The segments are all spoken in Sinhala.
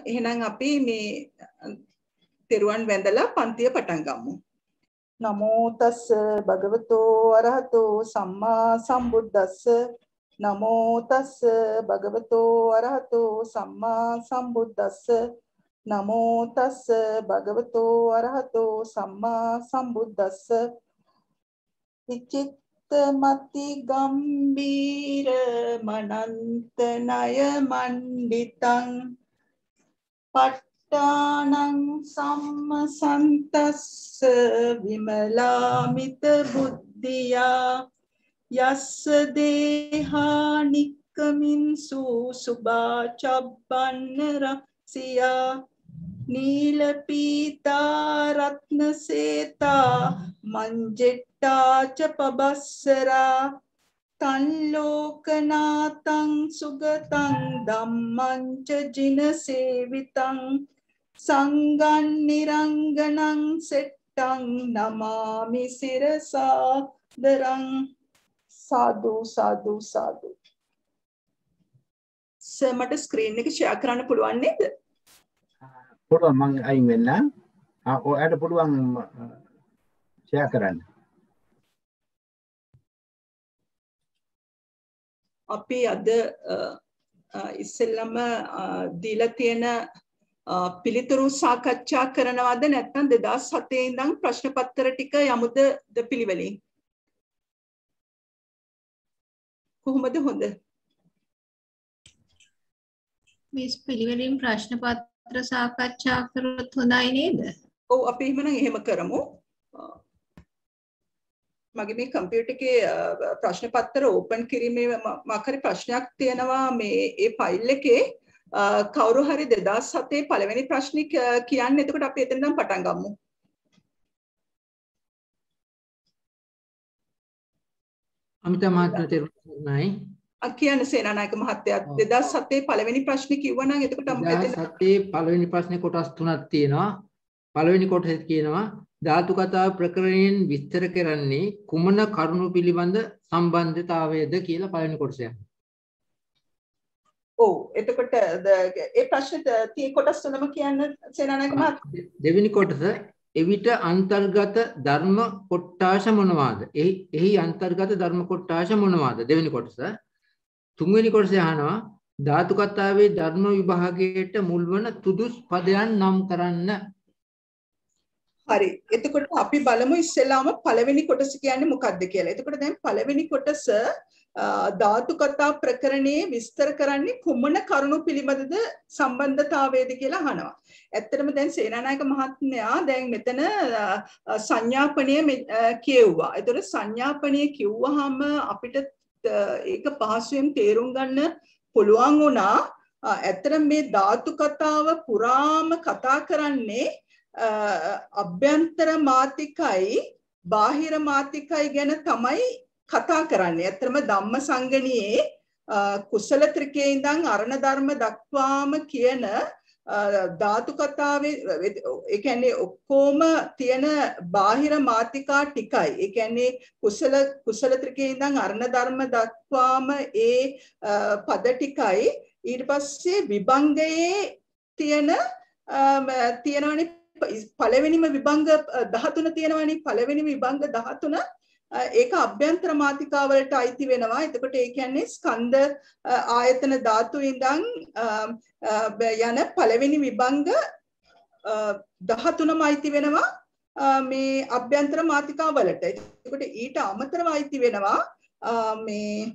එහෙනම් අපි මේ තෙරුවන් වැඳලා පන්තිය පටන් ගමු. නමෝ තස් භගවතෝ අරහතෝ සම්මා සම්බුද්දස්ස නමෝ තස් භගවතෝ අරහතෝ සම්මා සම්බුද්දස්ස නමෝ තස් භගවතෝ අරහතෝ සම්මා සම්බුද්දස්ස විචිත්තමති ගම්බීර මනන්ත නය මණ්ඩිතං පට්ඨානං සම්මසන්තස්ස විමලාමිත බුද්ධියා යස්ස දේහානික්කමින්සු සුභා චබ්බන්න රක්සියා නීල පීතා රත්න සේතා මංජෙට්ටා ච පබස්සරා තන් ලෝකනාතං සුගතං ධම්මං ච ජින සේවිතං සංඝං නිරංගනං සෙට්ටං නමාමි සිරසා දරං සාදු සාදු සාදු. මට ස්ක්‍රීන් එක ෂෙයා කරන්න පුළුවන් නේද? පුළුවන් මම අයින් වෙන්න. ඔයාලට පුළුවන් ෂෙයා කරන්න. අපි අද ඉස්සෙල්ලම දීලා තියෙන පිළිතුරු සාකච්ඡා කරනවද නැත්නම් 2007 ඉඳන් ප්‍රශ්න පත්‍ර ටික යමුද පිළිවෙලින්? කොහොමද හොඳ? මිස් පිළිවෙලින් ප්‍රශ්න පත්‍ර සාකච්ඡා කරොත් හොඳයි නේද? ඔව් අපි එහෙම කරමු. මගේ මේ කම්පියුටර් එකේ ප්‍රශ්න පත්‍ර ඕපන් කිරීමේ මාකරි ප්‍රශ්නයක් තියෙනවා මේ ඒ ෆයිල් එකේ කවුරු හරි 2007 පළවෙනි ප්‍රශ්නේ කියන්නේ එතකොට අපි එතන ඉඳන් පටන් ගමු. අමිතා මහත්මයා තේරුණායි. කියන්න සේනානායක මහත්තයා 2007 පළවෙනි ප්‍රශ්නේ කිව්වනම් එතකොට 2007 පළවෙනි ප්‍රශ්නේ කොටස් තුනක් තියෙනවා. පළවෙනි කොටසේ කියනවා ධාතු කතාව ප්‍රකරණයෙන් විස්තර කරන්නේ කුමන කරුණු පිළිබඳ සම්බන්ධතාවයද කියලා පළවෙනි කොටසේ. ඔව් එතකොට ඒ ප්‍රශ්නෙට tie කොටස් තුනම කියන්න සේනානායක මහත්තයා. දෙවෙනි කොටස එවිට අන්තර්ගත ධර්ම කොටාශ මොනවාද? එහි අන්තර්ගත ධර්ම කොටාශ මොනවාද? දෙවෙනි කොටස. තුන්වෙනි කොටසේ අහනවා ධාතු කතාවේ ධර්ම විභාගයට මුල් වන තුදුස් පදයන් නම් කරන්න. හරි. එතකොට අපි බලමු ඉස්සෙල්ලාම පළවෙනි කොටස කියන්නේ මොකක්ද කියලා. එතකොට දැන් පළවෙනි කොටස ධාතු කතා ප්‍රකරණයේ විස්තර කරන්නේ කුමන කරුණු පිළිබඳද සම්බන්ධතාවයද කියලා අහනවා. ඇත්තටම දැන් සේනානායක මහත්මයා දැන් මෙතන සංඥාපනය කියුවා. ඒතකොට සංඥාපනය කිව්වහම අපිට ඒක පහසුවෙන් තේරුම් ගන්න පුළුවන් වුණා. ඇත්තටම මේ ධාතු කතාව පුරාම කතා කරන්නේ අභ්‍යන්තර මාතිකයි බාහිර මාතිකයි ගැන තමයි කතා කරන්නේ. ඇත්තටම ධම්මසංගණියේ කුසල ත්‍රිකේ ඉඳන් අරණ ධර්ම දක්වාම කියන ධාතු කතාවේ ඒ කියන්නේ ඔක්කොම තියෙන බාහිර මාතිකා ටිකයි. ඒ කියන්නේ කුසල ත්‍රිකේ ඉඳන් අරණ ධර්ම දක්වාම ඒ පද ටිකයි. ඊට පස්සේ විභංගයේ තියෙනවනේ පළවෙනිම විභංග 13 තියෙනවනේ. පළවෙනිම විභංග 13 ඒක අභ්‍යන්තර මාතිකා වලට අයිති වෙනවා. එතකොට ඒ කියන්නේ ස්කන්ධ ආයතන ධාතු ඉඳන් යන පළවෙනි විභංග 13ම අයිති වෙනවා මේ අභ්‍යන්තර මාතිකා වලට. එතකොට ඊට අමතරව අයිති වෙනවා මේ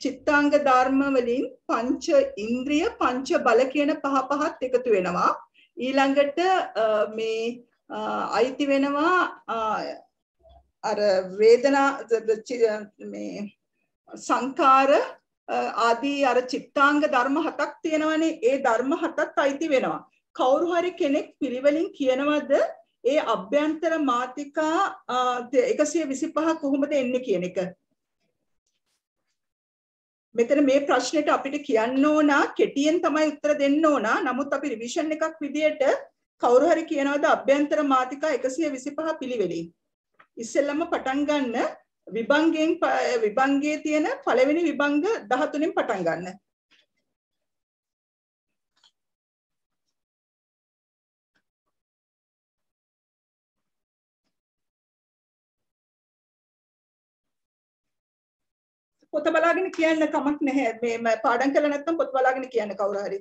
චිත්තාංග ධර්ම වලින් පංච ඉන්ද්‍රිය පංච බල කියන පහත් එකතු වෙනවා. ඊළඟට මේ අයිති වෙනවා අර වේදනා මේ සංකාර ආදී අර චිත්තාංග ධර්ම හතක් තියෙනවනේ. ඒ ධර්ම හතත් අයිති වෙනවා. කවුරු හරි කෙනෙක් පිළිවෙලින් කියනවද ඒ අභ්‍යන්තර මාතිකා 125 කොහොමද එන්නේ කියන එක? මෙතන මේ ප්‍රශ්නෙට අපිට කියන්න ඕන කෙටියෙන් තමයි උත්තර දෙන්න ඕන. නමුත් අපි රිවිෂන් එකක් විදියට කවුරු හරි කියනවද අභ්‍යන්තර මාතිකා 125 පිළිවෙලින්? ඉස්සෙල්ලම පටන් ගන්න විභංගයේ තියෙන පළවෙනි විභංග 13න් පටන් ගන්න. පොත බලාගෙන කියන්න කමක් නැහැ. මේ පාඩම් කළා නැත්නම් පොත බලාගෙන කියන්න කවුරු හරි.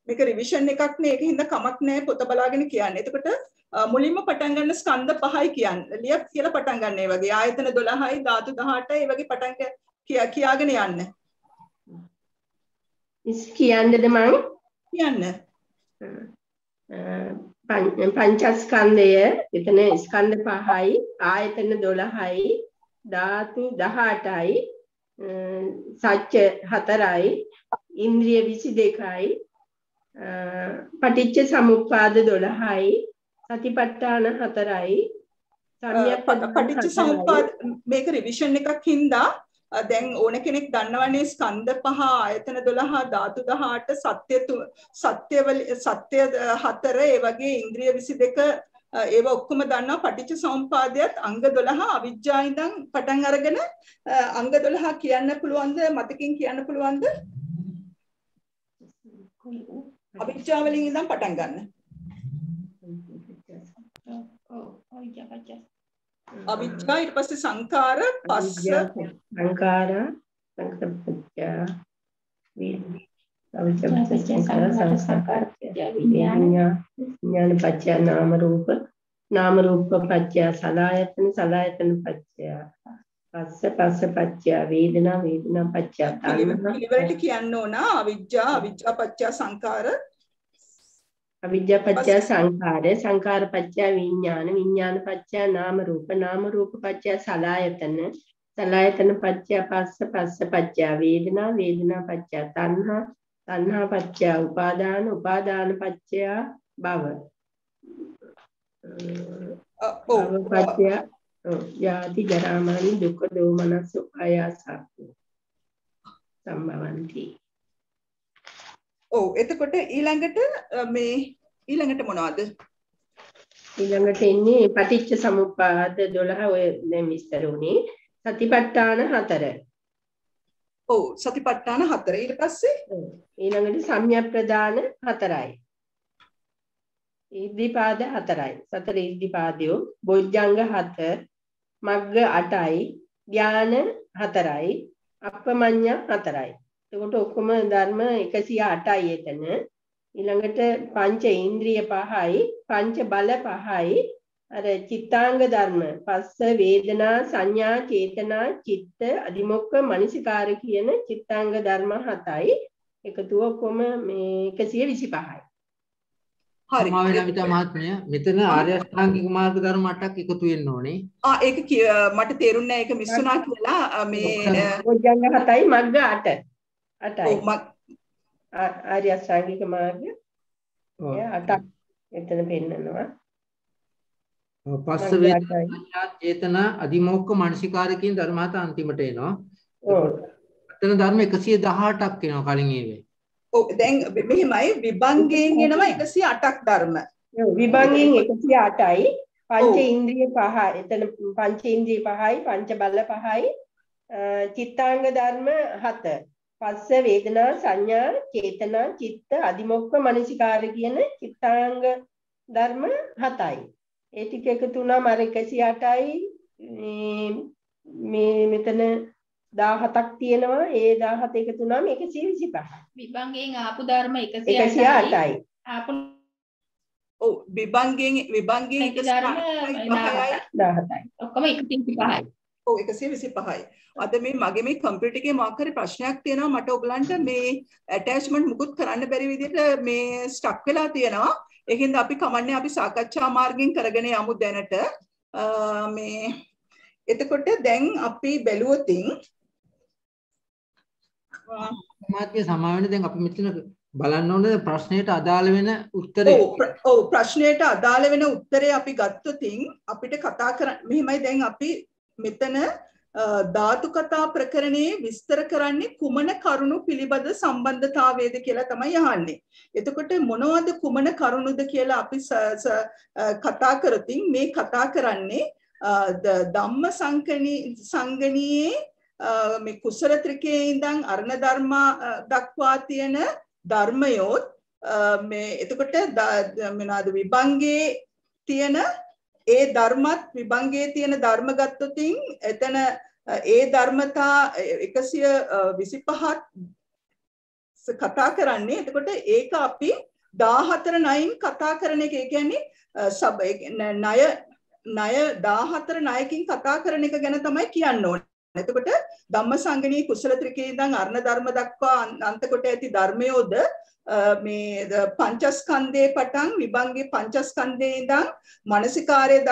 මේක රිවිෂන් එකක් නේ. ඒකින්ද කමක් නැහැ පොත බලාගෙන කියන්න. එතකොට මුලින්ම පටන් ගන්න ස්කන්ධ 5යි කියන්න. ලියක් කියලා පටන් ගන්න ඒ වගේ. ආයතන 12යි ධාතු 18යි ඒ වගේ පටන් කියාගෙන යන්න. කියන්නද මං? කියන්න. පංචස්කන්ධය එතන ස්කන්ධ 5යි ආයතන 12යි ධාතු 18යි සත්‍ය 4යි ඉන්ද්‍රිය 22යි පටිච්ච සමුප්පාද 12යි සතිපට්ඨාන 4යි සම්‍යක් පටිච්ච සමුප්පාද මේක රිවිෂන් එකක් හින්දා දැන් ඕන කෙනෙක් දන්නවනේ ස්කන්ධ 5 ආයතන 12 ධාතු 18 සත්‍ය 4 ඒ වගේ ඉන්ද්‍රිය 22 ඒව ඔක්කොම දන්නවා. පටිච්ච සමුප්පාදයට අංග 12 අවිජ්ජා ඉඳන් පටන් අරගෙන අංග 12 කියන්න පුළුවන්ද? මතකින් කියන්න පුළුවන්ද? අවිජ්ජා වලින් ඉඳන් පටන් ගන්න. අවිජ්ජා ඊට පස්සේ සංකාර පස්ස සංකාර සංකාර විඥාන පත්‍ය නාම රූප පත්‍ය සලආයතන පත්‍ය පස්ස පත්‍ය වේදනා පත්‍ය පිළිවෙලට කියන්න ඕන. අවිජ්ජා පත්‍ය සංකාර අවිද්‍යා පත්‍ය සංඛාර පත්‍ය විඥාන පත්‍ය නාම රූප පත්‍ය සලආයතන පත්‍ය පස්ස පත්‍ය වේදනා පත්‍ය තණ්හා පත්‍ය උපාදාන පත්‍ය භව පත්‍ය ජාති ජරා මරණ දුක්ඛ දෝමනස් ආයාස සම්භවಂತಿ. ඔව් එතකොට ඊළඟට මොනවද? ඊළඟට එන්නේ පටිච්ච සමුප්පාද 12 ඔය දැන් විස්තර උනේ. සතිපට්ඨාන 4. ඔව් සතිපට්ඨාන 4. ඊට පස්සේ ඊළඟට සම්‍යක් ප්‍රදාන 4යි. ඉද්ධිපාද 4යි. සතර ඉද්ධිපාදයෝ බොජ්ජංග 7, මග්ග 8යි, ධාන 4යි, අප්පමඤ්ඤ 4යි. එතකොට ඔක්කොම ධර්ම 108යි එතන. ඊළඟට පංච ඉන්ද්‍රිය 5යි, පංච බල 5යි, අර චිත්තාංග ධර්ම පස්ස වේදනා සංඥා චේතනා චිත්ත අදිමොක්ඛ මනසිකාර කියන චිත්තාංග ධර්ම 7යි. එකතුව ඔක්කොම මේ 125යි. හරි. සමාවෙන මහත්මය මෙතන ආර්ය අෂ්ටාංගික මාර්ග ධර්ම 8ක් එකතු වෙන්න ඕනේ. ඒක මට තේරුන්නේ නැහැ. ඒක මිස් වුණා කියලා මේ බොජ්ජංග 7යි මග්ග 8යි. ආර්ය අෂ්ටාංගික මාර්ග 8ක් එතන පෙන්නනවා. පස්ස වේදනා චේතනා අදිමෝක්ඛ මානසිකාර කියන ධර්ම හත අන්තිමට එනවා. එතන ධර්ම 118ක් එනවා කලින් ඒවේ. ඔව් දැන් මෙහෙමයි විභංගයෙන් එනවා 108ක් ධර්ම. විභංගයෙන් 108යි පංච ඉන්ද්‍රිය 5 එතන පංච ඉන්ද්‍රිය 5යි පංච බල 5යි චිත්තාංග ධර්ම 7 පස්ස වේදනා සංඥා චේතනා චිත්ත අදිමොක්ඛ මනසිකාර කියන චිත්තාංග ධර්ම 7යි. ඒ ටික එකතු වුණාම අර 108යි මේ මෙතන 17ක් තියෙනවා. ඒ 17 එකතු වුණාම 125යි. විභංගයෙන් ආපු ධර්ම 108යි. ආපු ඔව් විභංගයෙන් ධර්ම 17යි. ඔක්කොම 125යි. ඔව් 125යි. අද මගේ මේ කම්පියුටර් එකේ මොකක් හරි ප්‍රශ්නයක් තියෙනවා. මට ඔයගලන්ට මේ ඇටැච්මන්ට් මුකුත් කරන්න බැරි විදිහට මේ ස්ටක් වෙලා තියෙනවා. ඒකින්ද අපි කමන්නේ අපි සාකච්ඡා මාර්ගයෙන් කරගෙන යමු දැනට. මේ එතකොට දැන් අපි බැලුවොතින් මාත්‍ය සමාවෙන්න දැන් අපි මෙතන බලන්න ඕනේ ප්‍රශ්නයට අදාළ වෙන උත්තරේ. ඔව් ප්‍රශ්නයට අදාළ වෙන උත්තරේ අපි ගත්තොතින් අපිට කතා කරන්න මෙහෙමයි. දැන් අපි මෙතන ධාතු කතා ප්‍රකරණයේ විස්තර කරන්නේ කුමන කරුණු පිළිබඳ සම්බන්ධතාවයේද කියලා තමයි අහන්නේ. එතකොට මොනවද කුමන කරුණුද කියලා අපි කතා කරොතින් මේ කතා කරන්නේ ධම්ම සංගණියේ මේ කුසල ත්‍රිකයේ ඉඳන් අර්ණ ධර්ම දක්වා තියෙන ධර්මයොත් මේ එතකොට මොනවාද විභංගයේ තියෙන ඒ ධර්මත් විභංගයේ තියෙන ධර්ම ගත්තොතින් එතන ඒ ධර්මතා 125 කතා කරන්නේ. එතකොට ඒක අපි 14 ණයින් කතා කරන එක. ඒ කියන්නේ ණය 14 ණයකින් කතා කරන එක ගැන තමයි කියන්න ඕනේ. එතකොට ධම්මසංගණී කුසල ත්‍රිකේ ඉඳන් අර්ණ ධර්ම දක්වා අන්ත කොට ඇති ධර්මයෝද මේ පංචස්කන්ධේ පටන් විභංගේ පංචස්කන්ධේ ඉඳන් මානසිකාරයේ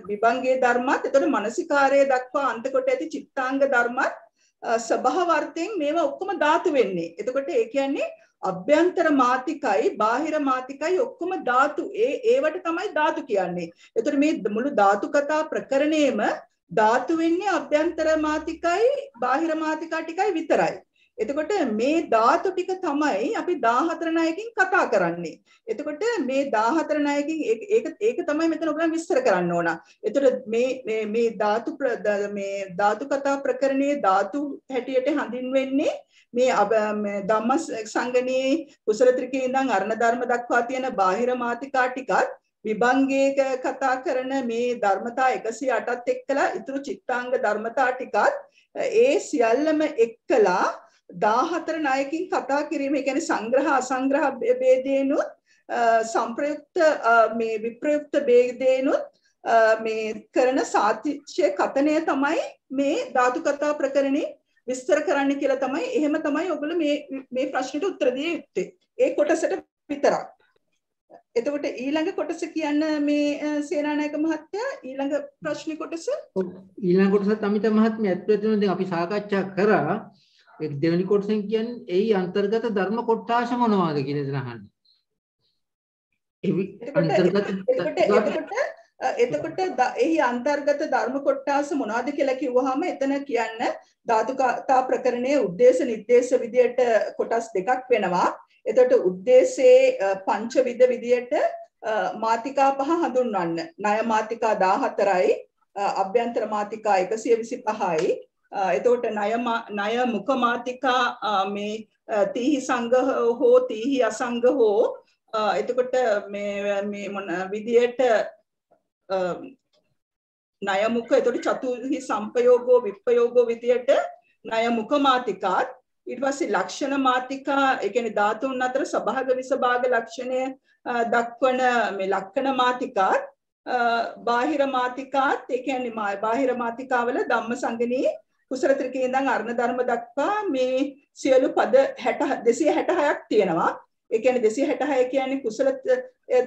විභංගේ ධර්මත් එතකොට මානසිකාරයේ දක්වා අන්ත කොට ඇති චිත්තාංග ධර්මත් ස්වභාවාර්ථයෙන් මේවා ඔක්කොම ධාතු වෙන්නේ. එතකොට ඒ කියන්නේ අභ්‍යන්තර මාතිකයි බාහිර මාතිකයි ඔක්කොම ධාතු. ඒවට තමයි ධාතු කියන්නේ. එතකොට මේ මුළු ධාතු කතා ප්‍රකරණයම ධාතු වෙන්නේ අභ්‍යන්තර මාතිකයි බාහිර මාතිකා ටිකයි විතරයි. එතකොට මේ ධාතු ටික තමයි අපි 14 ණයකින් කතා කරන්නේ. එතකොට මේ 14 ණයකින් ඒක තමයි මෙතන ඔයගොල්ලන් විස්තර කරන්න ඕන. එතකොට මේ ධාතු කතා ප්‍රකරණයේ ධාතු හැටියට හඳුන්වන්නේ මේ ධම්ම සංගණී කුසල ත්‍රිකේ ඉඳන් අර්ණ ධර්ම දක්වා තියෙන බාහිර මාතිකා ටිකත් විභංගයක කතා කරන මේ ධර්මතා 108ත් එක්කලා ඉතුරු චිත්තාංග ධර්මතා ටිකත් ඒ සියල්ලම එක්කලා 14 ණයකින් කතා කිරීම. ඒ කියන්නේ සංග්‍රහ අසංග්‍රහ ભેදේනුත් සංප්‍රයුක්ත මේ විප්‍රයුක්ත ભેදේනුත් මේ කරන සාතිශය කතනය තමයි මේ ධාතු කතා ප්‍රකරණේ විස්තර කරන්න කියලා තමයි. එහෙම තමයි ඔයගොල්ලෝ මේ ප්‍රශ්නෙට උත්තර දිය යුත්තේ. ඒ කොටසට විතරක්. එතකොට ඊළඟ කොටස කියන්න මේ සේනානායක මහත්තයා ඊළඟ ප්‍රශ්න කොටස. ඊළඟ කොටසත් අමිත මහත්මිය ඇත්තටම දැන් අපි සාකච්ඡා කරා. ඒ දෙවෙනි කොටසෙන් කියන්නේ එයි අන්තර්ගත ධර්ම කොටාශ මොනවාද කියන එක අහන්නේ. එතකොට එහි අන්තර්ගත ධර්ම කොටාස මොනවද කියලා කිව්වහම එතන කියන්න ධාතු කතා ප්‍රකරණයේ උද්දේශ නිर्देश විදියට කොටස් දෙකක් වෙනවා. එතකොට උද්දේශයේ පංචවිධ විදියට මාතිකා පහ හඳුන්වන්න. ණය මාතිකා 14යි, අභ්‍යන්තර මාතිකා 125යි. එතකොට ණය මුඛ මාතිකා මේ තීහි සංඝ හෝ තීහි අසංඝ හෝ එතකොට මේ මොන විදියට ණය මුඛ එතකොට චතුහි සම්පයෝගෝ විප්පයෝගෝ විදියට ණය මුඛ මාතිකාත් ඊට පස්සේ ලක්ෂණ මාතිකා ඒ කියන්නේ ධාතුන් අතර සභාග විසභාග ලක්ෂණය දක්වන මේ ලක්ෂණ මාතිකාත් බාහිර මාතිකාත් ඒ කියන්නේ බාහිර මාතිකාවල ධම්මසංගණී කුසල ත්‍රිකේ ඉඳන් අර්ණ ධර්ම දක්වා මේ සියලු පද 266ක් තියෙනවා. ඒ කියන්නේ 266 කියන්නේ කුසල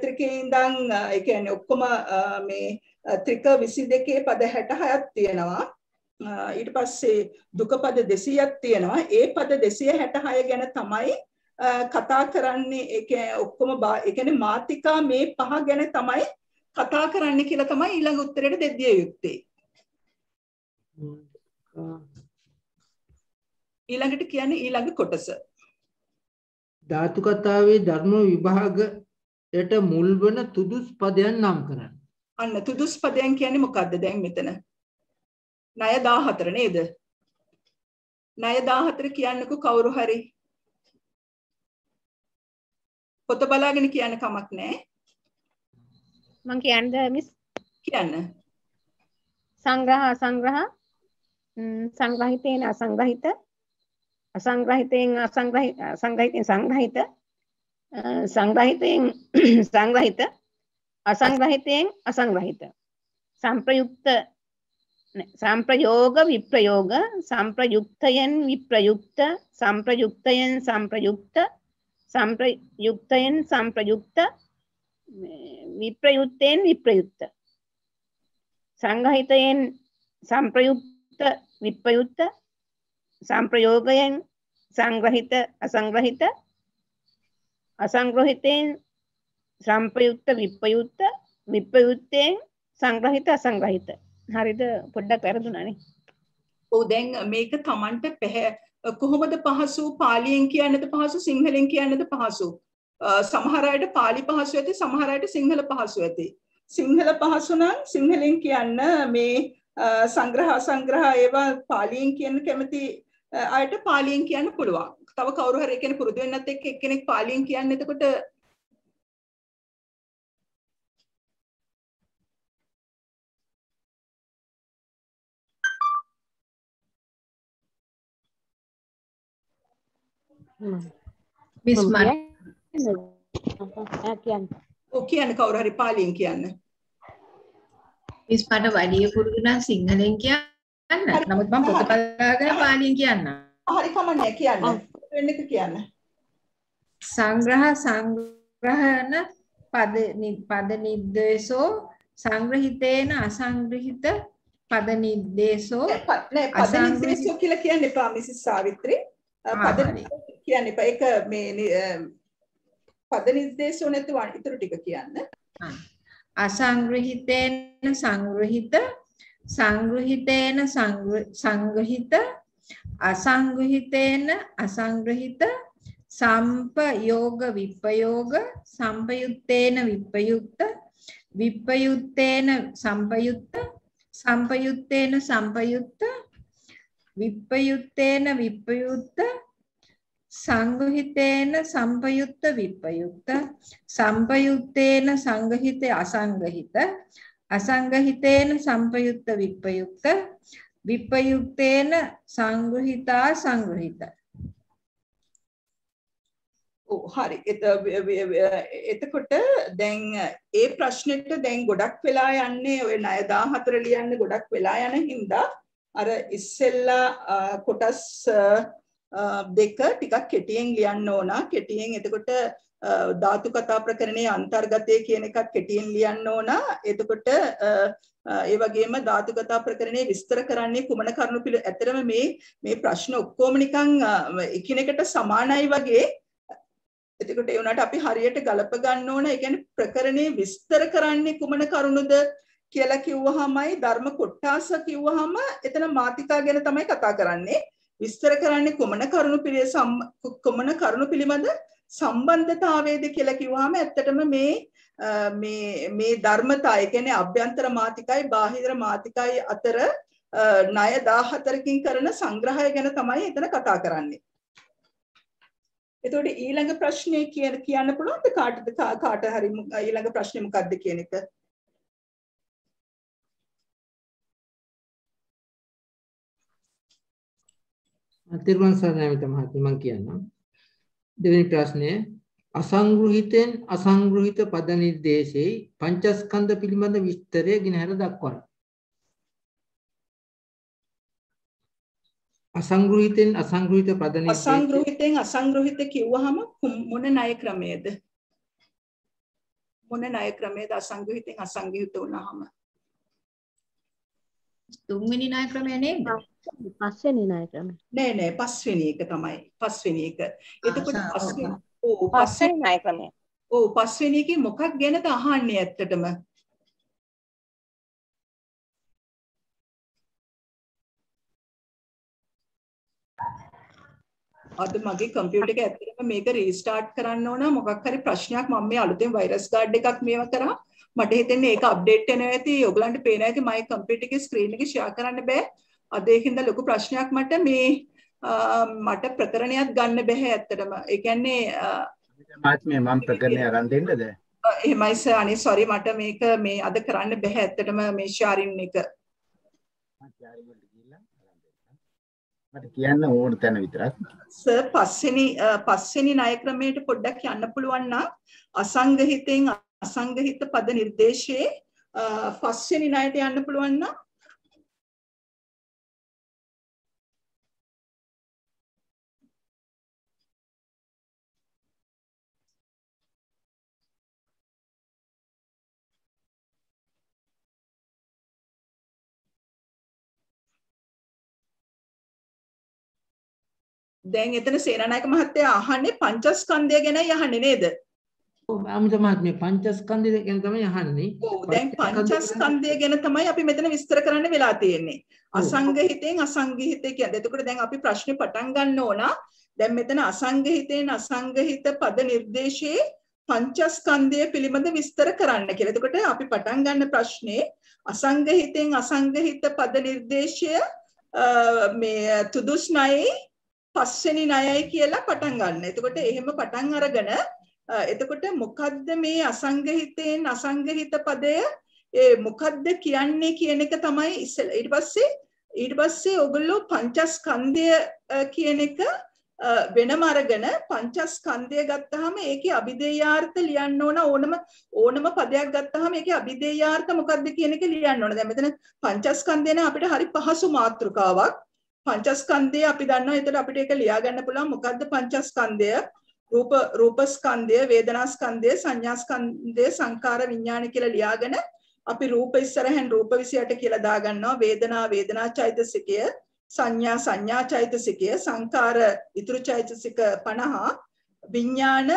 ත්‍රිකේ ඉඳන් ඒ කියන්නේ ඔක්කොම මේ ත්‍රික 22 පද 66ක් තියෙනවා. ඊට පස්සේ දුක පද 200ක් තියෙනවා. ඒ පද 266 ගැන තමයි කතා කරන්නේ. ඒ කියන්නේ ඔක්කොම ඒ කියන්නේ මාතිකා මේ පහ ගැන තමයි කතා කරන්න කියලා තමයි ඊළඟ උත්තරේට දෙදිය යුත්තේ. ඊළඟට කියන්නේ ඊළඟ කොටස. ධාතු කතාවේ ධර්ම විභාගයට මුල් වන තුදුස් පදයන් නම් කරන්න. අන්න තුදුස් පදයන් කියන්නේ මොකද්ද දැන් මෙතන? ණය 14 නේද? ණය 14 කියන්නකෝ කවුරු හරි. පොත බලාගෙන කියන්න කමක් නැහැ. මං කියන්නද මිස්? කියන්න. සංග්‍රහ අසංග්‍රහ සංග්‍රහිතේන අසංග්‍රහිත අසංග්‍රහිතෙන් අසංග්‍රහිත සංග්‍රහිතෙන් සංග්‍රහිත සංග්‍රහිතෙන් සංග්‍රහිත අසංග්‍රහිතෙන් අසංග්‍රහිත සංප්‍රයුක්ත සංප්‍රයෝග විප්‍රයෝග සංප්‍රයුක්තයන් විප්‍රයුක්ත සංප්‍රයුක්තයන් සංප්‍රයුක්ත සංප්‍රයුක්තයන් සංප්‍රයුක්ත විප්‍රයුක්තෙන් විප්‍රයුක්ත සංග්‍රහිතයෙන් සංප්‍රයුක්ත විප්‍රයුක්ත සංප්‍රයෝගයෙන් සංග්‍රහිත අසංග්‍රහිත අසංග්‍රහිතයෙන් සංප්‍රයුක්ත විප්‍රයුක්ත විප්‍රයුක්තයෙන් සංග්‍රහිත අසංග්‍රහිත. හරිද? පොඩ්ඩක් වැරදුනානේ. ඔව් දැන් මේක Tamanට කොහොමද පහසු? පාලියෙන් කියන්නද පහසු? සිංහලෙන් කියන්නද පහසු? සමහර අයට පාලි පහසු ඇති, සමහර අයට සිංහල පහසු ඇති. සිංහල පහසු නම් සිංහලෙන් කියන්න මේ සංග්‍රහ අසංග්‍රහ ඒවා පාලියෙන් කියන්න කැමති අයට පාලියෙන් කියන්න පුළුවන්. තව කවුරු හරි කෙනෙක් පුරුදු වෙන්නත් එක්ක එක්කෙනෙක් පාලියෙන් කියන්නේ එතකොට මිස් මට ඔව් කියන්න කවුරු හරි පාලියෙන් කියන්න. මිස් මට වැඩි පුරුදු නම් සිංහලෙන් කියන්න. නමුත් මම පොත බලාගෙන පාලියෙන් කියන්නම්. හරි කමන්නේ කියන්න. වෙන එක කියන්න. සංග්‍රහණ පද නිर्देशෝ සංග්‍රහිතේන අසංග්‍රහිත පද නිर्देशෝ නෑ පද නිर्देशෝ කියලා කියන්න එපා මිසිස් සාවිත්‍රි. පද කියන්න එපා. ඒක මේ පද නිर्देशෝ නැතුව ඊටු ටික කියන්න. අසංග්‍රහිතේන සංග්‍රහිත සංග්‍රහිතේන සංග්‍රහිත අසංග්‍රහිතේන අසංග්‍රහිත संपयोग विपयोग संपयुक्तेन विपयुक्त विपयुक्तेन संपयुक्त संपयुक्तेन संपयुक्त विपयुक्तेन विपयुक्त संगहितेन संपयुक्त विपयुक्त संपयुक्तेन संगहित असंगहित असंगहितेन संपयुक्त विपयुक्त विपयुक्तेन संगृहिता संगृहित. හරි එතකොට දැන් ඒ ප්‍රශ්නෙට දැන් ගොඩක් වෙලා යන්නේ ඔය ණය 14 ලියන්න ගොඩක් වෙලා යන හින්දා අර ඉස්සෙල්ලා කොටස් දෙක ටිකක් කෙටියෙන් ලියන්න ඕන කෙටියෙන් එතකොට ධාතු කතා ප්‍රකරණයේ අන්තර්ගතය කියන එකත් කෙටියෙන් ලියන්න ඕන එතකොට ඒ වගේම ධාතු කතා ප්‍රකරණයේ විස්තර කරන්නේ කුමන කරුණු පිළ ඇතරම මේ ප්‍රශ්න ඔක්කොම නිකන් එකිනෙකට සමානයි වගේ එතකොට ඒ උනාට අපි හරියට ගලප ගන්න ඕන. ඒ කියන්නේ ප්‍රකරණේ විස්තර කරන්නේ කුමන කරුණුද කියලා කිව්වහමයි ධර්ම කොටස කිව්වහම එතන මාතිකා ගැන තමයි කතා කරන්නේ. විස්තර කරන්නේ කුමන කරුණු පිළිබඳ සම්බන්ධතාවයේද කියලා කිව්වහම ඇත්තටම මේ ධර්මතා ඒ කියන්නේ අභ්‍යන්තර මාතිකයි බාහිර මාතිකයි අතර ණය 14කින් කරන සංග්‍රහය ගැන තමයි එතන කතා කරන්නේ. එතකොට ඊළඟ ප්‍රශ්නේ කියන්න පුළුවන්ද කාට හරි ඊළඟ ප්‍රශ්නේ මොකක්ද කියන එක? තිරුවන් සරණයි මහත්මයා මම කියන්නම්. දෙවෙනි ප්‍රශ්නය අසංග්‍රහිතෙන් අසංග්‍රහිත පද නිर्देशේ පංචස්කන්ධ පිළිබඳ විස්තරය ගෙනහැර දක්වන්න. අසංග්‍රහිතෙන් අසංග්‍රහිත පද නිर्देश අසංග්‍රහිතෙන් අසංග්‍රහිත කිව්වහම මොන ණය ක්‍රමයේද? මොන ණය ක්‍රමයේද අසංග්‍රහිතෙන් අසංග්‍රහිත වුණාම? තුන්වෙනි ණය ක්‍රමය නේද? පස්වෙනි ණය ක්‍රමය. නෑ පස්වෙනි එක තමයි. පස්වෙනි එක. එතකොට පස්වෙනි ණය ක්‍රමය. ඔව් පස්වෙනි එකේ මොකක් ගැනද අහන්නේ ඇත්තටම? අද මගේ කම්පියුටර් එක ඇත්තටම මේක රීස්ටාර්ට් කරන්න ඕන මොකක් හරි ප්‍රශ්නයක් මම මේ අලුතෙන් වෛරස් ගාඩ් එකක් මේව කරා මට හිතෙන්නේ ඒක අප්ඩේට් වෙනවා ඇති ඔයගලන්ට පේනවා ඇති මගේ කම්පියුටර් එකේ ස්ක්‍රීන් එක ෂෙයා කරන්න බෑ අද ඒකින්ද ලොකු ප්‍රශ්නයක් මට ප්‍රකරණයක් ගන්න බෑ ඇත්තටම ඒ කියන්නේ මාත්මේ මම ප්‍රකරණය අරන් දෙන්නද එහෙමයි සර් අනේ සෝරි මට මේක මේ අද කරන්න බෑ ඇත්තටම මේ ෂෙයාරින් එක මට කියන්න ඕන තැන විතරක් සර් පස්වෙනි ණය ක්‍රමයට පොඩ්ඩක් යන්න පුළුවන් නම් අසංගහිතෙන් අසංගහිත පද නිर्देशේ පස්වෙනි ණයට යන්න පුළුවන් නම් දැන් එතන සේනානායක මහත්තයා අහන්නේ පංචස්කන්ධය ගැනයි අහන්නේ නේද? ඔව් අමුත මහත්මිය පංචස්කන්ධය ගැන තමයි අහන්නේ. ඔව් දැන් පංචස්කන්ධය ගැන තමයි අපි මෙතන විස්තර කරන්න වෙලා තියෙන්නේ. අසංගහිතෙන් අසංගහිත කියන්නේ. එතකොට දැන් අපි ප්‍රශ්නේ පටන් ගන්න ඕන. දැන් මෙතන අසංගහිතෙන් අසංගහිත පද නිर्देशේ පංචස්කන්ධය පිළිබඳ විස්තර කරන්න කියලා. එතකොට අපි පටන් ගන්න ප්‍රශ්නේ අසංගහිතෙන් අසංගහිත පද නිर्देशය මේ තුදුස්නයි පස්වෙනි ණයයි කියලා පටන් ගන්න. එතකොට එහෙම පටන් අරගෙන එතකොට මොකද්ද මේ අසංගහිතෙන් අසංගහිත පදය මොකද්ද කියන්නේ කියන එක තමයි ඉස්සෙල්ලා ඊට පස්සේ ඔයගොල්ලෝ පංචස්කන්ධය කියන එක වෙනම අරගෙන පංචස්කන්ධය ගත්තාම ඒකේ අභිධේයාර්ථ ලියන්න ඕනම පදයක් ගත්තාම ඒකේ අභිධේයාර්ථ මොකක්ද කියන එක ලියන්න ඕන. දැන් මෙතන පංචස්කන්ධය නේ අපිට හරි පහසු මාතෘකාවක්. පංචස්කන්ධය අපි දන්නවා. ඒතර අපිට ඒක ලියා ගන්න පුළුවන්. මොකද්ද පංචස්කන්ධය? රූපස්කන්ධය, වේදනාස්කන්ධය, සංඥාස්කන්ධය, සංකාර විඥාන කියලා ලියාගෙන අපි රූප ඉස්සරහෙන් රූප 28 කියලා දාගන්නවා. වේදනා චෛතසිකය, සංඥා චෛතසිකය, සංකාර ඉතුරු චෛතසික 50, විඥාන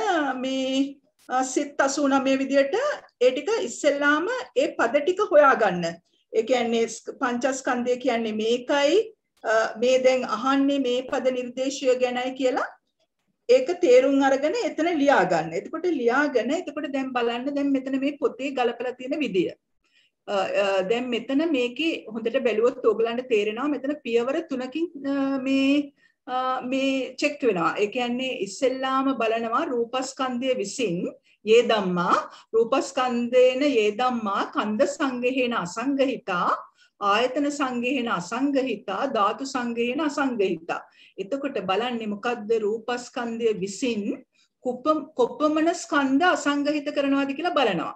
මේ සිත් 89 විදියට ඒ ටික ඉස්සෙල්ලාම ඒ පද ටික හොයාගන්න. ඒ කියන්නේ පංචස්කන්ධය කියන්නේ මේකයි, මේ දැන් අහන්නේ මේ පද නිර්දේශය ගැනයි කියලා ඒක තේරුම් අරගෙන එතන ලියා ගන්න. එතකොට ලියාගෙන එතකොට දැන් බලන්න දැන් මෙතන මේ පොතේ ගලපලා තියෙන විදිය. දැන් මෙතන මේකේ හොඳට බැලුවොත් ඕගලන්ට තේරෙනවා මෙතන පියවර 3කින් මේ චෙක් වෙනවා. ඒ කියන්නේ ඉස්සෙල්ලාම බලනවා රූපස්කන්ධය විසින් යේ ධම්මා රූපස්කන්ධේන යේ ධම්මා කන්ද සංගහේන අසංගහිතා ආයතන සංගහේන අසංගහිතා ධාතු සංගහේන අසංගහිතා. එතකොට බලන්නේ මොකද්ද රූපස්කන්ධය විසින් කොපමණ ස්කන්ධ අසංගහිත කරනවාද කියලා බලනවා.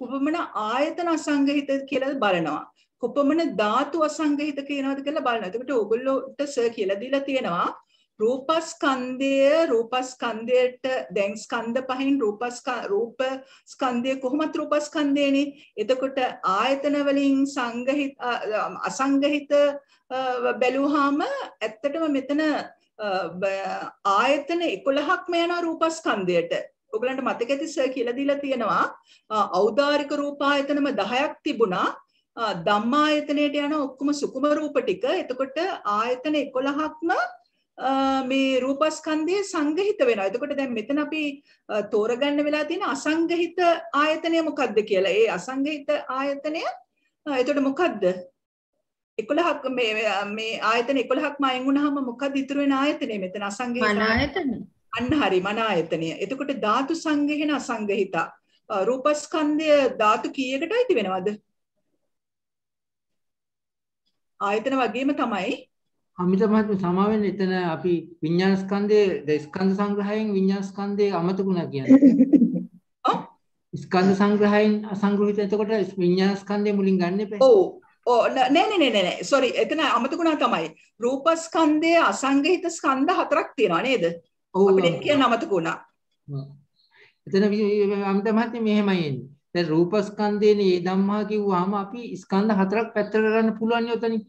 කොපමණ ආයතන අසංගහිත කියලා බලනවා. කොපමණ ධාතු අසංගහිත කියනවාද කියලා බලනවා. එතකොට ඕගොල්ලෝට සර් කියලා දීලා තියෙනවා රූපස්කන්ධයට දැන් ස්කන්ධ පහෙන් රූපස්කන්ධය කොහොමද රූපස්කන්ධයනේ. එතකොට ආයතන වලින් අසංගහිත බැලුවාම ඇත්තටම මෙතන ආයතන 11ක්ම යනවා රූපස්කන්ධයට. ඔයගලන්ට මතක ඇති සර් කියලා දීලා තියෙනවා ඖදාරික රූපායතනම 10ක් තිබුණා. ධම්මායතනයට යන ඔක්කොම සුකුම රූප ටික. එතකොට ආයතන 11ක්ම මේ රූපස්කන්ධයේ සංගහිත වෙනවා. එතකොට දැන් මෙතන අපි තෝරගන්න වෙලා තියෙන අසංගහිත ආයතනය මොකක්ද කියලා. ඒ අසංගහිත ආයතනය එතකොට මොකක්ද? 11ක් මේ ආයතන 11ක්ම අයින් වුණාම මොකක්ද ඉතුරු වෙන ආයතනය මෙතන අසංගහිත ආයතන. අන්න හරි මන ආයතනය. එතකොට ධාතු සංගහන අසංගහිත. රූපස්කන්ධය ධාතු කීයකට අයිති වෙනවද? ආයතන වගේම තමයි. අමිත මහත්මයා සමාවෙන්න එතන අපි විඥාන ස්කන්ධයේ ස්කන්ධ සංග්‍රහයෙන් විඥාන ස්කන්ධයේ අමතකුණා කියන්නේ. ස්කන්ධ සංග්‍රහයෙන් අසංග්‍රහිත. එතකොට විඥාන ස්කන්ධය මුලින් ගන්න එපා. ඔව් නෑ sorry එතන අමතකුණා තමයි. රූපස්කන්ධයේ අසංගහිත ස්කන්ධ 4ක් තියෙනවා නේද? අපිට කියන්න අමතකුණා. එතන අමිත මහත්මයා මෙහෙමයි එන්නේ. දැන් රූපස්කන්ධයේ මේ ධම්මා කිව්වහම අපි ස්කන්ධ 4ක් පැත්තට ගන්න පුළුවන් නේ උතනින්.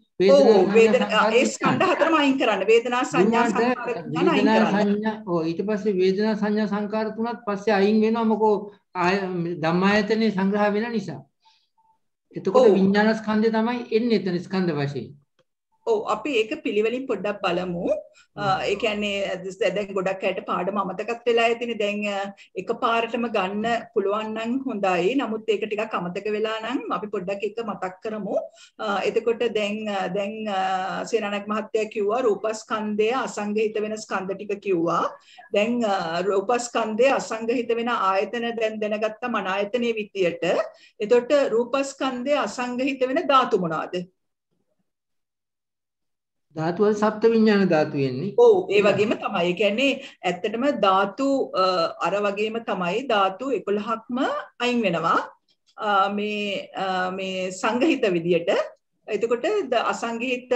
වේදනා ඒ ස්කන්ධ 4ම අයින් කරන්න. වේදනා සංඥා සංකාර යන අයින් කරන්න. ඊට පස්සේ වේදනා සංඥා සංකාර තුනත් පස්සේ අයින් වෙනවා මොකෝ ධම්මායතනේ සංග්‍රහ වෙන නිසා. එතකොට විඥාන ස්කන්ධය තමයි එන්නේ එතන ස්කන්ධ වශයෙන්. ඔව් අපි ඒක පිළිවෙලින් පොඩ්ඩක් බලමු. ඒ කියන්නේ දැන් ගොඩක් අයට පාඩම අමතකත් වෙලා ඇතිනේ. දැන් එකපාරටම ගන්න පුළුවන් නම් හොඳයි. නමුත් ඒක ටිකක් අමතක වෙලා නම් අපි පොඩ්ඩක් ඒක මතක් කරමු. එතකොට දැන් සේනානායක මහත්තයා කිව්වා රූපස්කන්ධය අසංගහිත වෙන ස්කන්ධ ටික කිව්වා. දැන් රූපස්කන්ධය අසංගහිත වෙන ආයතන දැන් දැනගත්ත මන ආයතනයේ විදියට. එතකොට රූපස්කන්ධය අසංගහිත වෙන ධාතු මොනවාද? ධාතු වල සප්ත විඥාන ධාතු වෙන්නේ. ඔව් ඒ වගේම තමයි. ඒ කියන්නේ ඇත්තටම ධාතු අර වගේම තමයි ධාතු 11ක්ම අයින් වෙනවා. මේ සංගහිත විදියට. එතකොට අසංගහිත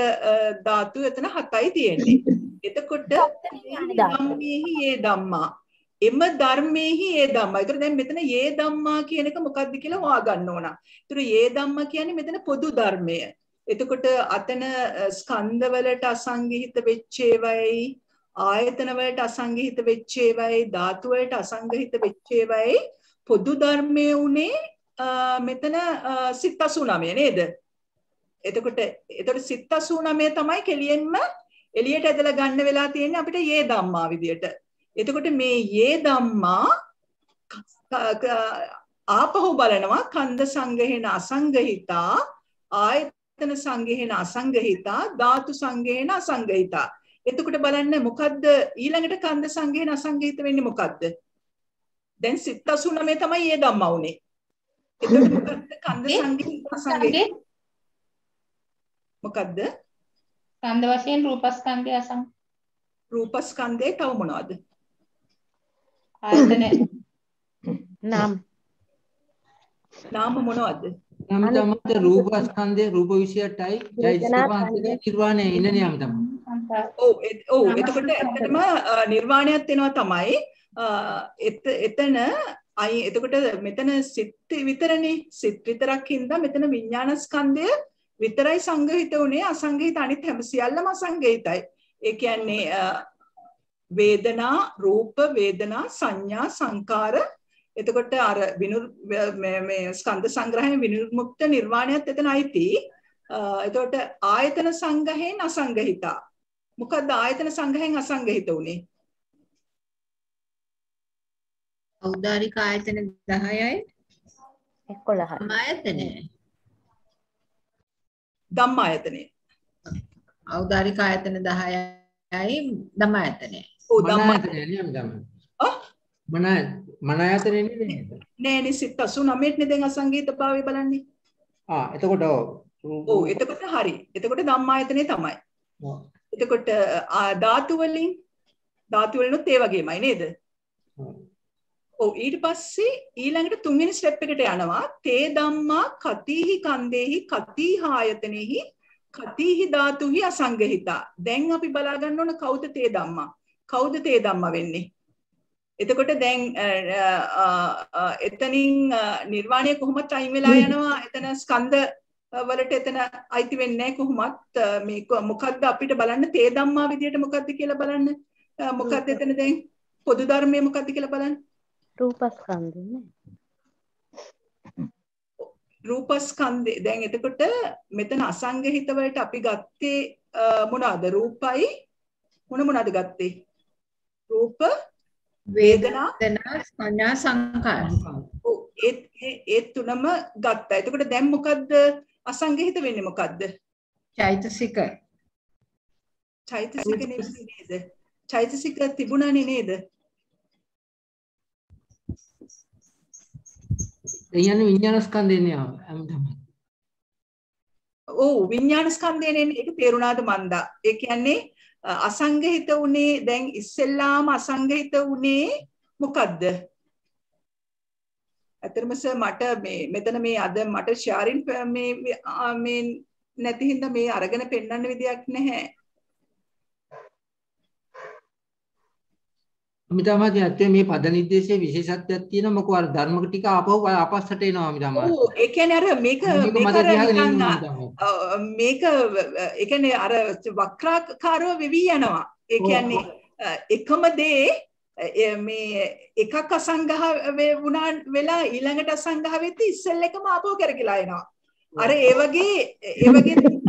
ධාතු එතන 7යි තියෙන්නේ. එතකොට ධම්මේහි ඒ ධම්මා. එම ධර්මේහි ඒ ධම්මා. ඒතර දැන් මෙතන ඒ ධම්මා කියන එක මොකක්ද කියලා හොයාගන්න ඕන. ඒතර ඒ ධම්මා කියන්නේ මෙතන පොදු ධර්මය. එතකොට අතන ස්කන්ධ වලට අසංගහිත වෙච්ච ඒවායි ආයතන වලට අසංගහිත වෙච්ච ඒවායි ධාතු වලට අසංගහිත වෙච්ච ඒවායි පොදු ධර්මයේ උනේ මෙතන සිත් 89 නේද? එතකොට සිත් 89 තමයි කෙලියෙන්ම එළියට ඇදලා ගන්න වෙලා තියෙන්නේ අපිට යේ ධම්මා විදියට. එතකොට මේ යේ ධම්මා ආපහු බලනවා කන්ද සංගහේන අසංගහිතා ආයතන සංගහේන අසංගහිතා ධාතු සංගහේන අසංගහිතා. එතකොට බලන්න මොකද්ද ඊළඟට කන්ද සංගහේන අසංගහිත වෙන්නේ මොකද්ද? දැන් සිත් 89 තමයි යේ ධම්මා උනේ. එතකොට මොකද්ද කන්ද සංගහේන අසංගහිත මොකද්ද? ස්කන්ධ වශයෙන් රූපස්කන්ධය අසං. රූපස්කන්ධේ තව මොනවද? ආයතන නම් නාම මොනවද? නම් තමයි රූපස්කන්ධය රූප 28යි චෛතසික පංචකය නිර්වාණය ඉන්නේ යම් තමයි. ඔව් එතකොට ඇත්තටම නිර්වාණයත් වෙනවා තමයි. එතන එතකොට මෙතන සිත් විතරනේ සිත් විතරක් හින්දා මෙතන විඥාන ස්කන්ධය විතරයි සංගහිත උනේ අසංගහිත අනිත් හැම සියල්ලම අසංගහිතයි. ඒ කියන්නේ වේදනා රූප වේදනා සංඥා සංකාර එතකොට අර මේ ස්කන්ධ සංග්‍රහයෙන් විනිර්මුක්ත නිර්වාණයත් එතන අයිති. එතකොට ආයතන සංගහයෙන් අසංගහිතා. මොකද්ද ආයතන සංගහයෙන් අසංගහිත උනේ? ඖදාරික ආයතන 10යි 11 ආයතනය. ධම්මායතනෙ. ඖදාරික ආයතන 10යි ධම්මායතනය. ඔව් ධම්මායතනය නියම තමයි. මනායතනෙ නෙමෙයි. නෑනේ සිත් 89 නේ දැන් අසංගීතභාවය බලන්නේ. එතකොට ඔව් එතකොට හරි. එතකොට ධම්මායතනෙ තමයි. එතකොට ධාතු වලිනුත් ඒ වගේමයි නේද? ඔව් ඊට පස්සේ ඊළඟට තුන්වෙනි ස්ටෙප් එකට යනවා තේ ධම්මා කතිහි කන්දේහි කතිහි ආයතනෙහි කතිහි ධාතුහි අසංගහිතා. දැන් අපි බලා ගන්න ඕන කවුද තේ ධම්මා? කවුද තේ ධම්මා වෙන්නේ? එතකොට දැන් එතනින් නිර්වාණය කොහොමද අයින් වෙලා යනවා? එතන ස්කන්ධ වලට එතන අයිති වෙන්නේ නැහැ කොහොමත්. මේ මොකද්ද අපිට බලන්න තේ ධම්මා විදියට මොකද්ද කියලා බලන්න. මොකද්ද එතන දැන් පොදු ධර්මය මොකද්ද කියලා බලන්න. රූපස්කන්ධය රූපස්කන්ධය දැන් එතකොට මෙතන අසංගහිත වලට අපි ගත්තේ මොනවාද? රූපයි මොනවද ගත්තේ? රූප වේදනා සංඥා සංකාර. ඔව් ඒ තුනම ගත්තා. එතකොට දැන් මොකද්ද අසංගහිත වෙන්නේ මොකද්ද? චෛතසික. චෛතසික නේද? චෛතසික තිබුණානේ නේද? එයන්නේ විඥාන ස්කන්ධයනේ තමයි. ඔව් විඥාන ස්කන්ධයනේ ඒක තේරුණාද මන්දා? ඒ කියන්නේ අසංගහිත උනේ දැන් ඉස්සෙල්ලාම අසංගහිත උනේ මොකද්ද? ඇත්තටම සර් මට මෙතන මේ අද මට ෂෙයාරින් මේ නැති හින්දා මේ අරගෙන පෙන්වන්න විදියක් නැහැ. අමිතාමාදී ඇත්තේ මේ පද නිर्देशයේ විශේෂත්වයක් තියෙනවා. මොකෝ අර ධර්ම ටික ආපස්සට එනවා අමිතාමා. ඔව් ඒ කියන්නේ අර මේක ඒ කියන්නේ අර වක්‍රාකාරව වෙවි යනවා. ඒ කියන්නේ එකම දේ මේ එකක් අසංගහ වුණා වෙලා ඊළඟට අසංගහ වෙද්දි ඉස්සෙල් එකම ආපහු කරකිලා එනවා. අර ඒ වගේ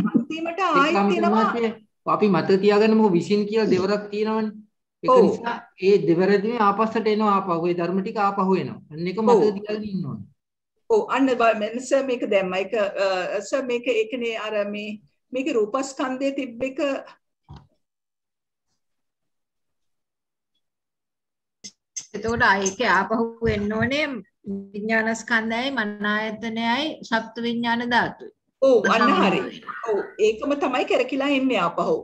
අන්තිමට ආයෙත් එනවා. අපි මතක තියාගන්න මොකද විසින් කියලා දෙවරක් තියෙනවනේ. ඒක නිසා ඒ දෙවරදී ආපස්සට එනවා ආපහු ඒ ධර්ම ටික ආපහු එනවා. අන්න එක මතක තියාගෙන ඉන්න ඕනේ. ඔව් අන්න සර් මේක දැම්මා. ඒක සර් මේක ඒකනේ අර මේක රූපස්කන්ධයේ තිබ්බ එක එතකොට ඒකේ ආපහු එන්න ඕනේ විඥාන ස්කන්ධයයි මනායතනයයි සප්ත විඥාන ධාතුයි. ඔව් අන්න හරි. ඔව් ඒකම තමයි කරකිලා එන්නේ ආපහු.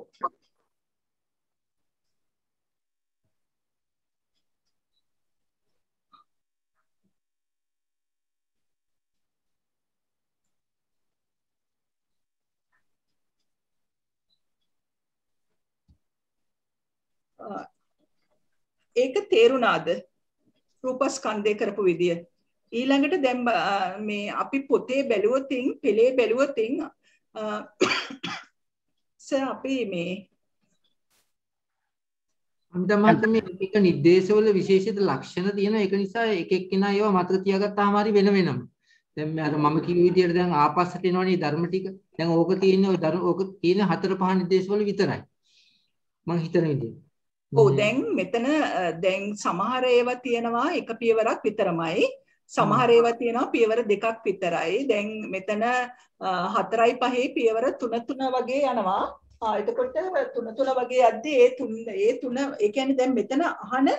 ඒක තේරුණාද? රූපස්කන්ධය කරපු විදිය. ඊළඟට දැන් මේ අපි පොතේ බැලුවොතින් පෙළේ බැලුවොතින් සර් අපි මේ අන්තමත් මේ එක නිर्देशවල විශේෂිත ලක්ෂණ තියෙනවා. ඒක නිසා එක එක්කෙනා ඒවා මතක තියාගත්තාම හරි වෙන වෙනම. දැන් අර මම කිව්ව විදියට දැන් ආපස්සට එනවනේ ධර්ම ටික. දැන් ඕක තියෙන්නේ ඔය ධර්ම ඕක තියෙන 4-5 නිर्देशවල විතරයි. මම හිතන විදියට. ඔව් දැන් මෙතන දැන් සමහර ඒවා තියෙනවා එක පියවරක් විතරමයි. සමහර ඒවා තියෙනවා පියවර දෙකක් විතරයි. දැන් මෙතන 4යි 5යි පියවර 3 වගේ යනවා. එතකොට 3 වගේ යද්දී ඒ තුන ඒ කියන්නේ දැන් මෙතන අහන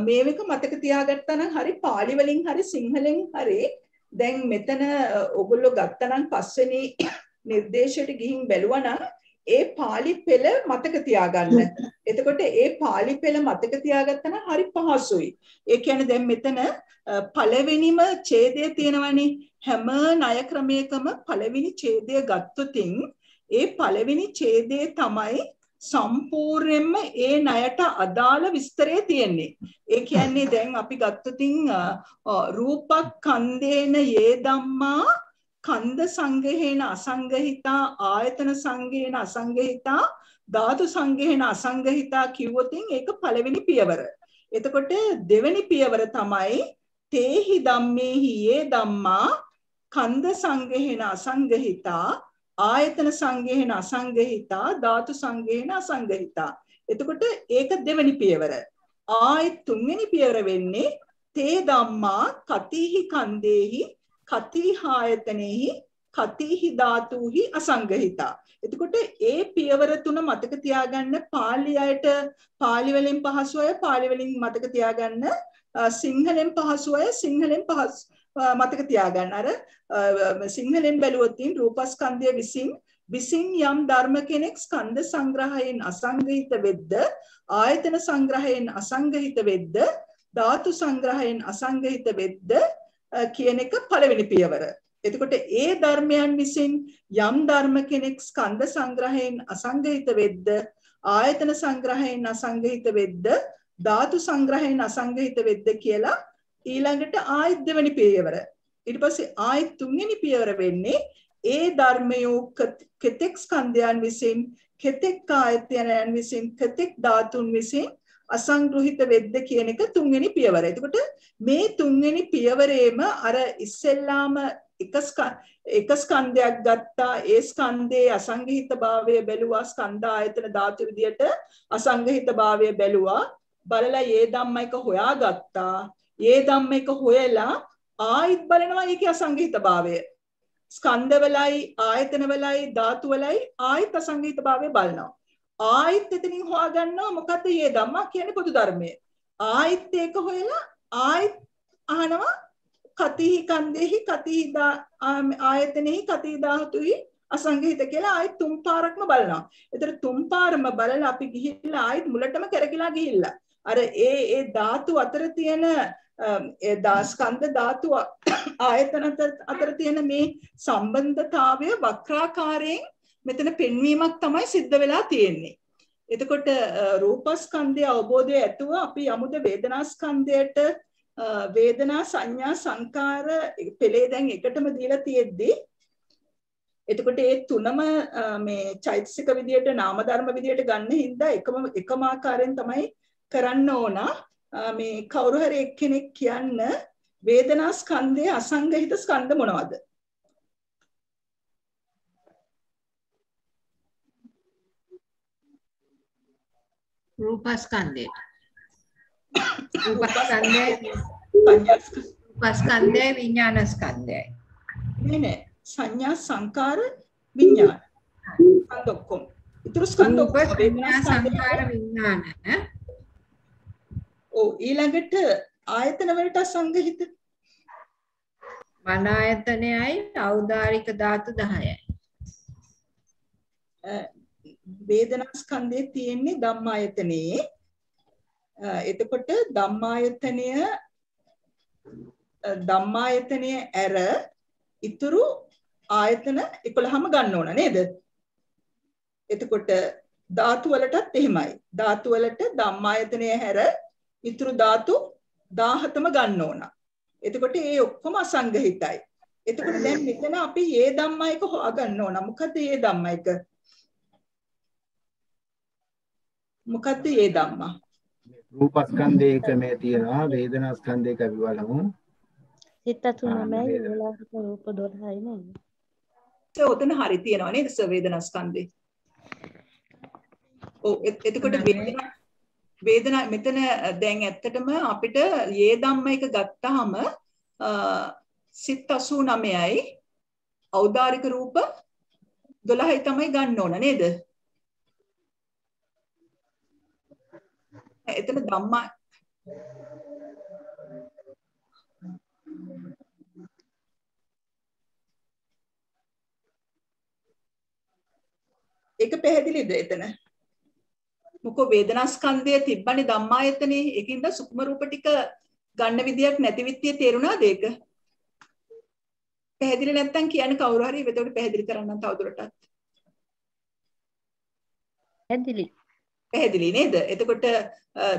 මේක මතක තියාගත්තා නම් හරි පාලි වලින් හරි සිංහලෙන් හරි දැන් මෙතන ඔගොල්ලෝ ගත්තා නම් පස්වෙනි නිर्देशයට ගිහින් බැලුවා නම් ඒ පාලි පෙළ මතක තියාගන්න. එතකොට ඒ පාලි පෙළ මතක තියාගත්තා නම් හරි පහසුයි. ඒ කියන්නේ දැන් මෙතන පළවෙනිම ඡේදය තියෙනවනේ. හැම ණය ක්‍රමයකම පළවෙනි ඡේදය ගත්තොතින් ඒ පළවෙනි ඡේදයේ තමයි සම්පූර්ණයෙන්ම ඒ ණයට අදාළ විස්තරය තියෙන්නේ. ඒ කියන්නේ දැන් අපි ගත්තොතින් රූපක්ඛන්දේන යේ ධම්මා කන්ද සංගහේන අසංගහිතා ආයතන සංගහේන අසංගහිතා ධාතු සංගහේන අසංගහිතා කිව්වොතින් ඒක පළවෙනි පියවර. එතකොට දෙවෙනි පියවර තමයි තේහි ධම්මේහි යේ ධම්මා කන්ද සංගහේන අසංගහිතා ආයතන සංගහේන අසංගහිතා ධාතු සංගහේන අසංගහිතා. එතකොට ඒක දෙවෙනි පියවර. ආයෙත් තුන්වෙනි පියවර වෙන්නේ තේ ධම්මා කතිහි කන්දේහි කතිහායතනෙහි කතිහි ධාතුහි අසංගහිතා. එතකොට ඒ පියවර තුන මතක තියාගන්න පාලියට පාලි වලින් පහසු අය පාලි වලින් මතක තියාගන්න සිංහලෙන් පහසු අය සිංහලෙන් මතක තියාගන්න. අර සිංහලෙන් බැලුවොත් රූපස්කන්ධය විසින් යම් ධර්ම කෙනෙක් ස්කන්ධ සංග්‍රහයෙන් අසංගහිත වෙද්ද ආයතන සංග්‍රහයෙන් අසංගහිත වෙද්ද ධාතු සංග්‍රහයෙන් අසංගහිත වෙද්ද කියන එක පළවෙනි පියවර. එතකොට ඒ ධර්මයන් විසින් යම් ධර්ම කෙනෙක් ස්කන්ධ සංග්‍රහයෙන් අසංගහිත වෙද්ද ආයතන සංග්‍රහයෙන් අසංගහිත වෙද්ද ධාතු සංග්‍රහයෙන් අසංගහිත වෙද්ද කියලා ඊළඟට ආයත් දෙවෙනි පියවර. ඊට පස්සේ ආයත් තුන්වෙනි පියවර වෙන්නේ ඒ ධර්මයෝ කෙතෙක් ස්කන්ධයන් විසින් කෙතෙක් ආයතනයන් විසින් කෙතෙක් ධාතුන් විසින් අසංග්‍රහිත වෙද්ද කියන එක තුන්වෙනි පියවර. එතකොට මේ තුන්වෙනි පියවරේම අර ඉස්සෙල්ලාම එක ස්කන්ධයක් ගත්තා ඒ ස්කන්ධයේ අසංගහිත භාවය බැලුවා ස්කන්ධ ආයතන ධාතු විදියට අසංගහිත භාවය බැලුවා බලලා ඒ ධම්මයක හොයාගත්තා ඒ ධම්මයක හොයලා ආයිත් බලනවා ඒකේ අසංගහිත භාවය ස්කන්ධවලයි ආයතනවලයි ධාතුවලයි ආයිත් අසංගහිත භාවය බලනවා ආයිත් එතනින් හොයාගන්නවා මොකද්ද මේ ධම්මා කියන්නේ පොදු ධර්මය ආයිත් ඒක හොයලා ආයිත් අහනවා කතිහි කන්දේහි කතිහි ආයතනෙහි කතිහි ධාතුහි අසංගහිත කියලා ආයිත් තුන් පාරක්ම බලනවා. ඒතර තුන් පාරම බලලා අපි ගිහිල්ලා ආයිත් මුලටම කරකිලා ගිහිල්ලා අර ඒ ධාතු අතර තියෙන ස්කන්ධ ධාතු ආයතන අතර තියෙන මේ සම්බන්ධතාවය වක්‍රාකාරයෙන් මෙතන පෙන්වීමක් තමයි සිද්ධ වෙලා තියෙන්නේ. එතකොට රූපස්කන්ධය අවබෝධය ඇතුව අපි යමුද වේදනාස්කන්ධයට වේදනා සංඥා සංකාර පෙළේ දැන් එකටම දීලා තියෙද්දි එතකොට මේ තුනම මේ චෛතසික විදියට නාම ධර්ම විදියට ගන්න හින්දා එකම ආකාරයෙන් තමයි කරන්න ඕන මේ කවුරු හරි එක්කෙනෙක් කියන්න වේදනා ස්කන්ධයේ අසංගහිත ස්කන්ධ මොනවද? රූපස්කන්ධය විඥානස්කන්ධයයි නේ සංඥා සංකාර විඥාන ස්කන්ධ ඔක්කොම ඊටු ස්කන්ධ ඔක්කොම වේදනා සංකාර විඥාන ඊළඟට ආයතන වලට අසංගහිත මන ආයතනයයි ඖදාරික ධාතු 10යි වේදනා ස්කන්ධයේ තියෙන්නේ ධම්මායතනයේ එතකොට ධම්මායතනය ඇර ඉතුරු ආයතන 11ම ගන්න ඕන නේද? එතකොට ධාතු වලටත් එහෙමයි. ධාතු වලට ධම්මායතනය හැර ඉතුරු ධාතු 17ම ගන්න ඕන. එතකොට මේ ඔක්කොම අසංගහිතයි. එතකොට දැන් මෙතන අපි මේ ධම්මයක හොයාගන්න ඕන. මොකද්ද මේ ධම්මයක? මොකද්ද මේ ධම්මා? රූපස්කන්ධයක මේ තියෙනවා වේදනාස්කන්ධයක අපි බලමු. සිත තුනමයි විලාසිත රූප 12යි නේද? ඔතන හරි තියෙනවා නේද වේදනාස්කන්ධේ? ඔව් එතකොට වේදනා මෙතන දැන් ඇත්තටම අපිට යේ ධම්ම එක ගත්තාම සිත් 89යි ඖදාරික රූප 12යි තමයි ගන්න ඕන නේද? එතන ධම්මා ඒක පැහැදිලිද එතන? මොකෝ වේදනා ස්කන්ධය තිබ්බනේ ධම්මායතනේ. ඒකින්ද සුක්ම රූප ටික ගන්න විදියක් නැති විත්තිය තේරුණාද ඒක? පැහැදිලි නැත්තම් කියන්න කවුරු හරි එතකොට පැහැදිලි කරන්නම් තවදුරටත්. පැහැදිලි නේද? එතකොට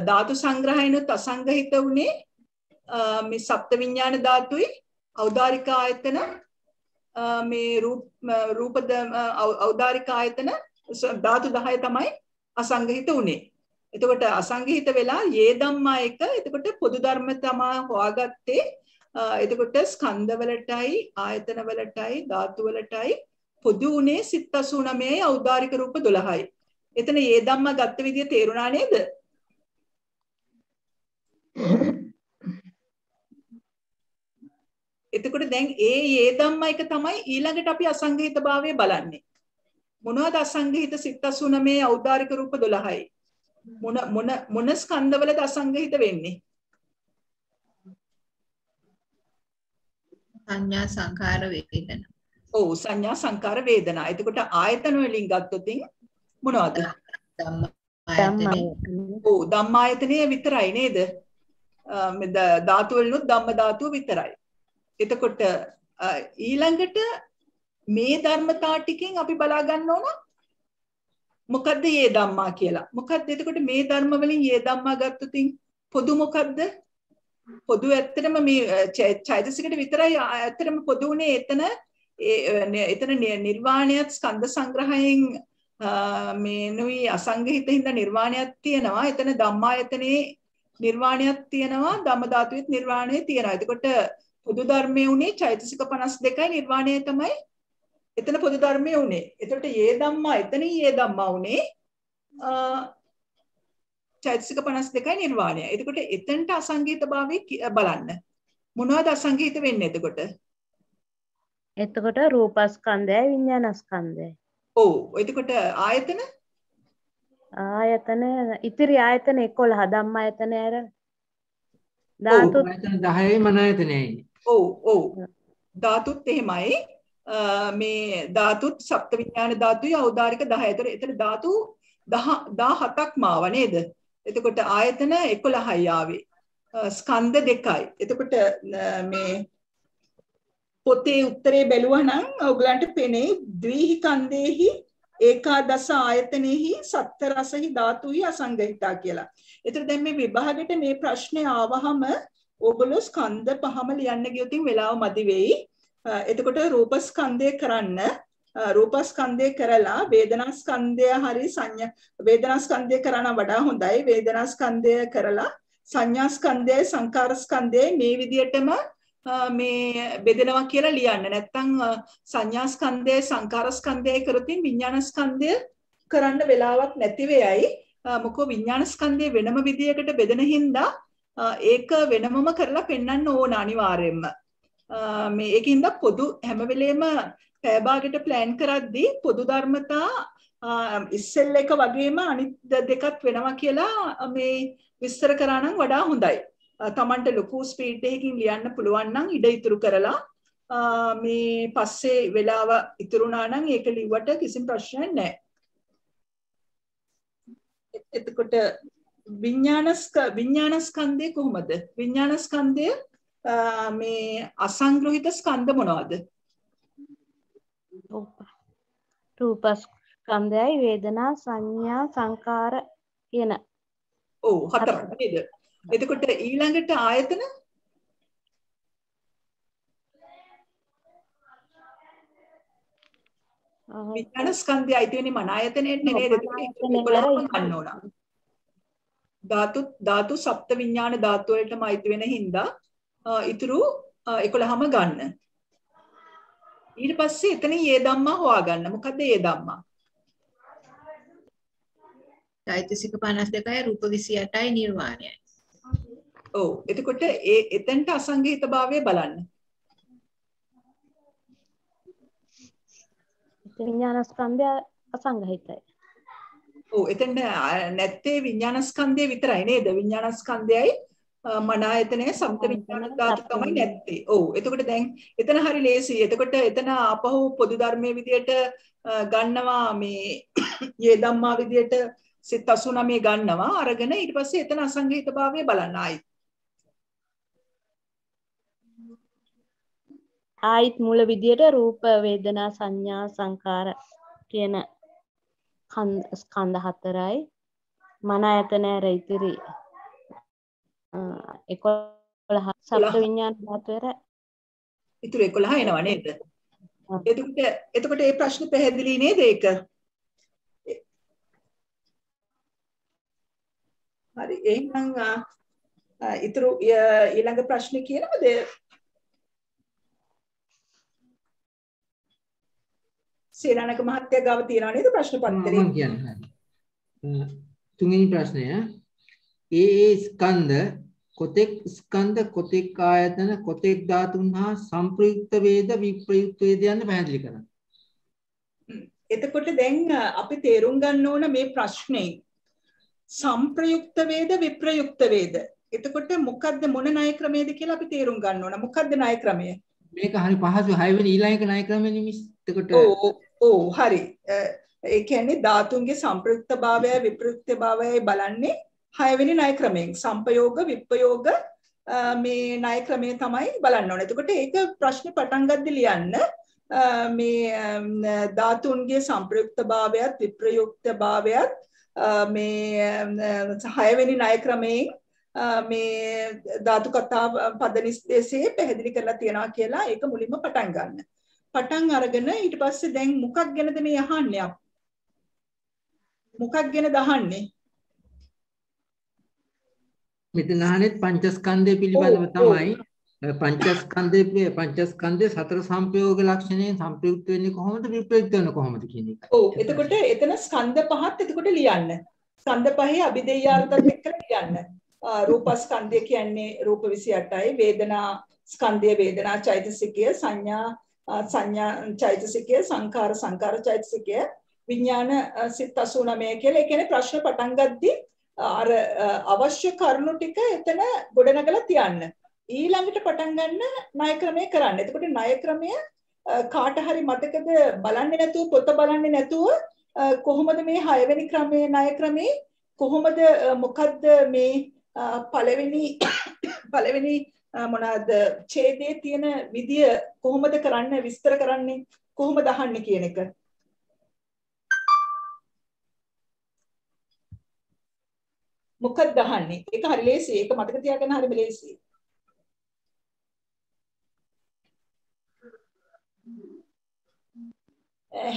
ධාතු සංග්‍රහයනොත් අසංගහිත උනේ මේ සප්ත විඥාන ධාතුයි ඖදාරික ආයතන මේ රූප ඖදාරික ආයතන ධාතු 10 තමයි අසංගහිත උනේ. එතකොට අසංගහිත වෙලා යේ ධම්මා එක එතකොට පොදු ධර්ම තමයි හොයාගත්තේ. එතකොට ස්කන්ධ වලටයි ආයතන වලටයි ධාතු වලටයි පොදු උනේ සිත් 89යි ඖදාරික රූප 12යි. එතන යේ ධම්මා ගත්ත විදිය තේරුණා නේද? එතකොට දැන් යේ ධම්මා එක තමයි ඊළඟට අපි අසංගහිත භාවය බලන්නේ. මොනවද අසංගහිත සිත් 89 ඖදාරික රූප 12යි. මොන ස්කන්ධවලද අසංගහිත වෙන්නේ? සංඥා සංඛාර වේදනා. ඔව් සංඥා සංකාර වේදනා. එතකොට ආයතන වලින් ගත්තොත් මොනවද? ඔව් ධම්මායතනය විතරයි නේද? ධාතු වලිනුත් ධම්ම ධාතුව විතරයි. එතකොට ඊළඟට මේ ධර්මතා ටිකෙන් අපි බලා ගන්න ඕන මොකද්ද යේ ධම්මා කියලා. මොකද්ද එතකොට මේ ධර්ම වලින් යේ ධම්මා ගත්තොත් පොදු මොකද්ද? පොදු ඇත්තටම මේ චෛතසිකට විතරයි ඇත්තටම පොදු උනේ එතන නිර්වාණයත් ස්කන්ධ සංග්‍රහයෙන් මේ නුයි අසංගහිත හින්දා නිර්වාණයක් තියෙනවා. එතන ධම්මායතනේ නිර්වාණයක් තියෙනවා. ධම්ම ධාතුවේ නිර්වාණය තියෙනවා. එතකොට පොදු ධර්මයේ උනේ චෛතසික 52යි නිර්වාණය තමයි එතන පොදු ධර්මයේ උනේ. එතකොට යේ ධම්මා එතනින් යේ ධම්මා උනේ චෛතසික 52යි නිර්වාණය. එතකොට එතනට අසංගීත භාවය බලන්න. මොනවද අසංගීත වෙන්නේ එතකොට? එතකොට රූපස්කන්ධයයි විඥානස්කන්ධයයි. ඔව්. එතකොට ආයතන ඉතිරි ආයතන 11 ධම්මායතන ඇර ධාතු ආයතන 10යි මන ආයතනයයි. ඔව්. ධාතුත් එහෙමයි. මේ ධාතුත් සප්ත විඥාන ධාතුයි ඖදාරික 10. එතන ධාතු 17ක් මාව නේද? එතකොට ආයතන 11යි ආවේ. ස්කන්ධ 2යි. එතකොට මේ පොතේ උත්තරේ බැලුවා නම් ඔයගලන්ට පෙනේ ද්විහි කන්දේහි ඒකාදස ආයතනෙහි සත්ත රසහි ධාතුහි අසංගහිතා කියලා. ඒතර දැන් මේ විභාගෙට මේ ප්‍රශ්නේ ආවහම ඕගොල්ලෝ ස්කන්ධ පහම ලියන්න ගියොත් වෙලාව මදි වෙයි. එතකොට රූපස්කන්ධය කරන්න රූපස්කන්ධය කරලා වේදනාස්කන්ධය හරි සංඥා වේදනාස්කන්ධය කරන වඩා හොඳයි. වේදනාස්කන්ධය කරලා සංඥාස්කන්ධයයි සංකාරස්කන්ධයයි මේ විදිහටම මේ බෙදෙනවා කියලා ලියන්න. නැත්තම් සංඥාස්කන්ධයයි සංකාරස්කන්ධයයි කරොතින් විඥානස්කන්ධය කරන්න වෙලාවක් නැති වෙයි. මොකෝ විඥානස්කන්ධය වෙනම විදියකට බෙදෙන හින්දා ඒක වෙනමම කරලා පෙන්වන්න ඕන අනිවාර්යයෙන්ම. මේ ඒකින්ද පොදු හැම වෙලේම පැය භාගයට ප්ලෑන් කරද්දී පොදු ධර්මතා ඉස්සෙල් එක වගේම අනිත් දෙකත් වෙනවා කියලා මේ විස්තර කරා නම් වඩා හොඳයි. තමන්ට ලොකු ස්පීඩ් එකකින් ලියන්න පුළුවන් නම් ඉඩ ඉතුරු කරලා මේ පස්සේ වෙලාව ඉතුරුනා නම් ඒක ලිව්වට කිසිම ප්‍රශ්නයක් නැහැ. එතකොට විඥානස්කන්ධය කොහොමද? විඥානස්කන්ධය මේ අසංග්‍රහිත ස්කන්ධ මොනවද? රූපස්කන්ධයයි වේදනා සංඥා සංකාර කියන. ඔව් හතරක් නේද? එතකොට ඊළඟට ආයතන විඥානස්කන්ධය අයිති වෙන්නේ මන ආයතනෙට නේද? ගන්න ඕන. ධාතු සප්ත විඥාන ධාතු වලටම අයිති වෙන හින්දා ඉතුරු 11ම ගන්න. ඊට පස්සේ එතනින් යේ ධම්මා හොයාගන්න. මොකද්ද යේ ධම්මා? චෛතසික 52යි රූප 28යි නිර්වාණයයි. ඔව්. එතකොට එතෙන්ට අසංගහිත භාවය බලන්න. විඥානස්කන්ධය අසංගහිතයි. ඔව්. එතෙන්ට නැත්තේ විඥානස්කන්ධය විතරයි නේද? විඥානස්කන්ධයයි මන ආයතනයේ සප්ත විඥාන ධාතු තමයි නැත්තේ. ඔව්. එතකොට දැන් එතන හරි ලේසි. එතකොට එතන අපහු පොදු ධර්මයේ විදියට ගන්නවා මේ යේ ධම්මා විදියට සිත 89 ගන්නවා. අරගෙන ඊට පස්සේ එතන අසංගහිතභාවය බලන්න ආයි. ආයිත් මූල විදියට රූප වේදනා සංඥා සංකාර කියන ස්කන්ධ හතරයි මන ආයතන ඇර ඉතිරි 11 සප්ත විඥාන ධාතු ඇර ඉතුරු 11 එනවා නේද? එතකොට මේ ප්‍රශ්නේ පැහැදිලි නේද ඒක? හරි එහෙනම් ඉතුරු ඊළඟ ප්‍රශ්නේ කියනවද? සේනානක මහත්තයා ගාව තියනවා නේද ප්‍රශ්න පත්‍රය? මම කියන්නේ. තුන්වෙනි ප්‍රශ්නය ඒ ස්කන්ධ කොතෙක් ආයතන කොතෙක් ධාතුන් හා සංප්‍රයුක්ත වේද විප්‍රයුක්ත වේද යන්න පැහැදිලි කරන්න. එතකොට දැන් අපි තේරුම් ගන්න ඕන මේ ප්‍රශ්නේ සංප්‍රයුක්ත වේද විප්‍රයුක්ත වේද. එතකොට මොකද්ද මොන ණය ක්‍රමයේද කියලා අපි තේරුම් ගන්න ඕන. මොකද්ද ණය ක්‍රමය? මේක හරි පහසු 6 වෙනි ඊළඟ ණය ක්‍රමෙ මිස්. එතකොට ඔව් හරි. ඒ කියන්නේ ධාතුන්ගේ සංප්‍රයුක්තභාවය විප්‍රයුක්තභාවයයි බලන්නේ 6 වෙනි ණය ක්‍රමයෙන්. සංපයෝග විප්‍රයෝග මේ ණය ක්‍රමය තමයි බලන්න ඕනේ. එතකොට ඒක ප්‍රශ්නේ පටන් ගද්දි ලියන්න මේ ධාතුන්ගේ සංප්‍රයුක්තභාවයත් විප්‍රයුක්තභාවයත් මේ 6 වෙනි ණය ක්‍රමයෙන් මේ ධාතු කතා පද නිස්දේශයේ පැහැදිලි කරලා තියනවා කියලා ඒක මුලින්ම පටන් ගන්න. පටන් අරගෙන ඊට පස්සේ දැන් මොකක් ගැනද මේ අහන්නේ? මොකක් ගැනද අහන්නේ? මෙතන අහන්නේ පංචස්කන්ධය පිළිබඳව තමයි. පංචස්කන්ධයේ සතර සංපයෝග ලක්ෂණයෙන් සංප්‍රයුක්ත වෙන්නේ කොහොමද විප්‍රයුක්ත වෙන්නේ කොහොමද කියන එක. ඔව් එතකොට එතන ස්කන්ධ පහත් එතකොට ලියන්න. ස්කන්ධ පහේ අභිදේයාර්ථත් එක්ක ලියන්න. රූපස්කන්ධය කියන්නේ රූප 28යි, වේදනා ස්කන්ධය වේදනා චෛතසිකය, සංඥා චෛතසිකය, සංකාර චෛතසිකය, විඥාන සිත් 89 කියලා. ඒ කියන්නේ ප්‍රශ්න පටන් ගද්දි අර අවශ්‍ය කරුණු ටික එතන ගොඩනගලා තියන්න. ඊළඟට පටන් ගන්න ණය ක්‍රමය කරන්න. එතකොට ණය ක්‍රමය කාට හරි මතකද බලන්නේ නැතුව පොත බලන්නේ නැතුව කොහොමද මේ 6 වෙනි ක්‍රමයේ ණය ක්‍රමේ කොහොමද මොකද්ද මේ පළවෙනි මොනවාද ඡේදයේ තියෙන විදිය කොහොමද කරන්න විස්තර කරන්නේ කොහොමද අහන්නේ කියන එක. මොකක්ද අහන්නේ? ඒක හරි ලේසි. ඒක මතක තියාගන්න හරිම ලේසි.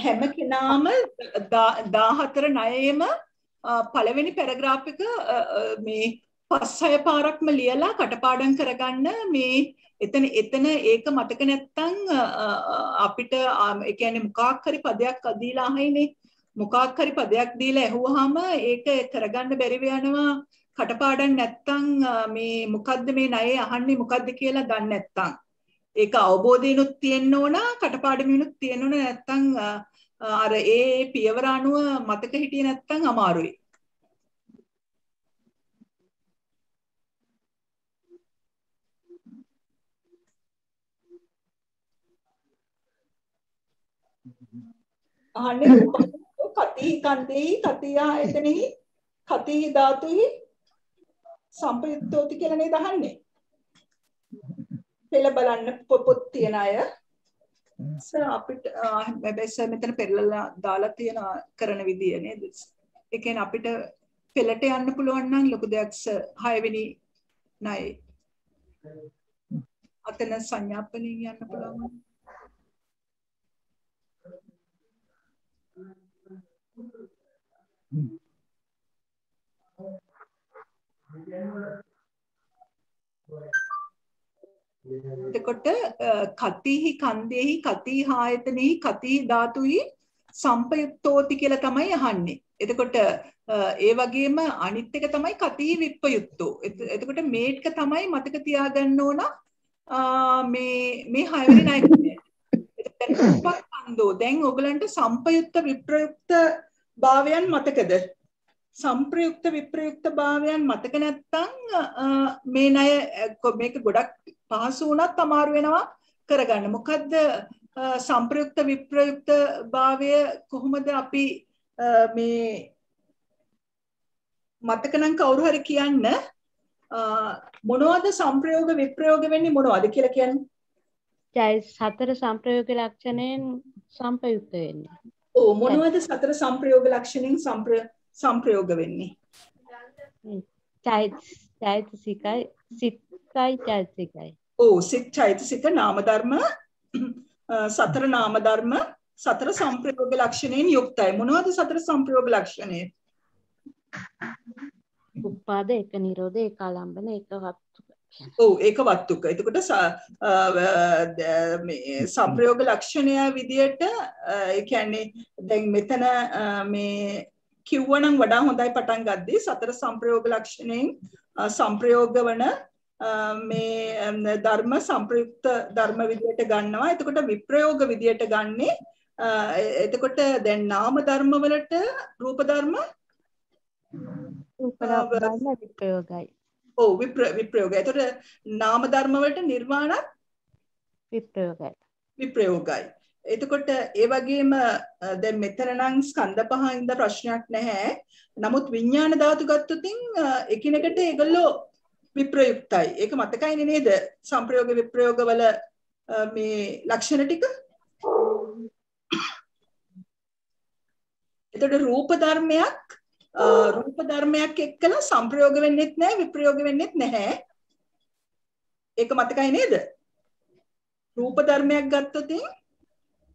හැම කෙනාම 14 ණයෙම පළවෙනි පැරග්‍රාෆ් එක මේ 5-6 පාරක්ම ලියලා කටපාඩම් කරගන්න. මේ එතන ඒක මතක නැත්තම් අපිට ඒ කියන්නේ මොකක් හරි පදයක් අදීලා අහයිනේ. මොකක් හරි පදයක් දීලා ඇහුවාම ඒක කරගන්න බැරිව යනවා. කටපාඩම් නැත්තම් මේ මොකද්ද මේ ණයේ අහන්නේ මොකද්ද කියලා දන්නේ නැත්තම්. ඒක අවබෝධයනොත් තියෙන්න ඕන කටපාඩමිනුත් තියෙන්න ඕන. නැත්තම් අර ඒ පියවර අනුව මතක හිටියේ නැත්තම් අමාරුයි. අහන්නේ කති කන්දේහි කති ආයතනෙහි කති ධාතුහි සංපයුක්තෝති කියලා නේද අහන්නේ. පෙළ බලන්න පොත් තියන අය අපිට හැබැයි මෙතන පෙරලලා දාලා තියෙන කරන විදිය නේද? ඒ කියන්නේ අපිට පෙළට යන්න පුළුවන් නම් ලොකු දෙයක් 6 වෙනි ණය. අතන සංඥාපණින් යන්න පුළුවන්. එතකොට කතිහි කන්දේහි කති ආයතනෙහි කති ධාතුහි සංපයුක්තෝති කියලා තමයි අහන්නේ. එතකොට ඒ වගේම අනිත් එක තමයි කති විප්පයුක්තෝ. එතකොට මේක තමයි මතක තියාගන්න ඕන මේ 6 වෙනි ණය ක්‍රමය. දැන් ඔයගලන්ට සංපයුක්ත විප්‍රයුක්ත භාවයන් මතකද? සංප්‍රයුක්ත විප්‍රයුක්ත භාවයන් මතක නැත්තම් මේ ණය මේක ගොඩක් පහසු වුණත් අමාරු වෙනවා කරගන්න. මොකද්ද සංප්‍රයුක්ත විප්‍රයුක්ත භාවය කොහොමද අපි මේ මතක නම් කවුරු හරි කියන්න මොනවද සංප්‍රයෝග විප්‍රයෝග වෙන්නේ මොනවද කියලා කියන්නේ? සතර සංප්‍රයෝග ලක්ෂණයෙන් සංපයුක්ත වෙන්නේ. ඔව් මොනවද සතර සංප්‍රයෝග ලක්ෂණයෙන් සංප්‍රයෝග වෙන්නේ? චෛතසිකයි සිත්යි චෛතසිකයි. ඔව් සිත් චෛතසික නාම ධර්ම සතර නාම ධර්ම සතර සංප්‍රයෝග ලක්ෂණයෙන් යුක්තයි. මොනවද සතර සංප්‍රයෝග ලක්ෂණය? උපාද එක නිරෝධ එක ආලම්බන එක වත්තුක. ඔව් ඒක වත්තුක. එතකොට මේ සංප්‍රයෝග ලක්ෂණය විදියට ඒ කියන්නේ දැන් මෙතන මේ කිව්වනම් වඩා හොඳයි පටන් ගද්දී සතර සංප්‍රයෝග ලක්ෂණයෙන් සංප්‍රයෝග වන මේ ධර්ම සංප්‍රයුක්ත ධර්ම විදියට ගන්නවා. එතකොට විප්‍රයෝග විදියට ගන්නේ එතකොට දැන් නාම ධර්ම වලට රූප ධර්ම විප්‍රයෝගයි. ඔව් විප්‍රයෝගයි. එතකොට නාම ධර්ම වලට නිර්වාණ විප්‍රයෝගයි. එතකොට ඒ වගේම දැන් මෙතන නම් ස්කන්ධ පහින්ද ප්‍රශ්නයක් නැහැ. නමුත් විඥාන ධාතු ගත්තොතින් එකිනෙකට ඒගොල්ලෝ විප්‍රයුක්තයි. ඒක මතකයිනේ නේද? සංප්‍රයෝග විප්‍රයෝග වල මේ ලක්ෂණ ටික. එතකොට රූප ධර්මයක් එක්කලා සංප්‍රයෝග වෙන්නෙත් නැහැ විප්‍රයෝග වෙන්නෙත් නැහැ. ඒක මතකයි නේද? රූප ධර්මයක් ගත්තොතින්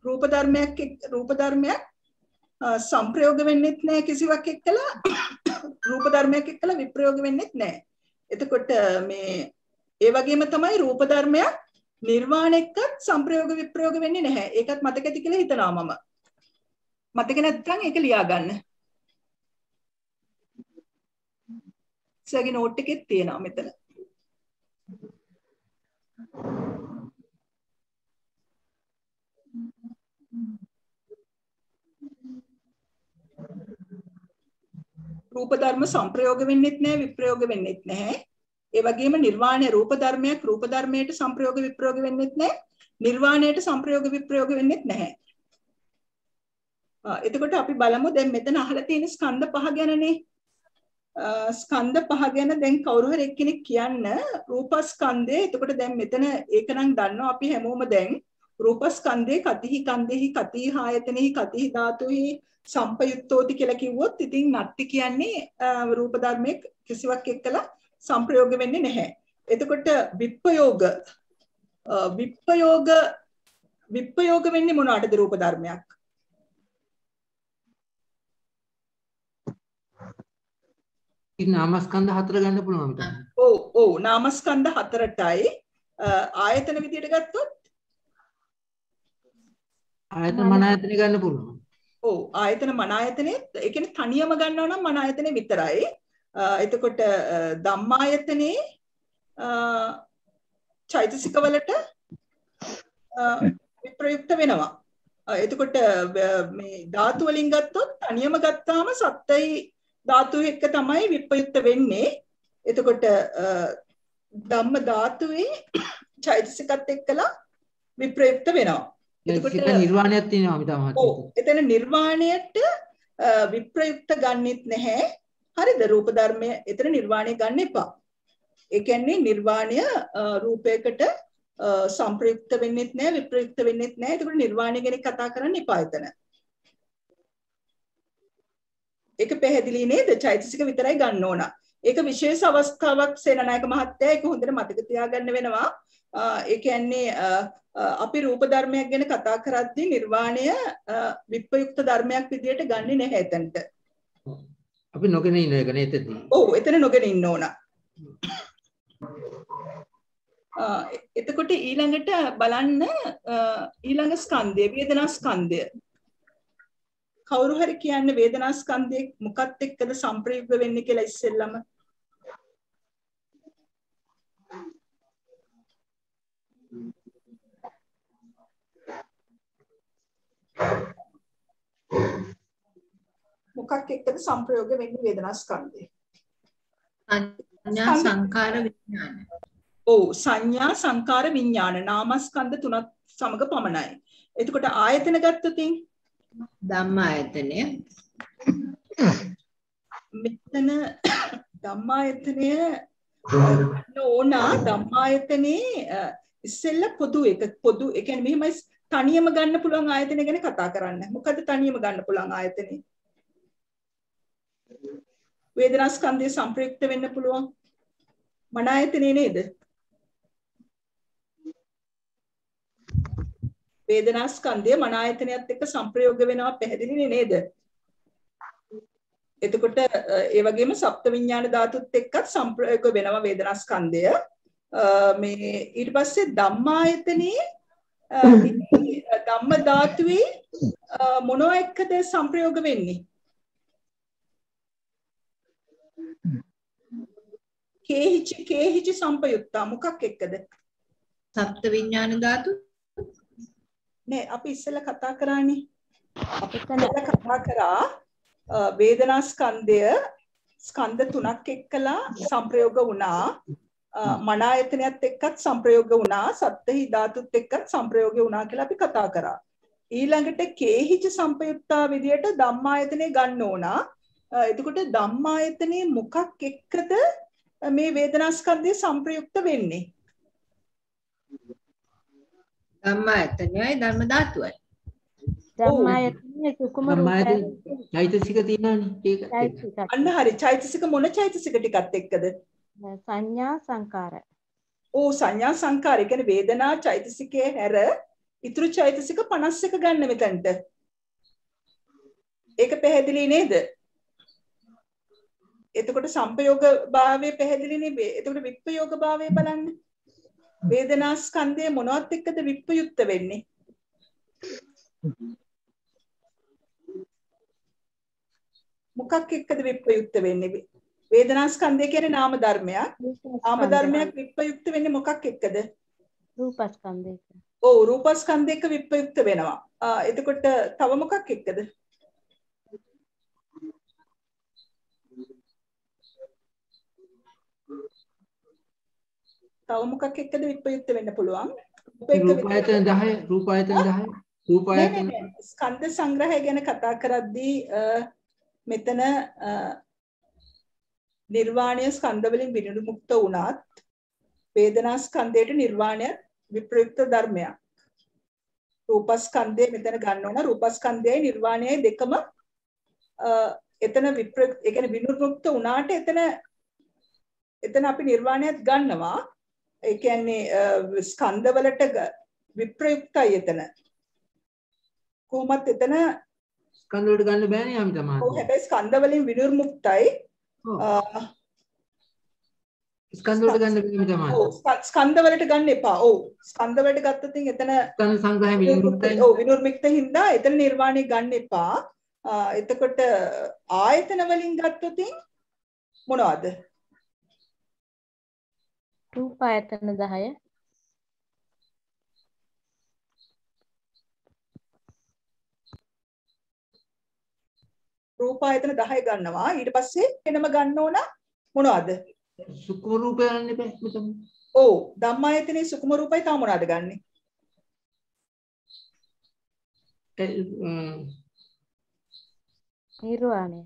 රූප ධර්මයක් සංප්‍රයෝග වෙන්නෙත් නැහැ කිසිවක් එක්කලා රූප ධර්මයක් එක්කලා විප්‍රයෝග වෙන්නෙත් නැහැ. එතකොට මේ ඒ වගේම තමයි රූප ධර්මයක් නිර්වාණ එක්කත් සංප්‍රයෝග විප්‍රයෝග වෙන්නේ නැහැ. ඒකත් මතක ඇති කියලා හිතනවා මම. මතක නැත්නම් ඒක ලියා ගන්න. සර්ගේ නෝට් එකෙත් තියෙනවා මෙතන. රූප ධර්ම සංප්‍රයෝග වෙන්නෙත් නැහැ විප්‍රයෝග වෙන්නෙත් නැහැ. ඒ වගේම නිර්වාණය රූප ධර්මයක් රූප ධර්මයට සංප්‍රයෝග විප්‍රයෝග වෙන්නෙත් නැහැ. නිර්වාණයට සංප්‍රයෝග විප්‍රයෝග වෙන්නෙත් නැහැ. එතකොට අපි බලමු දැන් මෙතන අහලා තියෙන ස්කන්ධ පහ ගැනනේ. ස්කන්ධ පහ ගැන දැන් කවුරු හරි එක්කෙනෙක් කියන්න රූපස්කන්ධය. එතකොට දැන් මෙතන ඒක නම් දන්නවා අපි හැමෝම දැන් රූපස්කන්ධේ කතිහි කන්දෙහි කතිහි ආයතනෙහි කතිහි ධාතුහි සංපයුත්තෝති කියලා කිව්වොත් ඉතින් නත්ති කියන්නේ රූප ධර්මයේ කිසිවක් එක්කලා සංප්‍රයෝග වෙන්නේ නැහැ. එතකොට විප්‍රයෝග වෙන්නේ මොනවටද රූප ධර්මයක්? නාමස්කන්ධ හතර ගන්න පුළුවන් තමයි. ඔව් නාමස්කන්ධ හතරටයි ආයතන විදියට ගත්තොත් ආයතන මන ආයතන ගන්න පුළුවන්. ඔව් ආයතන මන ආයතනේ ඒ කියන්නේ තනියම ගන්නවා නම් මන ආයතනේ විතරයි. එතකොට ධම්මායතනේ චෛතසික වලට විප්‍රයුක්ත වෙනවා. එතකොට මේ ධාතු වලින් ගත්තොත් තනියම ගත්තාම සත්‍යයි ධාතු එක්ක තමයි විප්‍රයුක්ත වෙන්නේ. එතකොට ධම්ම ධාතුවේ චෛතසිකත් එක්කලා විප්‍රයුක්ත වෙනවා. එතකොට නිර්වාණයක් තියෙනවා මිතා මහත්තයා. ඔව් එතන නිර්වාණයට විප්‍රයුක්ත ගන්නෙත් නැහැ. හරිද? රූප ධර්මය එතන නිර්වාණය ගන්න එපා. ඒ කියන්නේ නිර්වාණය රූපයකට සංප්‍රයුක්ත වෙන්නෙත් නැහැ විප්‍රයුක්ත වෙන්නෙත් නැහැ. එතකොට නිර්වාණය ගැන කතා කරන්න එපා එතන. ඒක පැහැදිලි නේද? චෛතසික විතරයි ගන්න ඕන. ඒක විශේෂ අවස්ථාවක් සේනානායක මහත්තයා ඒක හොඳට මතක තියාගන්න වෙනවා. ඒ කියන්නේ අපි රූප ධර්මයක් ගැන කතා කරද්දී නිර්වාණය විප්‍රයුක්ත ධර්මයක් විදියට ගන්නෙ නැහැ එතනට. අපි නොගෙන ඉන්න එක නේද එතනදී? ඔව් එතන නොගෙන ඉන්න ඕන. එතකොට ඊළඟට බලන්න ඊළඟ ස්කන්ධය වේදනා ස්කන්ධය. කවුරු හරි කියන්නේ වේදනා ස්කන්ධයේ මොකක්ද එක්කද සංප්‍රයුක්ත වෙන්නේ කියලා ඉස්සෙල්ලම මොකක් එක්කද සංප්‍රයෝග වෙන්නේ වේදනා ස්කන්ධය? සංඥා සංකාර විඥාන. ඔව් සංඥා සංකාර විඥාන නාමස්කන්ධ තුනක් සමග පමණයි. එතකොට ආයතන ගත්තොත් ධම්මායතනය මෙතන ධම්මායතනය ඕන ධම්මායතනේ ඉස්සෙල්ල පොදු එක ඒ කියන්නේ මෙහෙමයි තනියම ගන්න පුළුවන් ආයතන ගැන කතා කරන්න. මොකද තනියම ගන්න පුළුවන් ආයතනේ? වේදනා ස්කන්ධය සංප්‍රයුක්ත වෙන්න පුළුවන් මන ආයතනේ නේද? වේදනා ස්කන්ධය මන ආයතනයත් එක්ක සංප්‍රයෝග වෙනවා පැහැදිලිනේ නේද? එතකොට ඒ වගේම සප්ත විඥාන ධාතුත් එක්කත් සංප්‍රයෝග වෙනවා වේදනා ස්කන්ධය. මේ ඊට පස්සේ ධම්මායතනේ ධම්ම ධාතුවේ මොනවා එක්කද සංප්‍රයෝග වෙන්නේ? කේහිච සංපයුක්තා මොකක් එක්කද? සප්ත විඥාන ධාතු නේ අපි ඉස්සෙල්ලා කතා කරානේ. අපි ඉස්සෙල්ලා කතා කරා වේදනා ස්කන්ධය ස්කන්ධ තුනක් එක්කලා සංප්‍රයෝග වුණා. මන ආයතනයත් එක්කත් සංප්‍රයෝග වුණා. සත්ත්‍හි ධාතුත් එක්කත් සංප්‍රයෝග වුණා කියලා අපි කතා කරා. ඊළඟට කේහිච සංපයුක්තා විදියට ධම්මායතනේ ගන්න ඕන. එතකොට ධම්මායතනේ මොකක් එක්කද මේ වේදනා ස්කන්ධය සංප්‍රයුක්ත වෙන්නේ? ධම්මායතනයයි ධර්ම ධාතුවයි. ධම්මායතනේ සුකුම රූපය චෛතසික තියෙනවානේ ඒක. අන්න හරි. චෛතසික මොන චෛතසික ටිකත් එක්කද? සංඥා සංකාර. ඕ සංඥා සංකාර. ඒ කියන්නේ වේදනා චෛතසිකයේ හැර ඉතුරු චෛතසික 51 ගන්න මෙතනට. ඒක පැහැදිලි නේද? එතකොට සංපයෝග භාවයේ පැහැදිලිනේ. එතකොට විප්පයෝග භාවයේ බලන්න. වේදනා ස්කන්ධය මොනවත් එක්කද විප්පයුක්ත වෙන්නේ? මොකක් එක්කද විප්පයුක්ත වෙන්නේ? වේදනා ස්කන්ධය කියන්නේ නාම ධර්මයක්. නාම ධර්මයක් විප්පයුක්ත වෙන්නේ මොකක් එක්කද? රූපස්කන්ධයක. ඔව් රූපස්කන්ධයක විප්පයුක්ත වෙනවා. එතකොට තව මොකක් එක්කද? තව මොකක් එක්කද විප්පයුක්ත වෙන්න පුළුවන්? රූපායතන 10 රූපායතන 10 රූපායතන ස්කන්ධ සංග්‍රහය ගැන කතා කරද්දී මෙතන නිර්වාණය ස්කන්ධ වලින් විනිර්මුක්ත වුණත් වේදනා ස්කන්ධයට නිර්වාණය විප්‍රයුක්ත ධර්මයක්. රූපස්කන්ධය මෙතන ගන්න ඕන. රූපස්කන්ධයයි නිර්වාණයයි දෙකම එතන විප්‍රයුක්ත ඒ කියන්නේ විනිර්මුක්ත වුණාට එතන අපි නිර්වාණයත් ගන්නවා. ඒ කියන්නේ ස්කන්ධ වලට විප්‍රයුක්තයි එතන. කොහොමත් එතන ස්කන්ධ වලට ගන්න බෑනේ යම් තමයි. ඔව් හැබැයි ස්කන්ධ වලින් විනිර්මුක්තයි. ස්කන්ධ වලට ගන්න බෑනේ තමයි. ඔව් ස්කන්ධ වලට ගන්න එපා. ඔව් ස්කන්ධ වලට ගත්තොත් එතන ස්කන්ධ සංග්‍රහය විනිර්මුක්තයි. ඔව් විනිර්මුක්ත හින්දා එතන නිර්වාණය ගන්න එපා. එතකොට ආයතන වලින් ගත්තොත් මොනවද? රූපායතන 10. රූපායතන 10 ගන්නවා. ඊට පස්සේ වෙනම ගන්න ඕන මොනවද? සුකුම රූපය ගන්න බෑ මෙතන. ඔව් ධම්මායතනේ සුකුම රූපයි තා මොනවද ගන්නෙ? නිර්වාණය.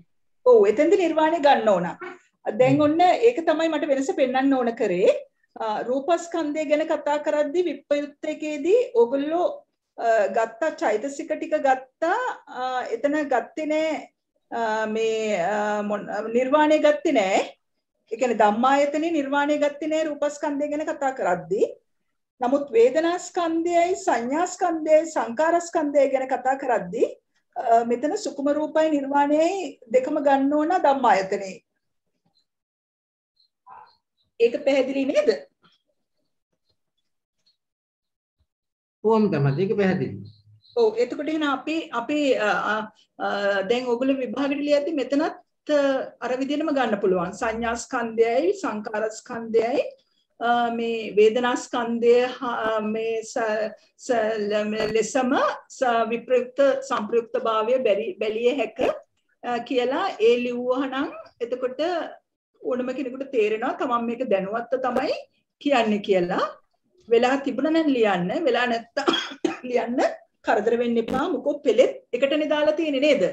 ඔව් එතෙන්ද නිර්වාණය ගන්න ඕන. දැන් ඔන්න ඒක තමයි මට වෙනස පෙන්වන්න ඕන කරේ. රූපස්කන්ධය ගැන කතා කරද්දී විප්පයුත්තකේදී ඕගොල්ලෝ ගත්තා චෛතසික ටික ගත්තා. එතන ගත්තේ නෑ මේ නිර්වාණය ගත්තේ නෑ. ඒ කියන්නේ ධම්මායතනේ නිර්වාණය ගත්තේ නෑ රූපස්කන්ධය ගැන කතා කරද්දී. නමුත් වේදනා ස්කන්ධයයි සංඥා ස්කන්ධයයි සංකාර ස්කන්ධය ගැන කතා කරද්දී මෙතන සුකුම රූපයි නිර්වාණයයි දෙකම ගන්න ඕන ධම්මායතනේ. ඒක පැහැදිලි නේද? කොහොම තමයි ඒක පැහැදිලි. ඔව් එතකොට එහෙනම් අපි දැන් ඔයගොල්ලෝ විභාගෙට ලියද්දි මෙතනත් අර විදිහටම ගන්න පුළුවන්. සංඥා ස්කන්ධයයි සංකාර ස්කන්ධයයි මේ වේදනා ස්කන්ධය මේ ලෙසම විප්‍රයුක්ත සංප්‍රයුක්ත භාවය බැලිය හැක කියලා ඒ ලිව්වහනම් එතකොට ඕනම කෙනෙකුට තේරෙනවා තමන් මේක දැනුවත්ව තමයි කියන්නේ කියලා. වෙලා තිබුණා නම් ලියන්න, වෙලා නැත්තම් ලියන්න කරදර වෙන්න එපා. මොකෝ පෙළෙත් එකටනේ දාලා තියෙන්නේ නේද?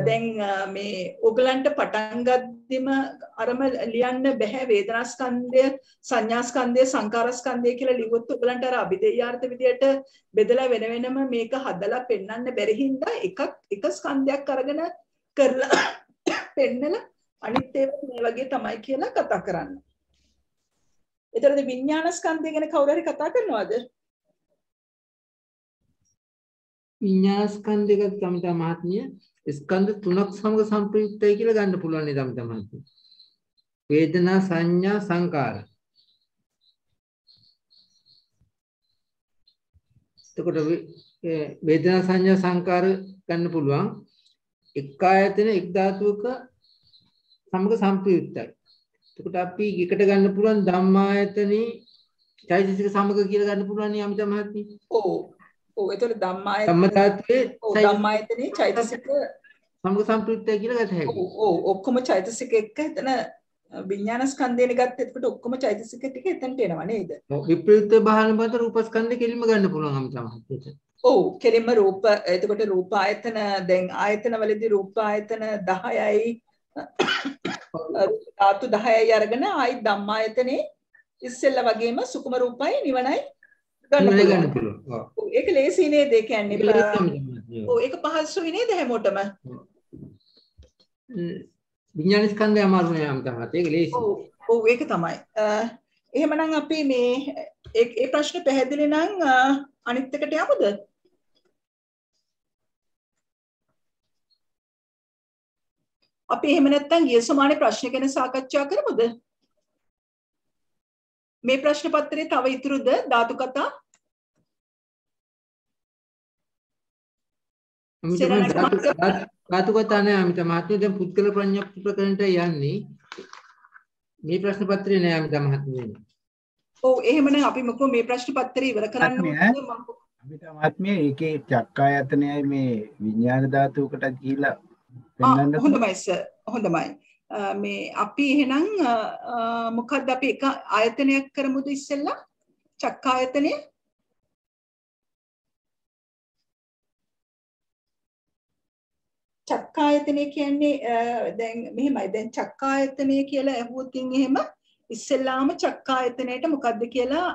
දැන් මේ ඔයගලන්ට පටන් ගද්දිම අරම ලියන්න බෑ වේදනා ස්කන්ධය, සංඥා ස්කන්ධය, සංකාර ස්කන්ධය කියලා ලිව්වොත් ඔයගලන්ට අර අභිදේයාර්ථ විදියට බෙදලා වෙන වෙනම මේක හදලා පෙන්වන්න බැරි හින්දා එක ස්කන්ධයක් අරගෙන කරලා පෙන්නලා අනිත් ඒවා මේ වගේ තමයි කියලා කතා කරන්න. ඒතරද විඥාන ස්කන්ධය ගැන කවුරු හරි කතා කරනවද? විඥාන ස්කන්ධයක තමයි මහත්මිය ස්කන්ධ තුනක් සමග සම්ප්‍රයුක්තයි කියලා ගන්න පුළුවන් නේද මහත්මිය? වේදනා, සංඥා, සංකාර. එතකොට වේදනා, සංඥා, සංකාර ගන්න පුළුවන් එක් ආයතන එක් ධාතුවක සමග සම්ප්‍රයුක්තයි. එතකොට අපි එකට ගන්න පුළුවන් ධම්මායතනේ චෛතසික සමග කියලා ගන්න පුළුවන් නේ අමිත මහත්මිය. ඔව්. ඔව් එතකොට ධම්මායතනේ චෛතසික සමග සම්ප්‍රයුක්තයි කියලා ගත හැකියි. ඔව් ඔක්කොම චෛතසික එක්ක එතන විඥාන ස්කන්ධයනේ ගත්තත් එතකොට ඔක්කොම චෛතසික ටික එතනට එනවා නේද? ඔව් විප්‍රයුක්ත බහන මත රූප ස්කන්ධය කෙලින්ම ගන්න පුළුවන් අමිත මහත්මිය. ඔව් කෙලින්ම රූප එතකොට රූප ආයතන දැන් ආයතන වලදී රූප ආයතන 10යි ධාතු 10යි අරගෙන ආයි ධම්මායතනේ ඉස්සෙල්ලා වගේම සුකුම රූපයි නිවනයි ගන්න පුළුවන්. ඔව් ඒක ලේසි නේද? ඒ කියන්නේ ඔව් ඒක පහසුයි නේද හැමෝටම? විඥාන ස්කන්ධය අමාරු නෑ අමිත මහත්මිය. ඒක ලේසි. ඔව් ඒක තමයි. එහෙමනම් අපි මේ ඒ ප්‍රශ්නේ පැහැදිලි නම් අනිත් එකට යමුද? අපි එහෙම නැත්නම් ගිය සමානේ ප්‍රශ්න ගැන සාකච්ඡා කරමුද? මේ ප්‍රශ්න පත්‍රයේ තව ඉතුරුද ධාතු කතා? ධාතු කතා නෑ අමිත මහත්මිය. දැන් පුද්ගල ප්‍රඥප්ති ප්‍රකරණයට යන්නේ. මේ ප්‍රශ්න පත්‍රේ නෑ අමිත මහත්මිය. ඔව් එහෙමනම් අපි මොකෝ මේ ප්‍රශ්න පත්‍රය ඉවර කරන්න අමිත මහත්මිය ඒකේ චක්කායතනයයි මේ විඥාන ධාතුවකට ගිහිලා පෙන්වන්න. හොඳයි සර්. හොඳයි. මේ අපි එහෙනම් මොකක්ද අපි එක ආයතනයක් කරමුද ඉස්සෙල්ලා? චක්කායතනය. චක්කායතනය කියන්නේ දැන් මෙහෙමයි. දැන් චක්කායතනය කියලා ඇහුවොතින් එහෙම ඉස්සෙල්ලාම චක්කායතනයට මොකද්ද කියලා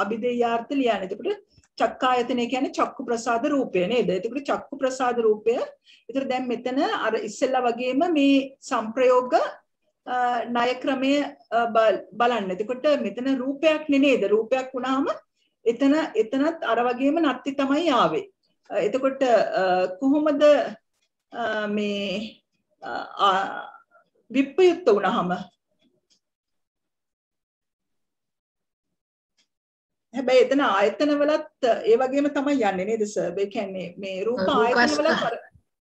අභිදේයාර්ථ ලියන්න. එතකොට චක්කායතනය කියන්නේ චක්කු ප්‍රසාද රූපය නේද? එතකොට චක්කු ප්‍රසාද රූපය. ඒතර දැන් මෙතන අර ඉස්සෙල්ලා වගේම මේ සංප්‍රයෝග ණය ක්‍රමය බලන්න. එතකොට මෙතන රූපයක් නේද? රූපයක් වුණාම එතනත් අර වගේම නැත්ති තමයි ආවේ. එතකොට කොහොමද මේ විප්‍රයුක්ත වුණාම හැබැයි එතන ආයතන වලත් ඒ වගේම තමයි යන්නේ නේද සර්? ඒ කියන්නේ මේ රූප ආයතන වලත්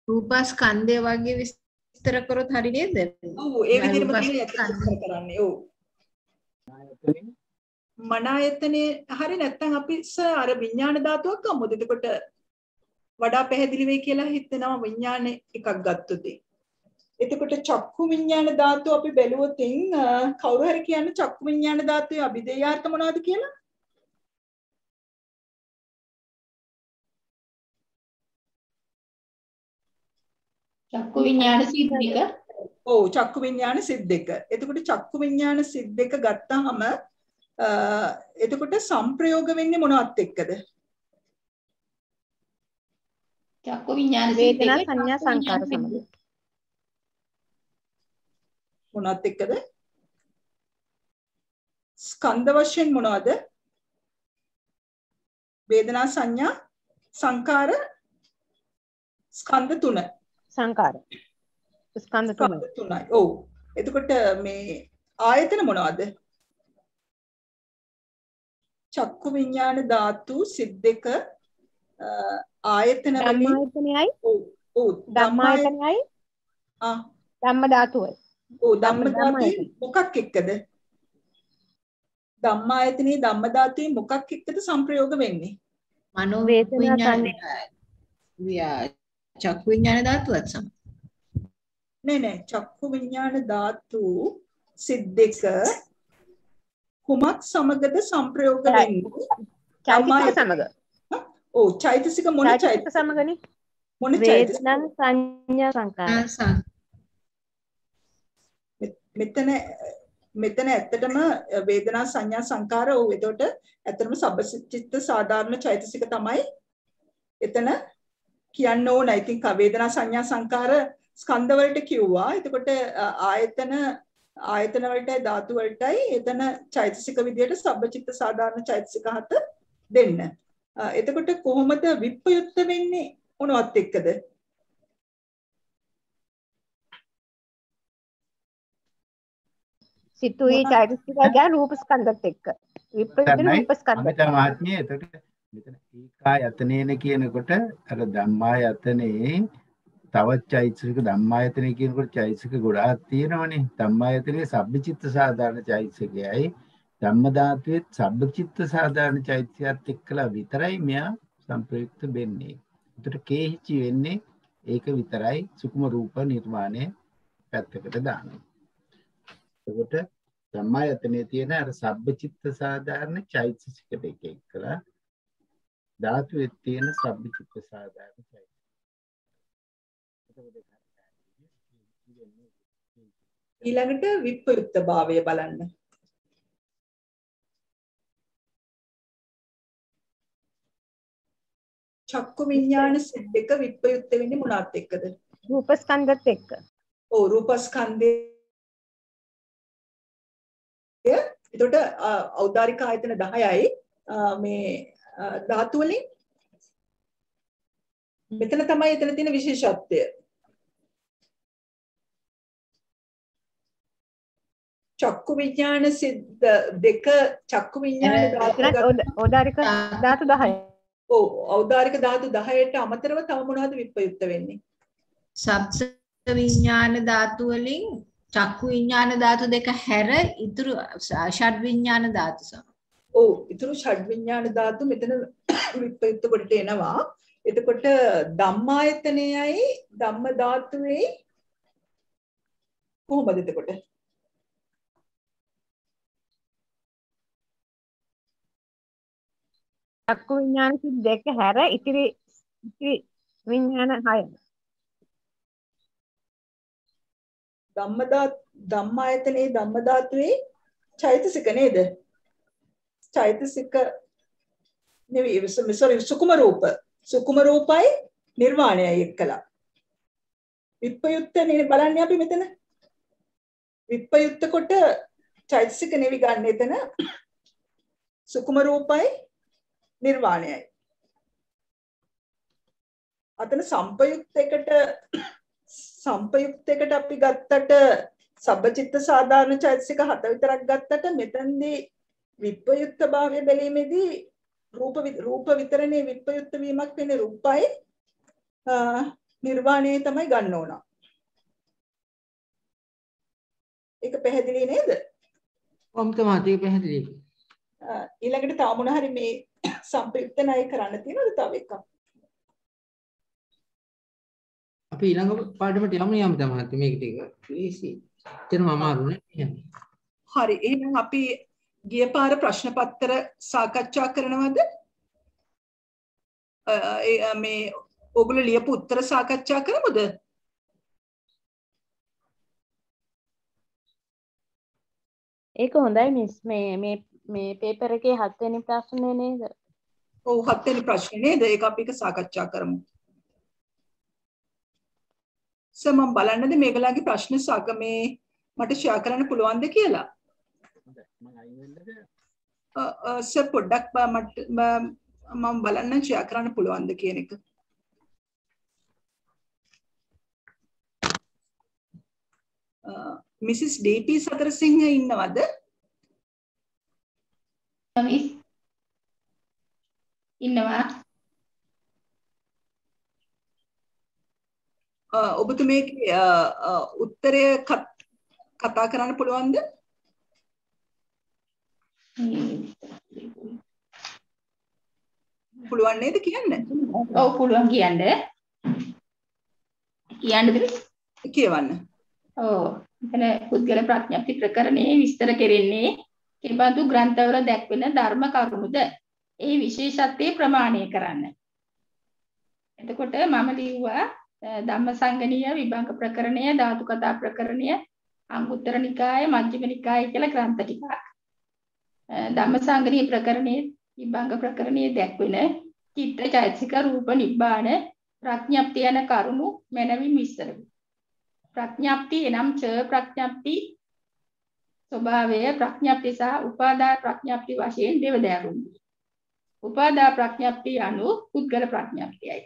රූප ස්කන්ධය වගේ විස්තර කරොත් හරි නේද? ඔව් ඒ විදිහටම තමයි විස්තර කරන්නේ. ඔව්. මන ආයතනේ හරි නැත්නම් අපි සර් අර විඥාන ධාතුවක් ගමුද? එතකොට වඩා පැහැදිලි වෙයි කියලා හිතනවා විඥාන එකක් ගත්තොත්. එතකොට චක්කු විඥාන ධාතුව අපි බැලුවොත් කවුරු හරි කියන්නේ චක්කු විඥාන ධාතුවේ අභිදේයාර්ථ මොනවද කියලා? චක්කු විඥාන සිත් දෙක. ඔව් චක්කු විඥාන සිත් දෙක. එතකොට චක්කු විඥාන සිත් දෙක ගත්තාම එතකොට සංප්‍රයෝග වෙන්නේ මොනවත් එක්කද? චක්කු විඥාන සිත් වේදනා සංඥා සංකාර සමග. මොනවත් එක්කද? ස්කන්ධ වශයෙන් මොනවද? වේදනා සංඥා සංකාර ස්කන්ධ තුන. සංකාර. ස්කන්ධ තුනයි. ඔව්. එතකොට මේ ආයතන මොනවද? චක්කු විඥාන ධාතු සිත් දෙක ආයතන ධම්මායතනයයි. ඔව් ධම්මායතනයයි. ධම්ම ධාතුවයි. ඔව් ධම්ම ධාතුවේ මොකක් එක්කද? ධම්මායතනේ ධම්ම ධාතුවේ මොකක් එක්කද සංප්‍රයෝග වෙන්නේ? මනෝ වේදනා චක්කු විඥාන ධාතුවත් සමග. නෑ චක්කු විඥාන ධාතු සිත් දෙක කුමක් සමගද සංප්‍රයෝග වෙන්නේ? චෛතසික සමග. ඔව් චෛතසික මොන චෛතසික සමගනේ. මොන චෛතසික? වේදනා සංඥා සංකාර. මෙතන ඇත්තටම වේදනා සංඥා සංකාර ඔව් එතකොට ඇත්තටම සබ්බචිත්ත සාධාරණ චෛතසික තමයි එතන කියන්න ඕන. I think වේදනා සංඥා සංකාර ස්කන්ධ වලට කිව්වා. එතකොට ආයතන වලටයි ධාතු වලටයි එතන චෛතසික විදියට සබ්බචිත්ත සාධාරණ චෛතසික 7 දෙන්න. එතකොට කොහොමද විප්‍රයුක්ත වෙන්නේ මොනවත් එක්කද? සිතුයි චෛතසික ගැන රූප ස්කන්ධත් එක්ක. විප්‍රයුක්ත රූප ස්කන්ධ. අමිත මහත්මිය එතකොට මෙතන ඒකායතනේන කියනකොට අර ධම්මායතනේ තවත් චෛතසික ධම්මායතනේ කියනකොට චෛතසික ගොඩාක් තියෙනවනේ. ධම්මායතනේ සබ්බචිත්ත සාධාරණ චෛතසිකයයි ධම්ම ධාතුවේ සබ්බචිත්ත සාධාරණ චෛතසිකයත් එක්කලා විතරයි මෙයා සංප්‍රයුක්ත වෙන්නේ. ඒතර කේහිචි වෙන්නේ ඒක විතරයි. සුකුම රූප නිර්මාණය පැත්තකට දානවා. එතකොට ධම්මායතනේ තියෙන අර සබ්බචිත්ත සාධාරණ චෛතසික දෙක එක්කලා ධාතුවේ තියෙන සබ්බචිත්ත සාධාරණ චෛතසික. ඊළඟට විප්‍රයුක්ත භාවය බලන්න. චක්කු විඥාන සිත් දෙක විප්‍රයුක්ත වෙන්නේ මොනවත් එක්කද? රූප ස්කන්ධත් එක්ක. ඔව් රූප ස්කන්ධය. එතකොට ඖදාරික ආයතන 10යි මේ ධාතු වලින් මෙතන තමයි එතන තියෙන විශේෂත්වය. චක්කු විඥාන සිත් දෙක චක්කු විඥාන ඖදාරික ධාතු 10යි. ඔව් ඖදාරික ධාතු 10ට අමතරව තව මොනවද විප්‍රයුක්ත වෙන්නේ? සබ්ස විඥාන ධාතු වලින් චක්කු විඥාන ධාතු දෙක හැර ඉතුරු ෂඩ් විඥාන ධාතු සම. ඔව් ඉතුරු ෂඩ් විඥාන ධාතු මෙතන විප්‍රයුක්ත කොට එනවා. එතකොට ධම්මායතනයයි ධම්ම ධාතුවේ කොහොමද එතකොට? චක්කු විඥාන සිත් දෙක හැර ඉතිරි විඥාන 6. ධම්මායතනේ ධම්ම ධාතුවේ චෛතසික නේද? චෛතසික නෙවෙයි sorry සුකුම රූපයි නිර්වාණයයි එක්කලා විප්‍රයුක්ත නේ බලන්නේ අපි මෙතන. විප්‍රයුක්ත කොට චෛතසික නෙවි ගන්න එතන සුකුම රූපයි නිර්වාණයයි. අතන සංපයුක්තයකට අපි ගත්තට සබ්බචිත්ත සාධාරණ චෛතසික 7 විතරක් ගත්තට මෙතනදී විප්‍රයුක්ත භාවය බැලීමේදී රූප විතරනේ විප්‍රයුක්ත වීමක් වෙන්නේ රූපයි නිර්වාණය තමයි ගන්න ඕන. ඒක පැහැදිලි නේද? කොහොමද මාතේ පැහැදිලි? ඊළඟට තව මොන හරි මේ සංප්‍රයුක්ත ණය කරන්න තියෙනවද තව එකක්? අපි ඊළඟ පාඩමට යමු තමයි මේක ටික. ප්ලීස්. එතනම අමාරු නේ. හරි. එහෙනම් අපි ගිය පාර ප්‍රශ්න පත්‍ර සාකච්ඡා කරනවද? මේ ඔයගොල්ලෝ ලියපු උත්තර සාකච්ඡා කරමුද? ඒක හොඳයි මිස්. මේ පේපර් එකේ 7 වෙනි ප්‍රශ්නේ නේද? ඔව් 7 වෙනි ප්‍රශ්නේ නේද? ඒක අපි සාකච්ඡා කරමු. මම බලන්නද මේගොල්ලන්ගේ ප්‍රශ්න මේ මට ෂෙයා කරන්න පුළුවන්ද කියලා? පොඩ්ඩක් මම බලන්න ෂෙයා කරන්න පුළුවන්ද කියන එක. මිසිස් ඩීපී සතරසිංහ ඉන්නවද? ඉන්නවා. ඔබතුමේ උත්තරය කතා කරන්න පුළුවන්ද? පුළුවන් නේද කියන්න? ඔව් පුළුවන් කියන්න. කියන්නද? කියවන්න. ඔව්. එතන පුද්ගල ප්‍රඥප්ති ප්‍රකරණයේ විස්තර කෙරෙන්නේ කෙබඳු ග්‍රන්ථවල දැක්වෙන ධර්ම කරුණුද? ඒ විශේෂත්වයේ ප්‍රමාණය කරන්න. එතකොට මම ලියුවා ධම්මසංගණීය විභංග ප්‍රකරණය, ධාතු කතා ප්‍රකරණය, අංගුත්තර නිකාය, මජ්ක්‍ධිම නිකාය කියලා ග්‍රන්ථ ටිකක්. ධම්මසංගණීය ප්‍රකරණයේ විභංග ප්‍රකරණයේ දැක්වෙන චිත්ත චෛතසික රූප නිබ්බාන ප්‍රඥප්ති යන කරුණු මැනවින් විස්තර වේ. ප්‍රඥප්ති එනම් ච ප්‍රඥප්ති ස්වභාවය ප්‍රඥප්ති සහ උපාදා ප්‍රඥප්ති වශයෙන් දෙවදෑරුම්. උපාදා ප්‍රඥප්ති anu පුද්ගල ප්‍රඥප්තියයි.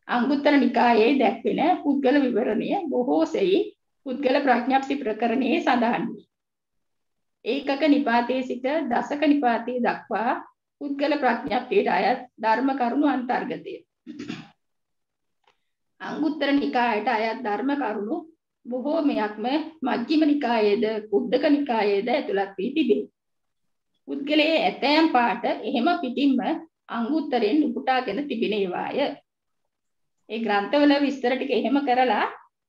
අංගුත්තර නිකායේ දැක්වෙන පුද්ගල විවරණය බොහෝ සෙයින් පුද්ගල ප්‍රඥප්ති ප්‍රකරණයේ සඳහන් වේ. ඒකක නිපාතයේ සිට දසක නිපාතයේ දක්වා පුද්ගල ප්‍රඥප්තියට අයත් ධර්ම කරුණු අන්තර්ගතය. අංගුත්තර නිකායට අයත් ධර්ම කරුණු බොහෝමයක්ම මජ්ක්‍ධිම නිකායේද කුද්දක නිකායේද ඇතුළත් වී තිබේ. පුද්ගලයේ ඇතෑම් පාට එහෙම පිටින්ම අංගුත්තරෙන් උපුටාගෙන තිබෙන ඒවාය. ඒ ග්‍රන්ථවල විස්තර ටික එහෙම කරලා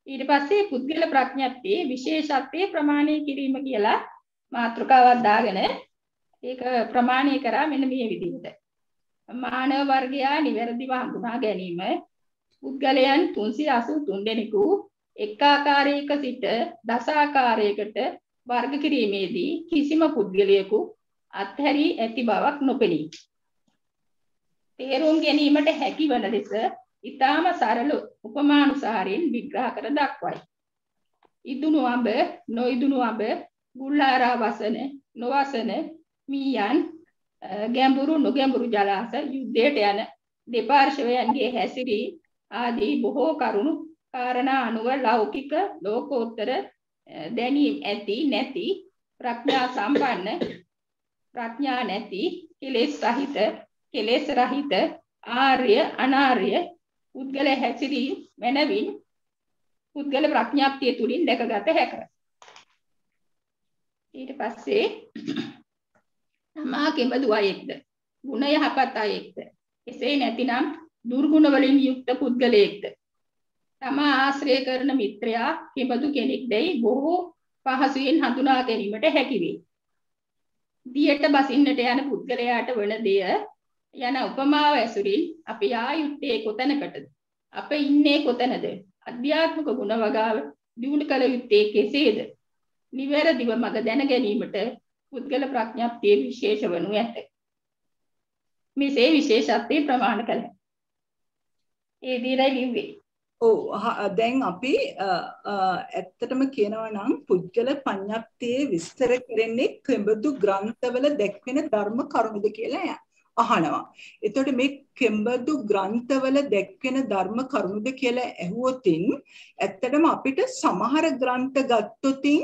ඊට පස්සේ පුද්ගල ප්‍රඥප්තියේ විශේෂත්වයේ ප්‍රමාණය කිරීම කියලා මාතෘකාවක් දාගෙන ඒක ප්‍රමාණය කරා මෙන්න මේ විදිහට. මානව වර්ගයා නිවැරදිව හඳුනා ගැනීම පුද්ගලයන් 383 දෙනෙකු එක් ආකාරයක සිට දස ආකාරයකට වර්ග කිරීමේදී කිසිම පුද්ගලයෙකු අත්හැරී ඇති බවක් නොපෙනී. තේරුම් ගැනීමට හැකි වන ලෙස ඊටාම සරල උපමානුසාරයෙන් විග්‍රහ කර දක්වයි. ඉදුණු අඹ, නොඉදුණු අඹ, ගුල්ලාරා වසන, නොවසන, මීයන්, ගැඹුරු නොගැඹුරු ජලාශ, යුද්ධයට යන දෙපාර්ශවයන්ගේ හැසිරීම ආදී බොහෝ කරුණු කාරණා අනුව ලෞකික ලෝකෝත්තර දැනීම් ඇති නැති ප්‍රඥා සම්පන්න ප්‍රඥා නැති කෙලෙස් සහිත කෙලෙස් රහිත ආර්ය අනාර්ය පුද්ගල හැසිරීම මනවින් පුද්ගල ප්‍රඥාප්තිය තුලින් දැකගත හැකියි. ඊට පස්සේ තමා කෙබඳු අයෙක්ද? ගුණ යහපත් අයෙක්ද? එසේ නැතිනම් දුර්ගුණ වලින් යුක්ත පුද්ගලයෙක්ද? තමා ආශ්‍රය කරන මිත්‍රයා කෙබඳු කෙනෙක්දයි බොහෝ පහසුවෙන් හඳුනා ගැනීමට හැකි වේ. දියට බසින්නට යන පුද්ගලයාට වන දෙය යන උපමාව ඇසුරින් අපි ආයුත්තේ කොතැනකටද? අප ඉන්නේ කොතැනද? අධ්‍යාත්මික ගුණ වගාව දියුණු කළ යුත්තේ කෙසේද? නිවැරදිව මඟ දැන ගැනීමට පුද්ගල ප්‍රඥප්තිය විශේෂ වනු ඇත. මෙසේ විශේෂත්වයේ ප්‍රමාණ කළ. ඒ දිරයි ලිව්වේ. ඔව් දැන් අපි ඇත්තටම කියනවා නම් පුද්ගල පඤ්ඤප්තියේ විස්තර කරන්නේ කෙබඳු ග්‍රන්ථවල දැක්වෙන ධර්ම කරුණුද කියලා අහනවා. එතකොට මේ කෙබඳු ග්‍රන්ථවල දැක්වෙන ධර්ම කරුණුද කියලා ඇහුවොතින් ඇත්තටම අපිට සමහර ග්‍රන්ථ ගත්තොතින්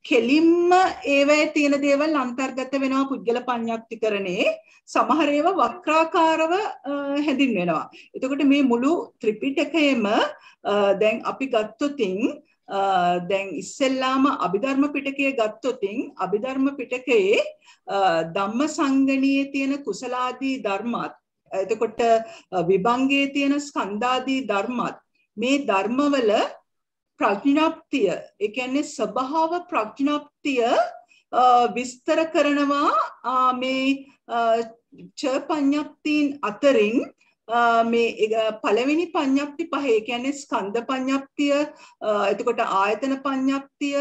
කෙලින්ම ඒවැය තියෙන දේවල් අන්තර්ගත වෙනවා පුද්ගල පඤ්ඤප්තිකරණේ. සමහර ඒවා වක්‍රාකාරව හැඳින්වෙනවා. එතකොට මේ මුළු ත්‍රිපිටකයේම දැන් අපි ගත්තොතින් දැන් ඉස්සෙල්ලාම අභිධර්ම පිටකය ගත්තොතින් අභිධර්ම පිටකයේ ධම්මසංගණියේ තියෙන කුසලාදී ධර්මات එතකොට විභංගයේ තියෙන ස්කන්ධාදී ධර්මات මේ ධර්මවල ප්‍රඥාප්තිය ඒ කියන්නේ ස්වභාව ප්‍රඥාප්තිය විස්තර කරනවා මේ ච පඤ්ඤප්තින් අතරින් මේ පළවෙනි පඤ්ඤප්ති පහ ඒ කියන්නේ ස්කන්ධ පඤ්ඤප්තිය එතකොට ආයතන පඤ්ඤප්තිය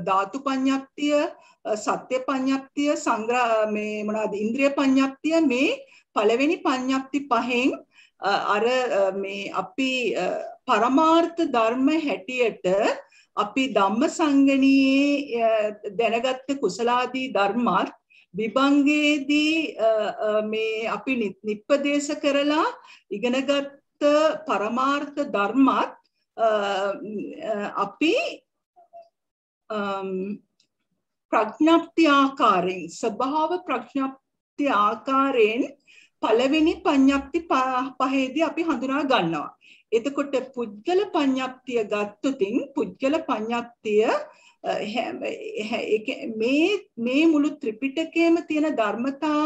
ධාතු පඤ්ඤප්තිය සත්‍ය පඤ්ඤප්තිය සංග්‍රහ මේ මොනවාද ඉන්ද්‍රිය පඤ්ඤප්තිය මේ පළවෙනි පඤ්ඤප්ති පහෙන් අර මේ අපි පරමාර්ථ ධර්ම හැටියට අපි ධම්මසංගණියේ දැනගත්ත කුසලාදී ධර්මාත් විභංගයේදී මේ අපි නිප්පදේශ කරලා ඉගෙනගත්ත පරමාර්ථ ධර්මාත් අපි ප්‍රඥප්ති ආකාරයෙන් ස්වභාව ප්‍රඥප්ති ආකාරයෙන් පළවෙනි පඤ්ඤප්ති පහේදී අපි හඳුනා ගන්නවා. එතකොට පුද්ගල පඤ්ඤප්තිය ගත්තොතින් පුද්ගල පඤ්ඤප්තිය මේ මුළු ත්‍රිපිටකයේම තියෙන ධර්මතා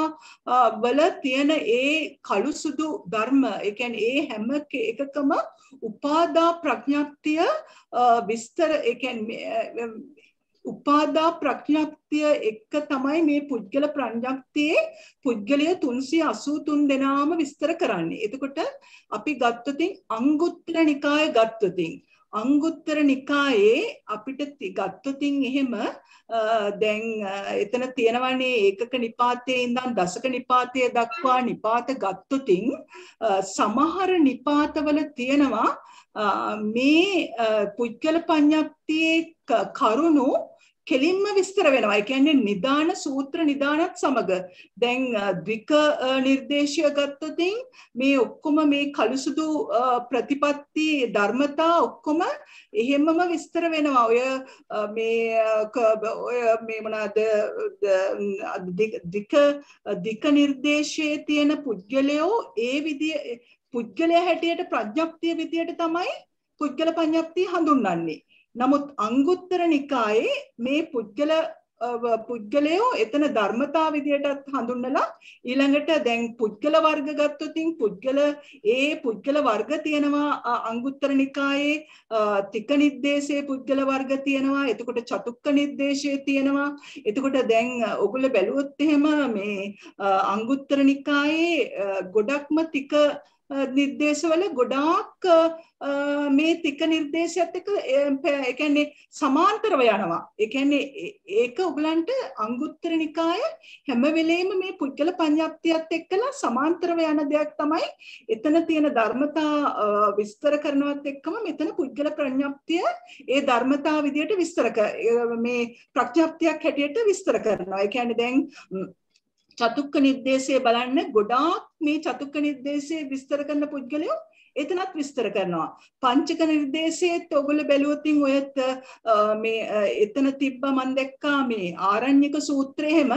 වල තියෙන ඒ කළු සුදු ධර්ම ඒ කියන්නේ ඒ හැම එකකම උපාදා ප්‍රඥප්තිය විස්තර ඒ කියන්නේ උපාදා ප්‍රඥප්තිය එක තමයි මේ පුද්ගල ප්‍රඥප්තියේ පුද්ගලය 383 දෙනාම විස්තර කරන්නේ. එතකොට අපි ගත්තොත් අංගුත්තර නිකාය ගත්තොත් අංගුත්තර නිකායේ අපිට ගත්තොත් එහෙම දැන් එතන තියෙනවනේ ඒකක නිපාතයේ ඉඳන් දසක නිපාතයේ දක්වා නිපාත ගත්තොත් සමහර නිපාතවල තියෙනවා මේ පුද්ගල පඤ්ඤප්තියේ කරුණු කෙලින්ම විස්තර වෙනවා. ඒ කියන්නේ නිදාන සූත්‍ර නිදානත් සමග දැන් ද්වික නිර්දේශය ගත්තොත් මේ ඔක්කොම මේ කළුසුදු ප්‍රතිපත්ති ධර්මතා ඔක්කොම එහෙමම විස්තර වෙනවා. ඔය මේ මොනවාද ද්වික නිර්දේශයේ තියෙන පුද්ගලයෝ ඒ විදිය පුද්ගලයා හැටියට ප්‍රඥප්තිය විදියට තමයි පුද්ගල පඤ්ඤප්තිය හඳුන්වන්නේ. නමුත් අංගුත්තර නිකායේ මේ පුද්ගලයෝ එතන ධර්මතා විදියටත් හඳුන්වලා ඊළඟට දැන් පුද්ගල වර්ග ගත්තොත් පුද්ගල වර්ග තියෙනවා අංගුත්තර නිකායේ තික නිද්දේශයේ පුද්ගල වර්ග තියෙනවා. එතකොට චතුක්ක නිද්දේශයේ තියෙනවා. එතකොට දැන් ඔගොල්ලෝ බැලුවොත් එහෙම මේ අංගුත්තර නිකායේ ගොඩක්ම තික නිර්දේශවල ගොඩාක් මේ තික නිර්දේශයත් එක්ක ඒ කියන්නේ සමාන්තරව යනවා. ඒ කියන්නේ ඒක ඔයගලන්ට අංගුත්තර නිකාය හැම වෙලෙම මේ පුද්ගල පඤ්ඤප්තියත් එක්කලා සමාන්තරව යන දෙයක් තමයි. එතන තියෙන ධර්මතා විස්තර කරනවත් එක්කම මෙතන පුද්ගල ප්‍රඥප්තිය ඒ ධර්මතා විදියට විස්තර මේ ප්‍රඥප්තියක් හැටියට විස්තර කරනවා. ඒ කියන්නේ දැන් චතුක්ක නිර්දේශයේ බලන්න ගොඩාක් මේ චතුක්ක නිර්දේශයේ විස්තර කරන පුද්ගලයෝ එතනත් විස්තර කරනවා. පංචක නිර්දේශයේත් ඔයගොල්ලෝ බැලුවොත් ඔයත් මේ එතන තිබ්බ මම දැක්කා මේ ආරණ්‍යක සූත්‍රය එහෙම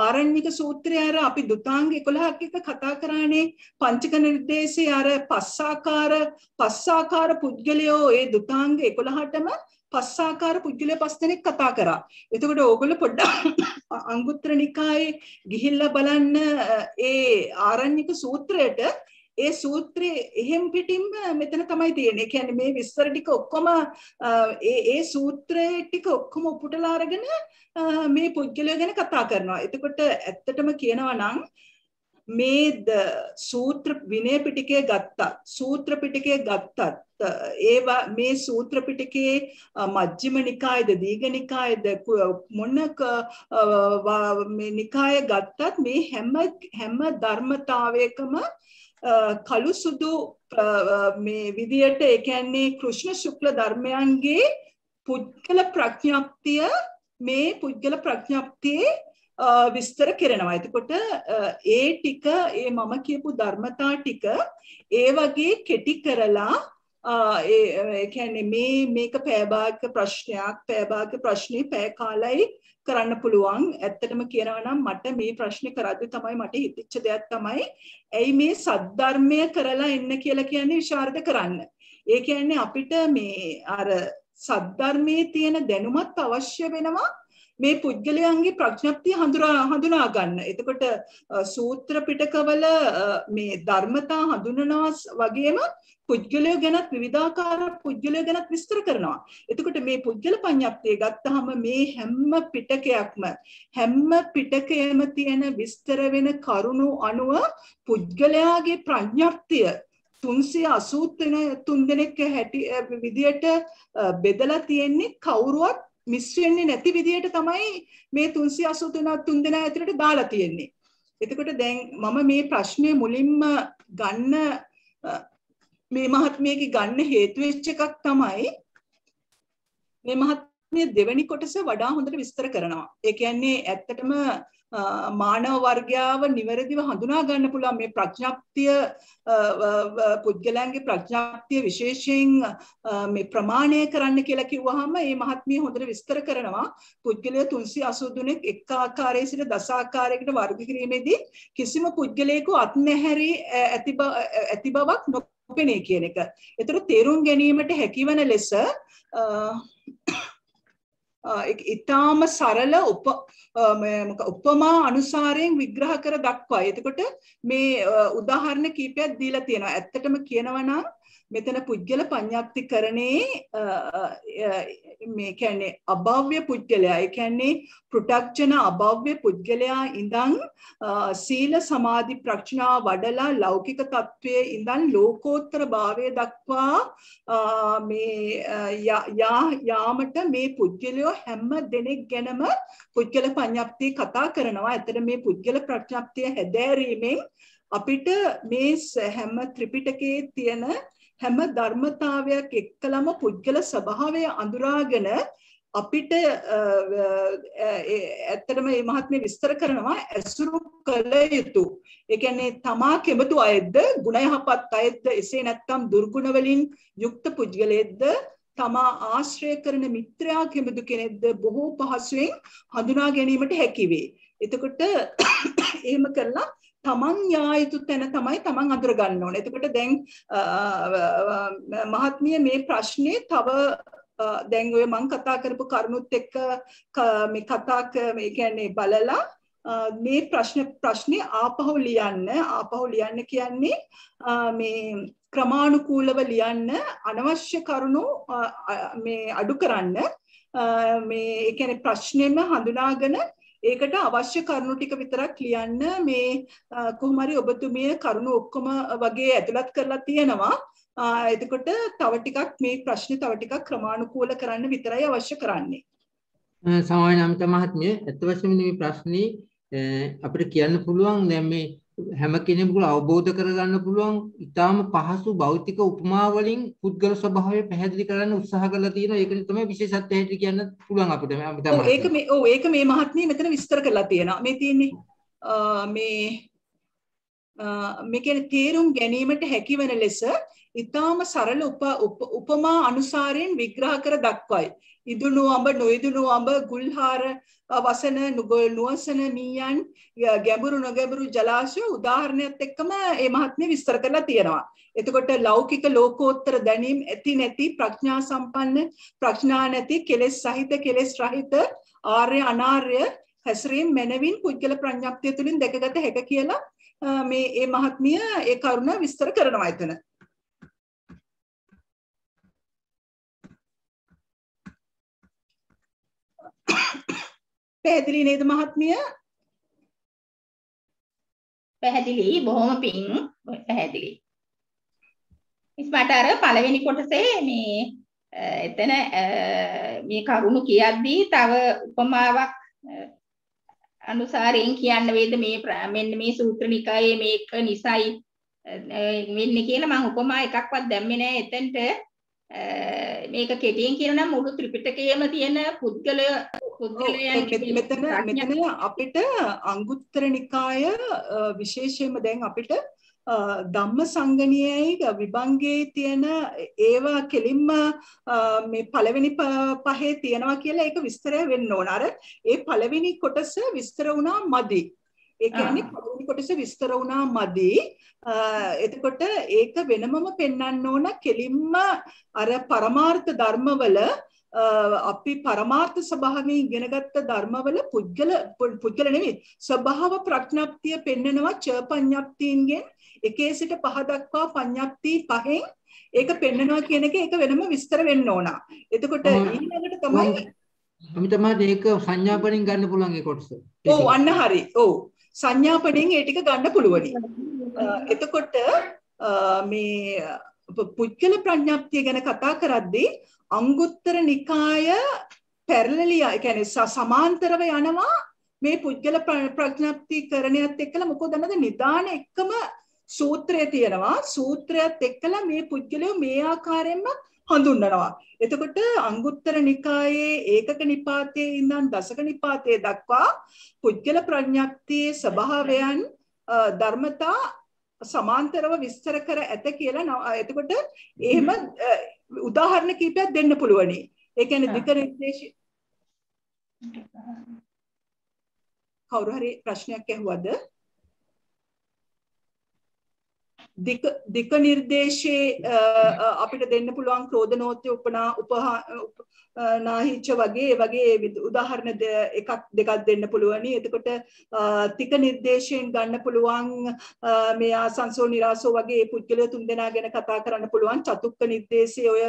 ආරණ්‍යක සූත්‍රය අර අපි දුතාංග 11ක් එක කතා කරානේ. පංචක නිර්දේශයේ අර පස්සාකාර පුද්ගලයෝ ඒ දුතාංග 11ටම පස්සාකාර පුද්ගලයෝ 5 දෙනෙක් කතා කරා. එතකොට ඕගොල්ලෝ පොඩ්ඩක් අංගුත්තර නිකායේ ගිහිල්ලා බලන්න ඒ ආරණ්‍යක සූත්‍රයට ඒ සූත්‍රයේ එහෙම් පිටින්ම මෙතන තමයි තියෙන්නේ. ඒ කියන්නේ මේ විස්තර ටික ඔක්කොම ඒ සූත්‍රයේ ටික ඔක්කොම උපුටලා අරගෙන මේ පුද්ගලයෝ ගැන කතා කරනවා. එතකොට ඇත්තටම කියනවා නම් මේ සූත්‍ර විනය පිටකයේ ගත්තත් සූත්‍ර පිටකයේ ගත්තත් ඒවා මේ සූත්‍ර පිටකයේ මජ්ක්‍ධිම නිකායද දීඝ නිකායද මොන මේ නිකාය ගත්තත් මේ හැම ධර්මතාවයකම කළු සුදු මේ විදියට ඒ කියන්නේ කෘෂ්ණ ශුක්ල ධර්මයන්ගේ පුද්ගල ප්‍රඥප්තිය මේ පුද්ගල ප්‍රඥප්තියේ විස්තර කරනවා. එතකොට ඒ ටික ඒ මම කියපු ධර්මතා ටික ඒ වගේ කෙටි කරලා ඒ කියන්නේ මේක පැය භාගයක ප්‍රශ්නයක් පැය භාගයක ප්‍රශ්නේ පැය කාලයි කරන්න පුළුවන්. ඇත්තටම කියනවා නම් මට මේ ප්‍රශ්නේ කරද්දී තමයි මට හිතෙච්ච දෙයක් තමයි ඇයි මේ සද්ධර්මය කරලා එන්න කියලා කියන්නේ විශාරද කරන්න. ඒ කියන්නේ අපිට මේ අර සද්ධර්මයේ තියෙන දැනුමත් අවශ්‍ය වෙනවා මේ පුද්ගලයන්ගේ ප්‍රඥප්තිය හඳුනා ගන්න. එතකොට සූත්‍ර පිටකවල මේ ධර්මතා හඳුනනවා වගේම පුද්ගලයෝ ගැනත් විවිධාකාර පුද්ගලයෝ ගැනත් විස්තර කරනවා. එතකොට මේ පුද්ගල පඤ්ඤප්තිය ගත්තාම මේ හැම පිටකයේම තියෙන විස්තර වෙන කරුණු අනුව පුද්ගලයාගේ ප්‍රඥප්තිය 383 දෙනෙක් හැටි විදියට බෙදලා තියෙන්නේ කවුරුවත් මිස් වෙන්නේ නැති විදියට තමයි මේ 383 දෙනා ඇතුළට දාලා තියෙන්නේ. එතකොට දැන් මම මේ ප්‍රශ්නේ මුලින්ම ගන්න මේ මහත්මියගේ ගන්න හේතු වෙච්ච එකක් තමයි මේ මහත්මිය දෙවෙනි කොටස වඩා හොඳට විස්තර කරනවා. ඒ කියන්නේ ඇත්තටම මානව වර්ගයාව නිවැරදිව හඳුනා ගන්න පුළුවන් මේ ප්‍රඥප්තිය පුද්ගලයන්ගේ ප්‍රඥප්තිය විශේෂයෙන් මේ ප්‍රමාණය කරන්න කියලා කිව්වහම මේ මහත්මිය හොඳට විස්තර කරනවා. පුද්ගලය 383 එක් ආකාරයේ සිට දස ආකාරයකට වර්ග කිරීමේදී කිසිම පුද්ගලයෙකු අත්නැහැරී ඇති බවක් නොපෙනේ කියන එක. ඒතර තේරුම් ගැනීමට හැකිවන ලෙස ඉතාම සරල උපමා අනුසාරයෙන් විග්‍රහ කර දක්වයි. එතකොට මේ උදාහරණ කීපයක් දීලා තියෙනවා. ඇත්තටම කියනවා නම් මෙතන පුද්ගල පඤ්ඤාප්තිකරණේ මේ කියන්නේ අභව්‍ය පුද්ගලයා, ඒ කියන්නේ පෘථග්ජන අභව්‍ය පුද්ගලයා ඉඳන් සීල සමාධි ප්‍රඥා වඩලා ලෞකික තත්වයේ ඉඳන් ලෝකෝත්තර භාවය දක්වා මේ යාමට මේ පුද්ගලයෝ හැම දෙනෙක් ගැනම පුද්ගල පඤ්ඤාප්තිය කතා කරනවා. ඇත්තට මේ පුද්ගල ප්‍රඥාප්තිය හැදෑරීමෙන් අපිට මේ හැම ත්‍රිපිටකයේ තියෙන හැම ධර්මතාවයක් එක්කලම පුද්ගල ස්වභාවය අඳුරාගෙන අපිට ඇත්තටම මේ මහත්මිය විස්තර කරනවා ඇසුරු කළ යුතු. ඒ කියන්නේ තමා කෙබඳු අයද, ගුණ යහපත් අයද, එසේ නැත්නම් දුර්ගුණ වලින් යුක්ත පුද්ගලයෙක්ද, තමා ආශ්‍රය කරන මිත්‍රයා කෙබඳු කෙනෙක්ද බොහෝ පහසුවෙන් හඳුනා ගැනීමට හැකි වේ. එතකොට එහෙම කරලා තමන් යා යුතු තැන තමයි තමන් අඳුර ගන්න ඕනේ. එතකොට දැන් මහත්මිය මේ ප්‍රශ්නේ තව දැන් ඔය මම කතා කරපු කරුණුත් එක්ක මේ මේ කියන්නේ බලලා මේ ප්‍රශ්නේ ආපහු ලියන්න කියන්නේ මේ ක්‍රමානුකූලව ලියන්න, අනවශ්‍ය කරුණු මේ අඩු කරන්න, මේ ඒ කියන්නේ ප්‍රශ්නෙම හඳුනාගෙන ඒකට අවශ්‍ය කරුණු ටික විතරක් ලියන්න. මේ කොහොම හරි ඔබතුමිය කරුණු ඔක්කොම වගේ ඇතුළත් කරලා තියෙනවා. එතකොට තව ටිකක් මේ ප්‍රශ්නේ තව ටිකක් ක්‍රමානුකූල කරන්න විතරයි අවශ්‍ය කරන්නේ. සමාවෙන් අමිත මහත්මිය, අත් වශයෙන්ම මේ ප්‍රශ්නේ අපිට කියන්න පුළුවන් දැන් මේ හැම කෙනෙකුට අවබෝධ කරගන්න පුළුවන් ඊටාම පහසු භෞතික උපමා වලින් පුද්ගල ස්වභාවය පැහැදිලි කරන්න උත්සාහ කරලා තියෙනවා. ඒක තමයි විශේෂත්වය හැටියට කියන්න පුළුවන් අපිට. ඒක මේ මහත්මිය මෙතන විස්තර කරලා තියෙනවා. මේ තියෙන්නේ මේ කියන්නේ තේරුම් ගැනීමට හැකිවන ලෙස ඊටාම සරල උපමා අනුසාරයෙන් විග්‍රහ කර දක්වයි. ඉදුණු අඹ, නොඉදුණු අඹ, ගුල්හාර වසන, නුවසන මීයන්, ගැඹුරු නොගැඹුරු ජලාශය උදාහරණයක් එක්කම මේ මහත්මිය විස්තර කරලා තියෙනවා. එතකොට ලෞකික ලෝකෝත්තර දැනීම් ඇති නැති, ප්‍රඥා සම්පන්න ප්‍රඥා නැති, කෙලෙස් සහිත කෙලෙස් රහිත, ආර්ය අනාර්ය හැසිරීම මනවින් පුද්ගල ප්‍රඥාප්තිය තුලින් දැකගත හැක කියලා මේ මහත්මිය ඒ කරුණ විස්තර කරනවා එතන. පැහැදිලි නේද මහත්මිය? පැහැදිලි, බොහොම පිං, පැහැදිලි. ඉස්මට අර පළවෙනි කොටසේ මේ එතන මේ කරුණු කියද්දී තව උපමාවක් අනුසාරයෙන් කියන්න වේද මේ මෙන්න මේ සූත්‍ර නිකායේ මේක නිසයි වෙන්නේ කියලා මම උපමා එකක්වත් දැම්මේ නැහැ එතනට. මේක කෙටියෙන් කියනවා නම් මුළු ත්‍රිපිටකයේම තියෙන පුද්ගලයන් මෙතන අපිට අංගුත්තර නිකාය විශේෂයෙන්ම දැන් අපිට ධම්මසංගණියයි විභංගයේ තියෙන ඒවා කෙලින්ම මේ පළවෙනි පහේ තියෙනවා කියලා ඒක විස්තරය වෙන්න ඕන. අර ඒ පළවෙනි කොටස විස්තර වුණා මදි. ඒ කියන්නේ පළවෙනි කොටස විස්තර වුණා මදි. එතකොට ඒක වෙනමම පෙන්වන්න ඕන කෙලින්ම අර පරමාර්ථ ධර්මවල අපි පරමාර්ථ ස්වභාවයෙන් ඉගෙනගත්ත ධර්මවල පුද්ගල නෙමෙයි ස්වභාව ප්‍රඥප්තිය පෙන්නනවා ච පඤ්ඤප්තියින්ගෙන් 1 සිට 5 දක්වා පඤ්ඤප්ති පහෙන් ඒක පෙන්නනවා කියන එක ඒක වෙනම විස්තර වෙන්න ඕන. එතකොට ඊළඟට තමයි අපි තමයි ඒක සංඥාපණින් ගන්න පුළුවන් ඒ කොටස. ඔව් අන්න හරි. ඔව් සංඥාපණින් ඒ ටික ගන්න පුළුවනි. එතකොට මේ පුද්ගල ප්‍රඥප්තිය ගැන කතා කරද්දී අංගුත්තර නිකාය පැරලලියා ඒ කියන්නේ සමාන්තරව යනවා මේ පුද්ගල ප්‍රඥප්තිකරණයත් එක්කලා මොකද දන්නද නිදාන එක්කම සූත්‍රය තියෙනවා. සූත්‍රයත් එක්කලා මේ පුද්ගලයෝ මේ ආකාරයෙන්ම හඳුන්වනවා. එතකොට අංගුත්තර නිකායේ ඒකක නිපාතයේ ඉඳන් දසක නිපාතයේ දක්වා පුද්ගල ප්‍රඥප්තියේ ස්වභාවයන් ධර්මතා සමාන්තරව විස්තර කර ඇත කියලා. එතකොට එහෙම උදාහරණ කීපයක් දෙන්න පුළුවනි. ඒ කියන්නේ දික නිර්දේශ කවුරු හරි ප්‍රශ්නයක් ඇහුවද? දික නිර්දේශයේ අපිට දෙන්න පුළුවන් ක්‍රෝධනෝත්‍ය උපනාහිච්ච වගේ උදාහරණ එකක් දෙකක් දෙන්න පුළුවනි. එතකොට තික නිර්දේශයෙන් ගන්න පුළුවන් මේ ආසංසෝ නිරාසෝ වගේ පුද්ගලයෝ තුන්දෙනා ගැන කතා කරන්න පුළුවන්. චතුක්ක නිර්දේශයේ ඔය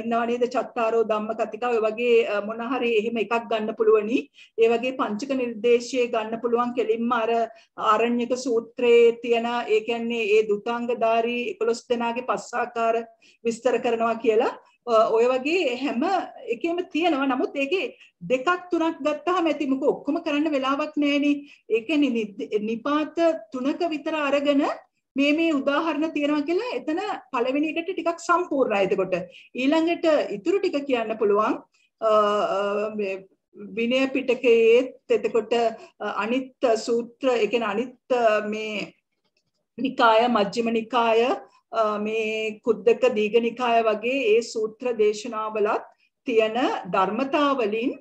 ඉන්නව නේද චත්තාරෝ ධම්ම කතිකා ඔය වගේ මොන හරි එහෙම එකක් ගන්න පුළුවනි. ඒ වගේ පංචක නිර්දේශයේ ගන්න පුළුවන් කෙලින්ම අර ආරණ්‍යක සූත්‍රයේ තියෙන ඒ කියන්නේ ඒ දුතාංගධාරී 11 දෙනාගේ පස්සාකාර විස්තර කරනවා කියලා ඔය වගේ හැම එකෙම තියෙනවා. නමුත් ඒකේ දෙකක් තුනක් ගත්තාම ඇති මොකද ඔක්කොම කරන්න වෙලාවක් නැහෙනේ. ඒ කියන්නේ නිපාත 3ක විතර අරගෙන මේ උදාහරණ තියෙනවා කියලා එතන පළවෙනි එකට ටිකක් සම්පූර්ණයි. එතකොට ඊළඟට ඉතුරු ටික කියන්න පුළුවන් විනය පිටකයේ එතකොට අනිත් සූත්‍ර ඒ කියන්නේ අනිත් මේ නිකාය මජ්ක්‍ධිම නිකාය මේ කුද්දක දීඝනිකාය වගේ ඒ සූත්‍ර දේශනාවලත් තියෙන ධර්මතාවලින්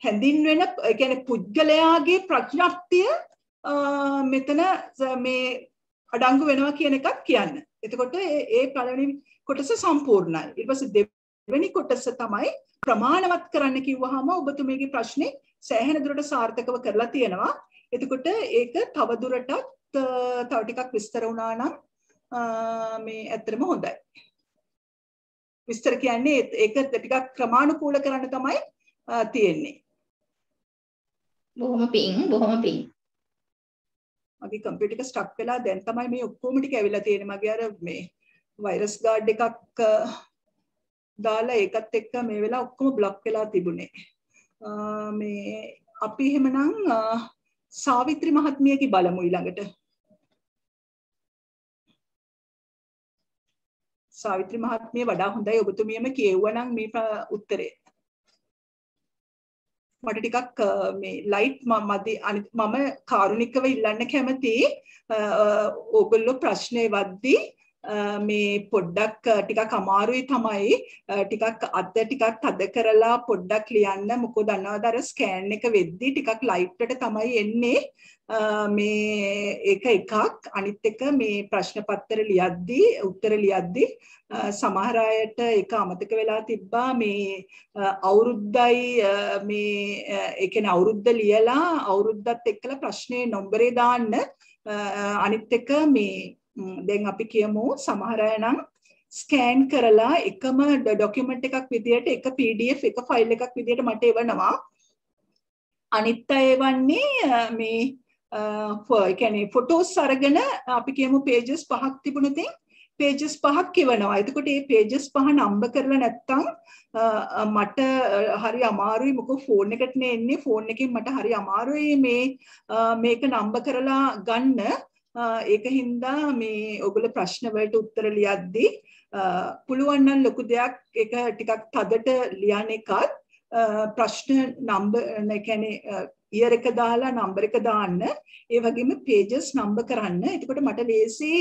හැඳින්වෙන ඒ කියන්නේ පුද්ගලයාගේ ප්‍රඥප්තිය මෙතන මේ අඩංගු වෙනවා කියන එකක් කියන්න. එතකොට ඒ පළවෙනි කොටස සම්පූර්ණයි. ඊට පස්සේ දෙවෙනි කොටස තමයි ප්‍රමාණවත් කරන්න කිව්වහම ඔබතුමීගේ ප්‍රශ්නේ සෑහෙන දුරට සාර්ථකව කරලා තියෙනවා. එතකොට ඒක තව දුරටත් තව ටිකක් විස්තර වුණා නම් මේ ඇත්තටම හොඳයි. විස්තර කියන්නේ ඒක ටිකක් ක්‍රමානුකූල කරන්න තමයි තියෙන්නේ. බොහොම පිං. මගේ කම්පියුටර් එක ස්ටක් වෙලා දැන් තමයි මේ ඔක්කොම ටික ඇවිල්ලා තියෙන්නේ. මගේ අර මේ වෛරස් ගාඩ් එකක් දාලා ඒකත් එක්ක මේ වෙලාව ඔක්කොම බ්ලොක් වෙලා තිබුණේ. මේ අපි එහෙමනම් සාවිත්‍රි මහත්මියගේ බලමු ඊළඟට. සාවිත්‍රි මහත්මිය වඩා හොඳයි ඔබතුමියම කියවුවා නම් මේ උත්තරේ. මට ටිකක් මේ ලයිට් මම කාරුණිකව ඉල්ලන්න කැමතියි. ඕගොල්ලෝ ප්‍රශ්නේ වද්දී මේ පොඩ්ඩක් ටිකක් අමාරුයි තමයි ටිකක් අත ටිකක් තද කරලා පොඩ්ඩක් ලියන්න. මොකද දන්නවද අර ස්කෑන් එක වෙද්දී ටිකක් ලයිට් එකට තමයි එන්නේ මේ එක එකක්. අනිත් එක මේ ප්‍රශ්න පත්‍ර ලියද්දී උත්තර ලියද්දී සමහර අයට ඒක අමතක වෙලා තිබ්බා. මේ අවුරුද්දයි මේ ඒ කියන්නේ අවුරුද්ද ලියලා අවුරුද්දත් එක්කලා ප්‍රශ්නේ නම්බරේ දාන්න. අනිත් එක මේ දැන් අපි කියමු සමහර අය නම් ස්කෑන් කරලා එකම ડોකියුමන්ට් එකක් විදියට එක PDF එක ෆයිල් එකක් විදියට මට එවනවා. අනිත් අය එවන්නේ මේ ඒ කියන්නේ ෆොටෝස් අරගෙන අපි කියමු pages 5ක් තිබුණොත් pages 5ක් එවනවා. එතකොට මේ pages 5 නම්බර් කරලා නැත්තම් මට හරි අමාරුයි. මොකද ෆෝන් එකට නේ එන්නේ. ෆෝන් එකෙන් මට හරි අමාරුයි මේක නම්බර් කරලා ගන්න. ඒක හින්දා මේ ඔයගොල්ලෝ ප්‍රශ්න වලට උත්තර ලියද්දී පුළුවන් නම් ලොකු දෙයක් ඒක ටිකක් තදට ලියන එකත් ප්‍රශ්න නම්බර් ඒ කියන්නේ ඉයර් එක දාලා නම්බර් එක දාන්න. ඒ වගේම pages නම්බර් කරන්න. එතකොට මට ලේසි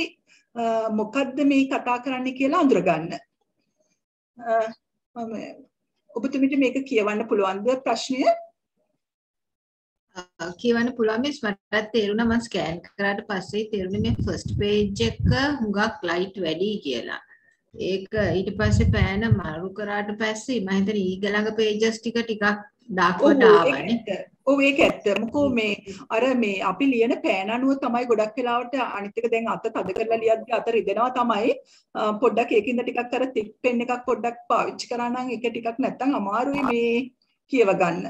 මොකද්ද මේ කතා කරන්නේ කියලා අඳුරගන්න. ඔබතුමීට මේක කියවන්න පුළුවන්ද ප්‍රශ්නය? කියවන්න පුළුවන්. මිස් මට තේරුණා මම ස්කෑන් කරාට පස්සේ තේරුණේ මේ ෆස්ට් පේජ් එක හුඟක් ලයිට් වැඩි කියලා. ඒක ඊට පස්සේ පෑන මාරු කරාට පස්සේ මම හිතන්නේ ඊගලඟ පේජස් ටිකක් ඩාර්ක්වට ආවනේ. ඔව් ඒක ඇත්ත. මොකෝ මේ අර මේ අපි ලියන පෑන අනුව තමයි ගොඩක් වෙලාවට අනිත් එක දැන් අත තද කරලා ලියද්දී අත රිදෙනවා තමයි. පොඩ්ඩක් ඒකින්ද ටිකක් අර තික් පෙන් එකක් පොඩ්ඩක් පාවිච්චි කරා නම් ඒක ටිකක් නැත්තම් අමාරුයි මේ කියව ගන්න.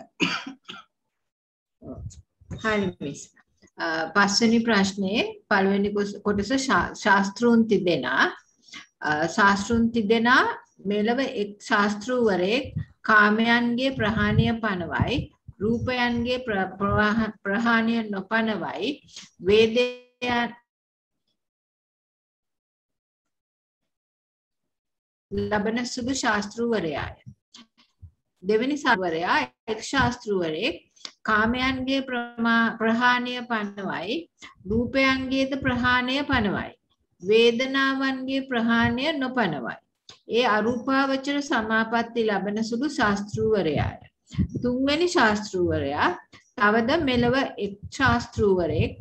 හරි මිස්. පස්වෙනි ප්‍රශ්නේ පළවෙනි කොටස ශාස්ත්‍රූන් තිදෙනා මෙලව එක් ශාස්ත්‍රූවරයෙක් කාමයන්ගේ ප්‍රහාණය පනවයි, රූපයන්ගේ ප්‍රහාණය නොපනවයි, වේදයන් ලබන සුදු ශාස්ත්‍රූවරයාය. දෙවෙනි ශාස්ත්‍රූවරයා එක් ශාස්ත්‍රූවරයෙක් කාමයන්ගේ ප්‍රහාණය පනවයි, රූපයන්ගේද ප්‍රහාණය පනවයි, වේදනාවන්ගේ ප්‍රහාණය නොපනවයි. ඒ අරූපාවචර සමාපatti ලබන සුළු ශාස්ත්‍රූවරයාය. තුන්වෙනි ශාස්ත්‍රූවරයා තවද මෙලව එක් ශාස්ත්‍රූවරයෙක්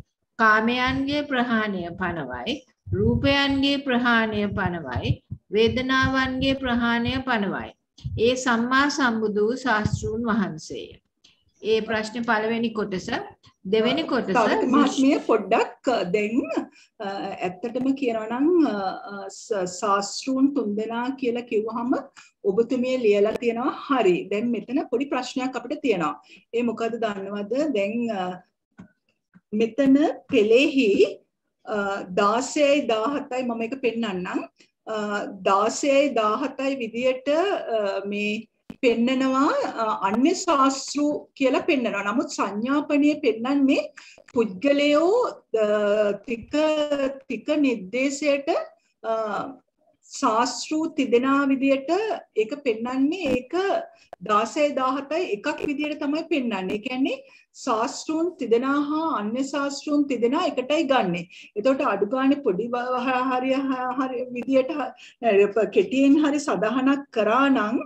කාමයන්ගේ ප්‍රහාණය පනවයි, රූපයන්ගේ ප්‍රහාණය පනවයි, වේදනාවන්ගේ ප්‍රහාණය පනවයි. ඒ සම්මා සම්බුදු ශාස්ත්‍රූන් වහන්සේය. ඒ ප්‍රශ්නේ පළවෙනි කොටස. දෙවෙනි කොටස මහත්මිය පොඩ්ඩක් දැන් ඇත්තටම කියනවා නම් ශාස්ත්‍රූන් තුන්දෙනා කියලා කිව්වහම ඔබතුමිය ලියලා තියෙනවා හරි. දැන් මෙතන පොඩි ප්‍රශ්නයක් අපිට තියෙනවා. ඒ මොකද දන්නවද? දැන් මෙතන පෙළෙහි 16යි 17යි මම එක පෙන්නන්නම්. 16යි 17යි විදියට මේ පෙන්නනවා අන්‍ය ශාස්ත්‍රු කියලා පෙන්නනවා. නමුත් සංඥාපනයේ පෙන්නන්නේ පුද්ගලයෝ තික නිर्देशයට ශාස්ත්‍රු තිදෙනා විදියට ඒක පෙන්නන්නේ ඒක 16 17යි එකක් විදියට තමයි පෙන්නන්නේ. ඒ කියන්නේ ශාස්ත්‍රූන් තිදෙනා හා අන්‍ය ශාස්ත්‍රූන් තිදෙනා එකටයි ගන්නෙ. එතකොට අඩු ගානේ පොඩි හරි විදියට කෙටියෙන් හරි සදාහනක් කරා නම්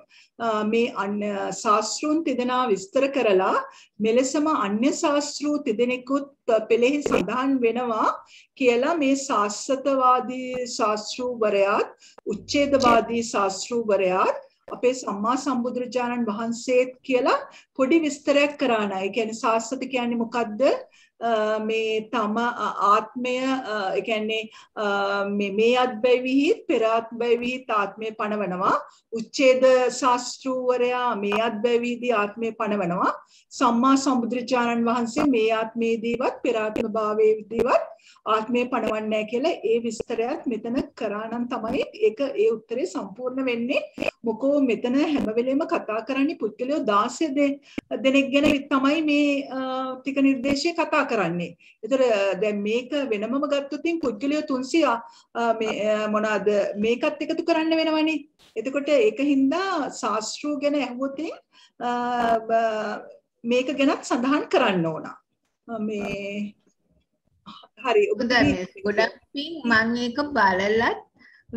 මේ අන්‍ය ශාස්ත්‍රූන් තිදෙනා විස්තර කරලා මෙලෙසම අන්‍ය ශාස්ත්‍රූ තිදෙනෙකුත් පෙළෙහි සඳහන් වෙනවා කියලා මේ ශාස්ත්‍රවාදී ශාස්ත්‍රූවරයාත් උච්ඡේදවාදී ශාස්ත්‍රූවරයාත් අපේ සම්මා සම්බුදුරජාණන් වහන්සේත් කියලා පොඩි විස්තරයක් කරා නයි. ඒ කියන්නේ ශාස්ත්‍රත කියන්නේ මොකද්ද? මේ තම ආත්මය ඒ කියන්නේ මේ අත්බැවිහි පෙර අත්බැවිහි ආත්මය පණවනවා. උච්ඡේද ශාස්ත්‍රූවරයා මේ අත්බැවිහිදී ආත්මය පණවනවා. සම්මා සම්බුදුරජාණන් වහන්සේ මේ ආත්මයේදීවත් පෙර ආත්ම භාවයේදීවත් ආත්මය පණවන්නේ නැහැ කියලා ඒ විස්තරයත් මෙතන කරා නම් තමයි ඒක ඒ උත්තරේ සම්පූර්ණ වෙන්නේ. මොකෝ මෙතන හැම වෙලෙම කතා කරන්නේ පුද්ගලයෝ 16 දෙනෙක් ගැන තමයි මේ ටික නිर्देशය කතා කරන්නේ. ඒතර දැන් මේක වෙනමම ගත්තොත් පුද්ගලයෝ 300 මේ මොනවාද මේකත් එකතු කරන්න වෙනවනේ. එතකොට ඒකින්ද ශාස්ත්‍රූ ගැන අහුවොත් මේක ගැනත් සඳහන් කරන්න ඕන. මේ හරි ගොඩක් පින් මම ඒක බලලත්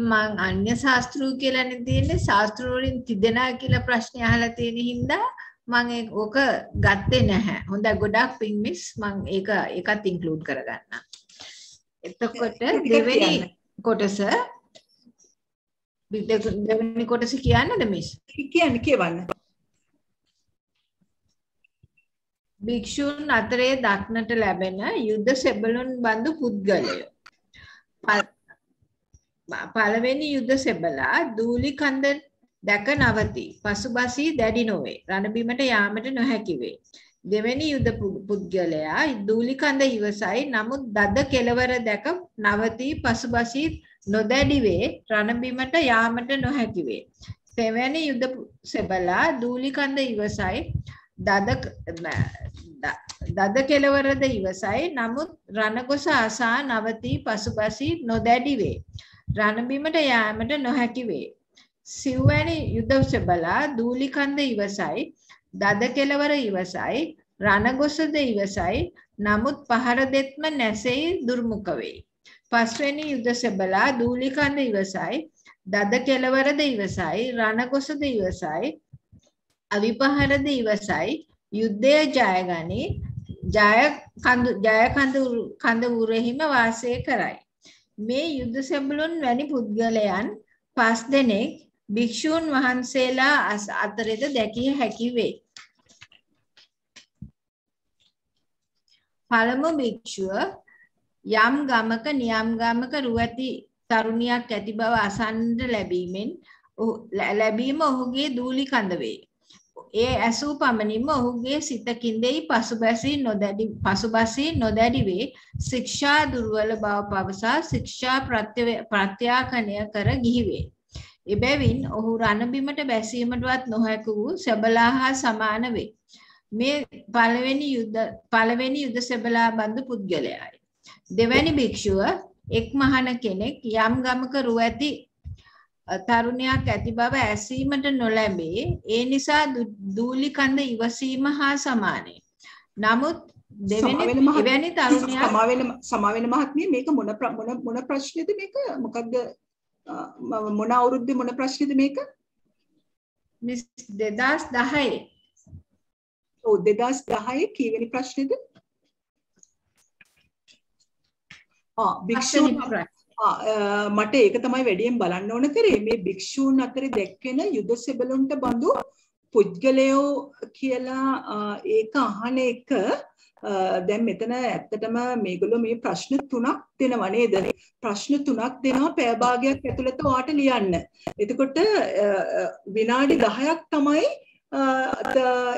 මං අන්‍ය ශාස්ත්‍රූ කියලානේ තියෙන්නේ. ශාස්ත්‍ර වලින් තිදෙනා කියලා ප්‍රශ්නේ අහලා තියෙන හින්දා මම ඕක ගත්තේ නැහැ. හොඳයි ගොඩක් පින් මිස් මම ඒකත් ඉන්ක්ලූඩ් කරගන්නම්. එතකොට දෙවෙනි කොටස කියන්නද මිස්? කියවන්න. භික්ෂුන් අතරේ දක්නට ලැබෙන යුද්ධ සෙබළුන් බඳු පුද්ගලයෝ. පළවෙනි යුද්ධ සෙබලා දූලි කන්ද දැක නවතී. පසුබසී දැඩි නොවේ. රණබිමට යාමට නොහැකි වේ. දෙවෙනි යුද්ධ පුද්ගලයා දූලි කන්ද ඉවසයි. නමුත් දද කෙලවර දැක නවතී. පසුබසී නොදැඩි වේ. රණබිමට යාමට නොහැකි වේ. තෙවැනි යුද්ධ සෙබලා දූලි කන්ද ඉවසයි. දද කෙලවරද ඉවසයි. නමුත් රණගොස අසා නවතී. පසුබසී නොදැඩි වේ. රණබිමට යාමට නොහැකි වේ. සිව්වැනි යුද්ධ සෙබලා දූලි කන්ද ඉවසයි. දද කෙලවර ඉවසයි. රණගොසද ඉවසයි. නමුත් පහර දෙත්ම නැසෙයි දුර්මුඛ වේ. පස්වෙනි යුද්ධ සෙබලා දූලි කන්ද ඉවසයි. දද කෙලවරද ඉවසයි. රණගොසද ඉවසයි. අවිපහරද ඉවසයි. යුද්ධය ජයගනි. ජය කඳ උරෙහිම වාසය කරයි. මේ යුද්ධ සෙබළුන් වැනි පුද්ගලයන් 5 දෙනෙක් භික්ෂූන් වහන්සේලා අතරේද දැකිය හැකි වේ. පළමු භික්ෂුව යම් ගමක නියම් ගමක රුවැති තරුණියක් ඇති බව අසන්නට ලැබීම ඔහුගේ දූලි කඳ වේ. ඒ ඇසූ පමණින්ම ඔහුගේ සිත කිඳෙයි. පසුබසී නොදැඩි වේ. ශික්ෂා දුර්වල බව පවසා ශික්ෂා ප්‍රත්‍යාකණය කර ගිහි වේ. එබැවින් ඔහු රණබිමට බැසීමටවත් නොහැකි වූ සෙබලා හා සමාන වේ. මේ පළවෙනි යුද සෙබලා බඳු පුද්ගලයායි. දෙවැනි භික්ෂුව එක් මහණ කෙනෙක් යම් ගමක රුවැති තරුණයක් ඇති බව ඇසීමට නොලැබේ. ඒ නිසා දූලි කඳ ඉවසීම හා සමානයි. නමුත් එවැනි තරුණයක් සමාවෙන මහත්මිය මේක මොන ප්‍රශ්නේද මේක? මොකද්ද මොන අවුරුද්දේ මොන ප්‍රශ්නේද මේක? මිස් 2010. ඔව් 2010 කීවෙනි ප්‍රශ්නේද? භික්ෂූන් මට ඒක තමයි වැඩියෙන් බලන්න ඕන කරේ මේ භික්ෂූන් අතරේ දැක්වෙන යුද සෙබළුන්ට බඳු පුද්ගලයෝ කියලා ඒක අහන එක දැන් මෙතන ඇත්තටම මේගොල්ලෝ මේ ප්‍රශ්න 3ක් දෙනවා නේද? ප්‍රශ්න 3ක් දෙනවා පැය භාගයක් ඇතුළත ඔයාට ලියන්න. එතකොට විනාඩි 10ක් තමයි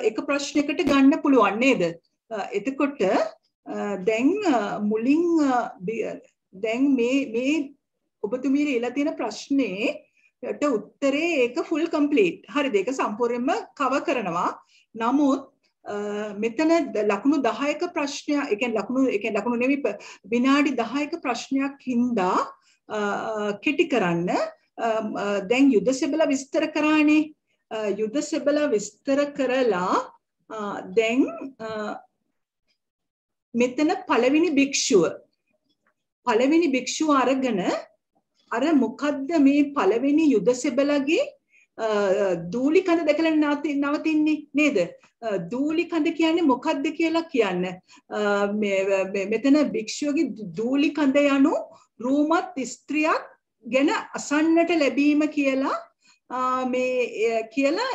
එක ප්‍රශ්නයකට ගන්න පුළුවන් නේද? එතකොට දැන් මුලින් දැන් මේ ඔබතුමිය ලියලා තියෙන ප්‍රශ්නේට උත්තරේ ඒක ෆුල් කම්ප්ලීට්. හරිද? ඒක සම්පූර්ණයෙන්ම කවර් කරනවා. නමුත් මෙතන ලකුණු 10ක ප්‍රශ්නයක්, ඒ කියන්නේ ලකුණු නෙවෙයි විනාඩි 10ක ප්‍රශ්නයක් හින්දා කෙටි කරන්න දැන් යුද සෙබළ විස්තර කරානේ. යුද සෙබළ විස්තර කරලා දැන් මෙතන පළවෙනි භික්ෂුව අරගෙන අර මොකද්ද මේ පළවෙනි යුද සෙබළගේ දූලි කඳ දැකලා නවතින්නේ නේද? දූලි කඳ කියන්නේ මොකද්ද කියලා කියන්න. මෙතන භික්ෂුවගේ දූලි කඳ යනු රූමත් ස්ත්‍රියක් ගැන අසන්නට ලැබීම කියලා කියලා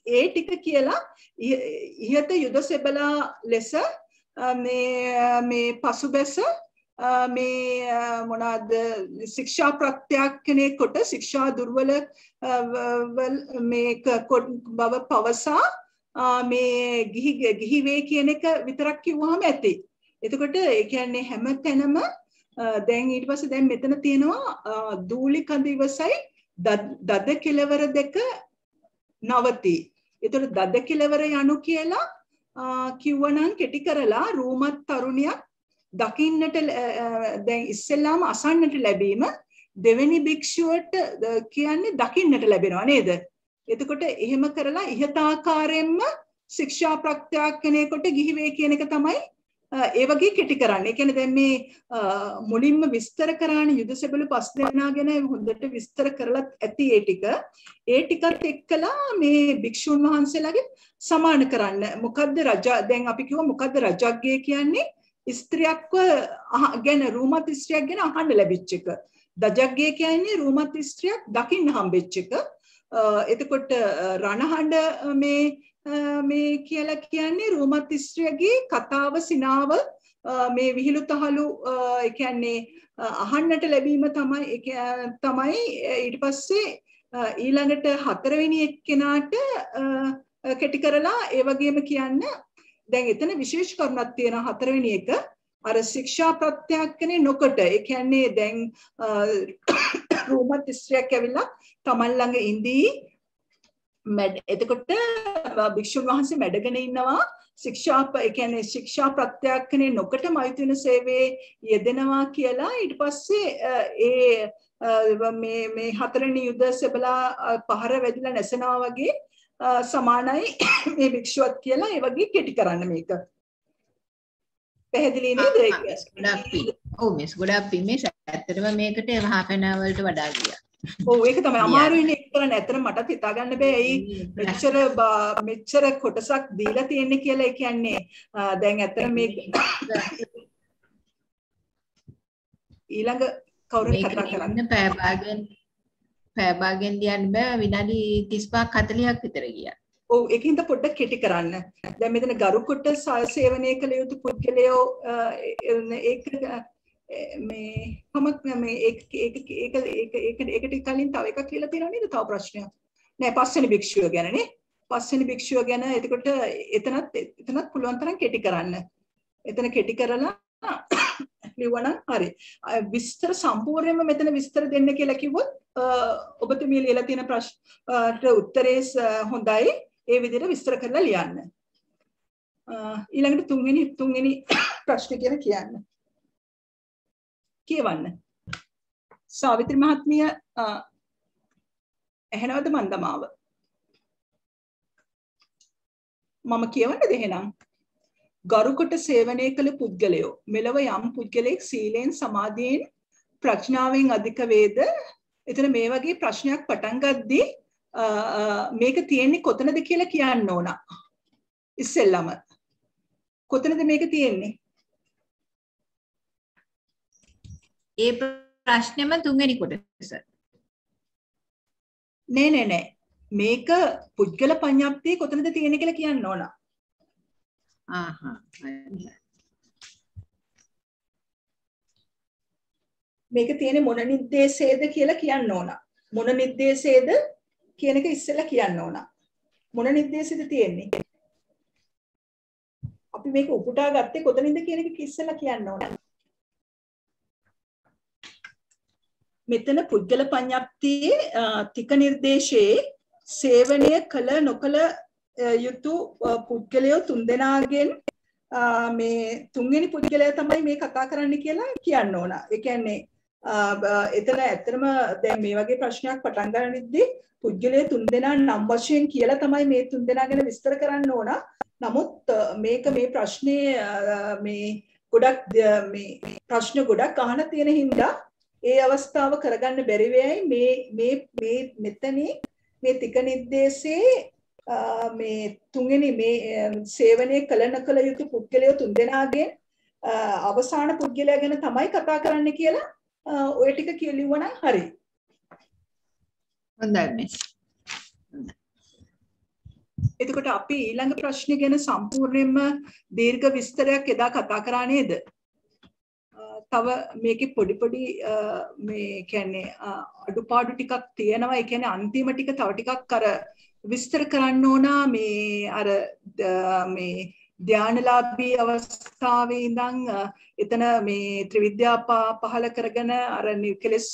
ඒ ටික කියලා ඉහත යුද සෙබළා ලෙස මේ පසුබැස මේ මොනවාද ශික්ෂා ප්‍රත්‍යාක්ෂණය කොට ශික්ෂා දුර්වල මේක බව පවසා මේ ගිහි වේ කියන එක විතරක් කිව්වහම ඇති. එතකොට ඒ කියන්නේ හැම තැනම දැන් ඊට පස්සේ දැන් මෙතන තියෙනවා දූලි කඳ ඉවසයි දද කෙලවර දෙක නවති. එතකොට දද කෙලවර යනු කියලා කිව්වනම් කෙටි කරලා රූමත් තරුණියක් දකින්නට දැන් ඉස්සෙල්ලාම අසන්නට ලැබීම දෙවෙනි භික්ෂුවට කියන්නේ දකින්නට ලැබෙනවා නේද? එතකොට එහෙම කරලා ඉහතාකාරයෙන්ම ශික්ෂා ප්‍රත්‍යාක්ෂණය කොට ගිහි වේ කියන එක තමයි ඒ වගේ කෙටි කරන්නේ. ඒ කියන්නේ දැන් මේ මුලින්ම විස්තර කරානේ යුද සෙබළු 5 දෙනා ගැන හොඳට විස්තර කරලා ඇති ඒ ටික. ඒ ටිකත් එක්කලා මේ භික්ෂුන් වහන්සේලාගේ සමාන කරන්න. මොකද්ද දැන් අපි කිව්වා මොකද්ද රජග්ගේ කියන්නේ? ස්ත්‍රියක්ව ගැන රූමත් ස්ත්‍රියක් ගැන අහන්න ලැබිච්ච එක. දජග්ගේ කියන්නේ රූමත් ස්ත්‍රියක් දකින්න හම්බෙච්ච එක. එතකොට රණහඬ මේ කියලා කියන්නේ රූමත් ස්ත්‍රියගේ කතාව සිනාව මේ විහිළු තහළු ඒ කියන්නේ අහන්නට ලැබීම තමයි ඊට පස්සේ ඊළඟට 4 වෙනි එක්කෙනාට කෙටි කරලා ඒ වගේම කියන්න දැන් එතන විශේෂ කරුණක් තියෙනවා 4 වෙනි එක අර ශික්ෂා ප්‍රත්‍යාක්ෂණය නොකොට ඒ කියන්නේ දැන් රූමත් ස්ත්‍රියක් ඇවිල්ලා තමන් ළඟ ඉඳී එතකොට භික්ෂුන් වහන්සේ මැඩගෙන ඉන්නවා ශික්ෂා ඒ කියන්නේ ශික්ෂා ප්‍රත්‍යාක්ෂණය නොකොට මෛත්‍රින සේවයේ යෙදෙනවා කියලා ඊට පස්සේ මේ 4 වෙනි යුද සෙබළා පහර වැදිලා නැසෙනවා වගේ සමානයි මේ භික්ෂුවත් කියලා ඒ වගේ කෙටි කරන්න මේක. පැහැදිලි නේද ඒක? ඔව් මිස් ගොඩක් පිමිස් ඇත්තටම මේකට half an hour වලට වඩා ගියා. ඔව් ඒක තමයි අමාරුයිනේ ඒක කරන්න. ඇත්තටම මටත් හිතා ගන්න බෑ ඇයි මෙච්චර කොටසක් දීලා තියෙන්නේ කියලා. ඒ කියන්නේ දැන් ඇත්තටම මේ ඊළඟ කවුරුත් කතා කරන්නේ පැය භාගෙන් ලියන්න බෑ විනාඩි 35ක් 40ක් විතර ගියා. ඔව් ඒකින්ද පොඩ්ඩක් කෙටි කරන්න. දැන් මෙතන ගරු කොට සේවනය කළ යුතු පුද්ගලයෝ ඒක මේ කමක් මේ ඒකට කලින් තව එකක් කියලා තියෙනවා නේද? තව ප්‍රශ්නයක්. නෑ පස්වෙනි භික්ෂුව ගැන නේ. පස්වෙනි භික්ෂුව ගැන එතකොට එතනත් පුළුවන් තරම් කෙටි කරන්න. එතන කෙටි කරලා ලියවනම් හරි. විස්තර සම්පූර්ණයෙන්ම මෙතන විස්තර දෙන්න කියලා කිව්වොත් ඔබතුමිය ලියලා තියෙන ප්‍රශ්නට උත්තරේ හොඳයි. ඒ විදිහට විස්තර කරලා ලියන්න. ඊළඟට තුන්වෙනි ප්‍රශ්නේ කියන කියන්න. කියවන්න. සාවිත්‍රි මහත්මිය ඇහෙනවද මන්දමාව? මම කියවන්නද එහෙනම්? ගරුකොට සේවනය කළ පුද්ගලයෝ මෙලව යම් පුද්ගලයෙක් සීලෙන් සමාධියෙන් ප්‍රඥාවෙන් අධික වේද? එතන මේ වගේ ප්‍රශ්නයක් පටන් ගද්දී මේක තියෙන්නේ කොතනද කියලා කියන්න ඕන. ඉස්සෙල්ලම කොතනද මේක තියෙන්නේ? ඒ ප්‍රශ්නෙම තුන්වෙනි කොටස. නෑ. මේක පුද්ගල පඤ්ඤාප්තිය කොතනද තියෙන්නේ කියලා කියන්න ඕන. මේක තියෙන්නේ මොන නිर्देशයේද කියලා කියන්න ඕන. මොන නිर्देशයේද කියන එක ඉස්සෙල්ලා කියන්න ඕන. මොන නිर्देशයේද තියෙන්නේ? අපි මේක උපුටා ගත්තේ කොතනින්ද කියන එක ඉස්සෙල්ලා කියන්න ඕන. මෙතන පුද්ගල පඤ්ඤාප්තියේ තික නිर्देशයේ සේවනය කළ නොකළ යුතු පුද්ගලයෝ තුන්දෙනාගෙන් මේ තුන්වෙනි පුද්ගලයා තමයි මේ කතා කරන්න කියලා කියන්න ඕන. ඒ කියන්නේ එතන ඇත්තටම දැන් මේ වගේ ප්‍රශ්නයක් පටන් ගන්නද්දී පුද්ගලයෝ තුන්දෙනා නම් වශයෙන් කියලා තමයි මේ තුන්දෙනා ගැන විස්තර කරන්න ඕන. නමුත් මේක මේ ප්‍රශ්නේ මේ ගොඩක් මේ ප්‍රශ්න ගොඩක් අහන තියෙන හින්දා ඒ අවස්ථාව කරගන්න බැරි වෙයි මේ මෙතනේ මේ තික නිर्देशයේ මේ තුන්වෙනි මේ සේවනයේ කළ නොකළ යුතු පුද්ගලයෝ තුන්දෙනාගෙන් අවසාන පුද්ගලයා ගැන තමයි කතා කරන්න කියලා ඔය ටික කියලිවනම් හරි. හොඳයි මිස්. එතකොට අපි ඊළඟ ප්‍රශ්නේ ගැන සම්පූර්ණයෙන්ම දීර්ඝ විස්තරයක් එදා කතා කරා නේද? තව මේකේ පොඩි මේ කියන්නේ අඩුපාඩු ටිකක් තියෙනවා. ඒ කියන්නේ අන්තිම ටික තව ටිකක් අර විස්තර කරන්න ඕන මේ අර මේ ධානලාභී අවස්ථාවේ ඉඳන් එතන මේ ත්‍රිවිද්‍යා පහල කරගෙන අර නිකලස්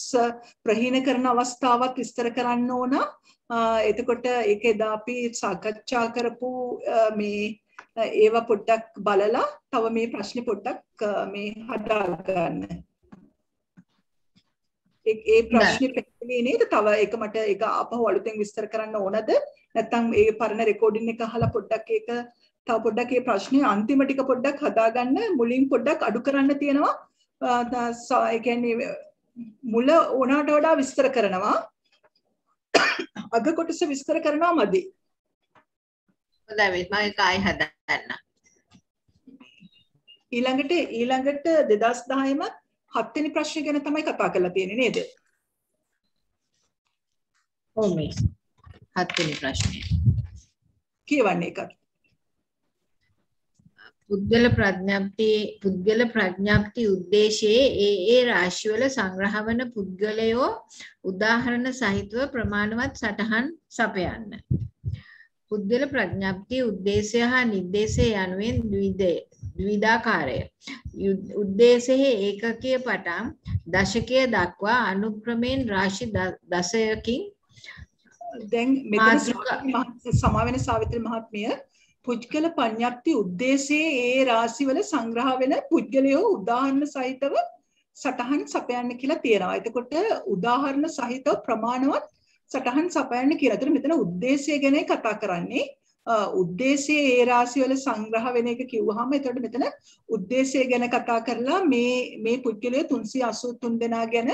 ප්‍රහීන කරන අවස්ථාවත් විස්තර කරන්න ඕන. එතකොට ඒක එදා අපි සාකච්ඡා කරපු මේ ඒවා පොඩ්ඩක් බලලා තව මේ ප්‍රශ්නේ පොඩ්ඩක් මේ හදා ගන්න. ඒ ප්‍රශ්නේ පැහැදිලි නේද? තව ඒක මට ඒක ආපහු අලුතෙන් විස්තර කරන්න ඕනද? නැත්නම් ඒ පරණ රෙකෝඩින් එක අහලා පොඩ්ඩක් ඒක තව පොඩ්ඩක් මේ ප්‍රශ්නේ අන්තිම ටික පොඩ්ඩක් හදාගන්න මුලින් පොඩ්ඩක් අඩු කරන්න තියෙනවා. ඒ කියන්නේ මුල ඕනකට වඩා විස්තර කරනවා. අග කොටස විස්තර කරනවා මදි. හොඳයි මම ඒක ආයි හදන්න. ඊළඟට 2010ම 7 වෙනි ප්‍රශ්නේ ගැන තමයි කතා කරලා තියෙන්නේ නේද? ඔව් මිස්. 7 වෙනි ප්‍රශ්නේ. කියවන්නේ එකක්. පුද්ගල ප්‍රඥාප්ති උද්දේශයේ ඒ රාශිවල සංග්‍රහ වන පුද්ගලයෝ උදාහරණ සහිතව ප්‍රමාණවත් සටහන් සපයන්න. පුද්ගල ප්‍රඥාප්ති උද්දේශය හා නිर्देशය යනුවෙන් ද්විධාකාරය. උද්දේශයේ ඒකකයේ පටන් දශකයේ දක්වා අනුක්‍රමයෙන් රාශි 10කින් දැන් මෙතන සමාවෙන සාවිත්‍රි මහත්මිය පුද්ගල පඤ්ඤාප්ති උද්දේශයේ ඒ රාශිවල සංග්‍රහ වෙන පුද්ගලයෝ උදාහරණ සහිතව සටහන් සපයන්න කියලා තියෙනවා. එතකොට උදාහරණ සහිතව ප්‍රමාණවත් සටහන් සපයන්න කියලා. ඒතර මෙතන උද්දේශය ගැන කතා කරන්නේ. උද්දේශයේ ඒ රාශිවල සංග්‍රහ වෙන එක කිව්වහම එතකොට මෙතන උද්දේශය ගැන කතා කරලා මේ පුද්ගලයෝ 383 දෙනා ගැන